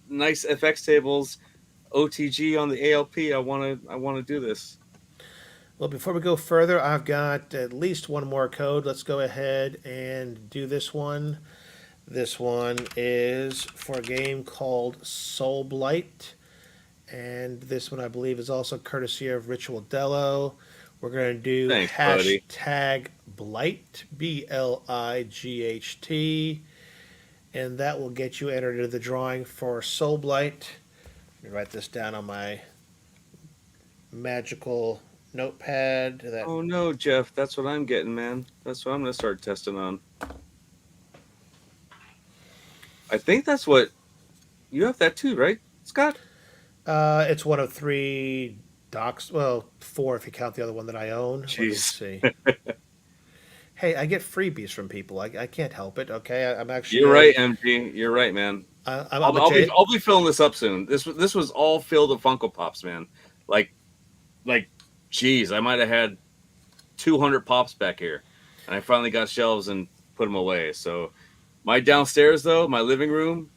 nice FX tables, OTG on the ALP. I want to do this. well, before we go further, I've got at least one more code. Let's go ahead and do this one. This one is for a game called Soulblight. And this one, I believe, is also courtesy of Ritual Dello. We're going to do Thanks, buddy. hashtag Blight, BLIGHT, and that will get you entered into the drawing for Soulblight. Let me write this down on my magical notepad. That Oh no, Jeff, that's what I'm getting, man. That's what I'm gonna start testing on. I think that's what you have that too, right, Scott? it's one of three docs. Well, four if you count the other one that I own. Let me Jeez. see. Hey, I get freebies from people. I can't help it. Okay, I'm actually. You're right, MG. You're right, man. I'm I'll be filling this up soon. This was all filled with Funko Pops, man. Like, geez, I might have had 200 pops back here, and I finally got shelves and put them away. So, my downstairs though, my living room,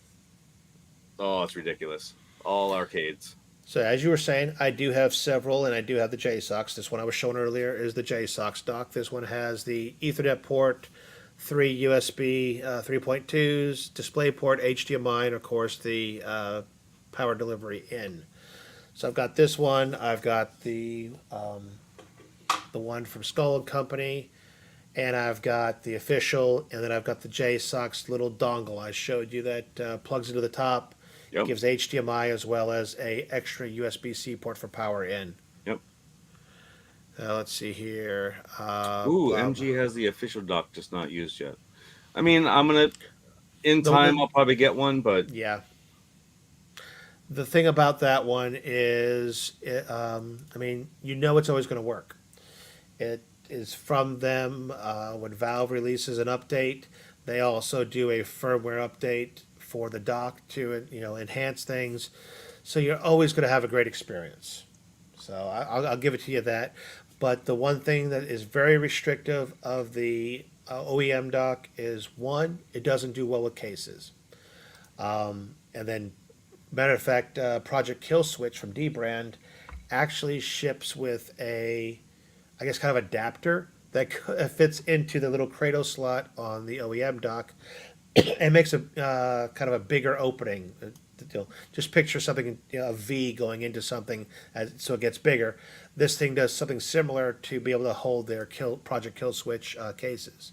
oh, it's ridiculous. All arcades. So as you were saying, I do have several, and I do have the JSOX. This one I was shown earlier is the JSOX dock. This one has the Ethernet port, 3 USB 3.2s, DisplayPort, HDMI, and of course the power delivery in. So I've got this one. I've got the one from Skull and Company, and I've got the official, and then I've got the JSOX little dongle I showed you that plugs into the top. Yep. Gives HDMI as well as a extra USB-C port for power in. Yep. Let's see here. Ooh, MG has the official dock, just not used yet. I mean, I'm gonna in time. I'll probably get one, but yeah. The thing about that one is, I mean, you know it's always going to work. It is from them. When Valve releases an update, they also do a firmware update for the dock to enhance things, so you're always going to have a great experience. So I'll give it to you that. But the one thing that is very restrictive of the OEM dock is one, it doesn't do well with cases, and then matter of fact, Project Kill Switch from D Brand actually ships with a, I guess, kind of adapter that fits into the little cradle slot on the OEM dock. It makes a kind of a bigger opening. Just picture something, a V going into something, so it gets bigger. This thing does something similar to be able to hold their Project Kill Switch cases.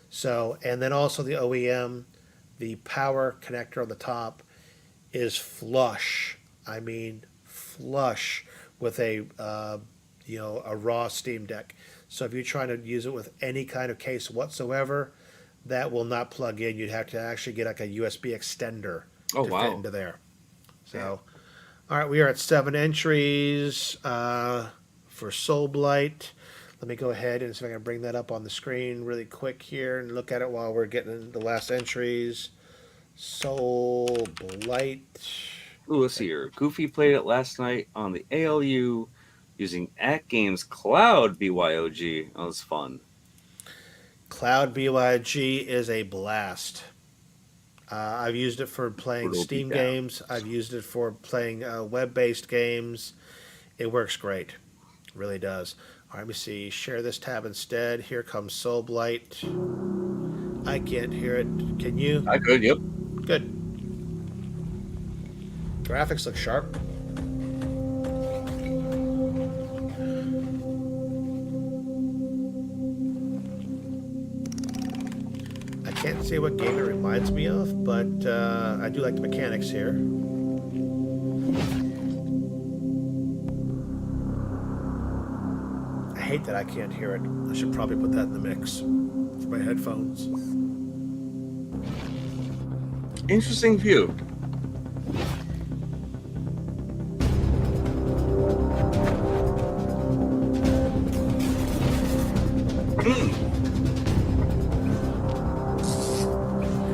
So, and then also the OEM, the power connector on the top is flush. I mean, flush with a raw Steam Deck. So if you're trying to use it with any kind of case whatsoever, that will not plug in. You'd have to actually get like a USB extender to fit into there. So, all right, we are at 7 entries for Soulblight. Let me go ahead and see if I can bring that up on the screen really quick here and look at it while we're getting the last entries. Soulblight. ooh, let's see here. Goofy played it last night on the ALU using atgames Cloud BYOG. That was fun. Cloud BYG is a blast. I've used it for playing Steam games. I've used it for playing web-based games. It works great. It really does. All right, let me see. Share this tab instead. Here comes Soulblight. I can't hear it. Can you? I could, yep. Good. Graphics look sharp. I can't say what game it reminds me of, but I do like the mechanics here. I hate that I can't hear it. I should probably put that in the mix for my headphones. Interesting view.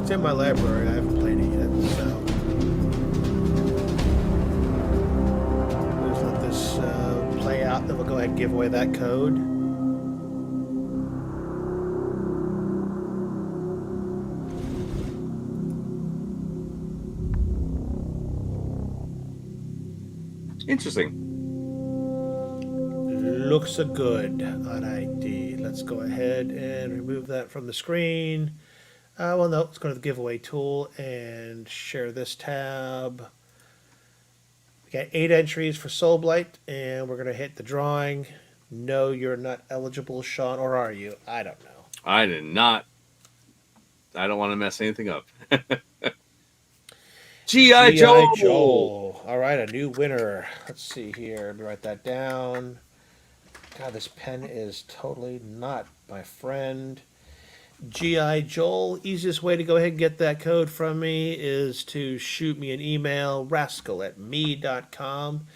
It's in my library. I haven't played it yet, so let's let this play out. Then we'll go ahead and give away that code. Interesting. Looks a good on ID. Let's go ahead and remove that from the screen. Well, no, let's go to the giveaway tool and share this tab. We got 8 entries for Soulblight, and we're going to hit the drawing. No, you're not eligible, Sean, or are you? I don't know. I did not. I don't want to mess anything up. G.I. Joe! All right, a new winner. Let's see here. Let me write that down. God, this pen is totally not my friend. G.I. Joel. Easiest way to go ahead and get that code from me is to shoot me an email, rascal@me.com,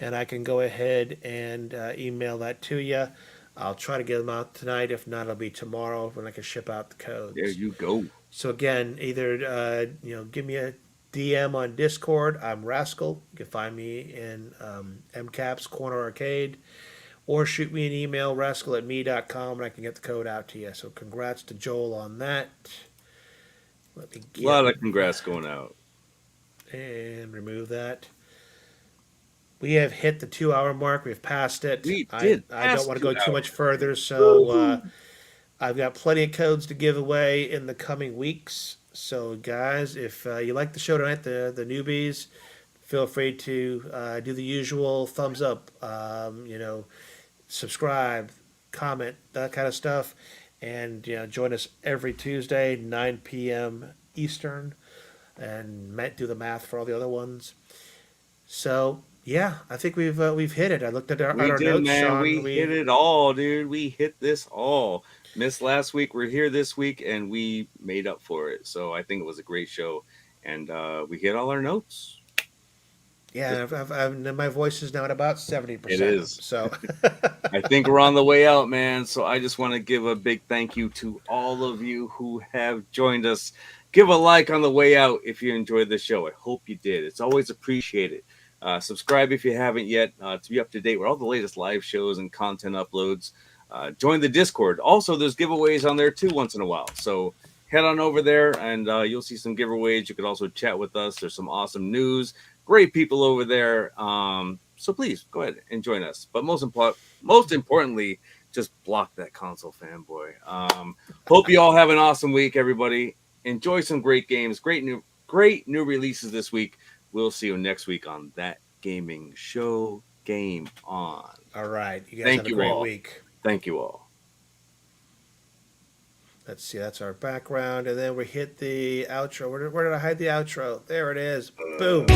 and I can go ahead and email that to you. I'll try to get them out tonight. If not, it'll be tomorrow when I can ship out the codes. There you go. So again, either give me a DM on Discord. I'm Rascal. You can find me in MCAP's Corner Arcade. Or shoot me an email, rascal@me.com, and I can get the code out to you. So congrats to Joel on that. Let me A lot of congrats going out. And remove that. We have hit the 2-hour mark. We've passed it. We did. I don't want to go too much further, so I've got plenty of codes to give away in the coming weeks. So guys, if you like the show tonight, the newbies, feel free to do the usual thumbs up, subscribe, comment, that kind of stuff, and join us every Tuesday, 9 p.m. Eastern, and do the math for all the other ones. So yeah, I think we've hit it. I looked at our notes, man. Sean. We hit it all, dude. We hit this all. Missed last week. We're here this week, and we made up for it. So I think it was a great show, and we hit all our notes. Yeah, my voice is now at about 70%. It is. So I think we're on the way out, man. So I just want to give a big thank you to all of you who have joined us. Give a like on the way out if you enjoyed the show. I hope you did. It's always appreciated. Subscribe if you haven't yet to be up to date with all the latest live shows and content uploads. Join the Discord. Also, there's giveaways on there too once in a while. So head on over there and you'll see some giveaways. You could also chat with us. There's some awesome news. Great people over there. So please go ahead and join us. But most importantly, just block that console fanboy. Hope you all have an awesome week, everybody. Enjoy some great games. Great new releases this week. We'll see you next week on That Gaming Show. Game on. All right. You guys have a great week. Thank you all. Let's see. That's our background. And then we hit the outro. Where did I hide the outro? There it is. Boom.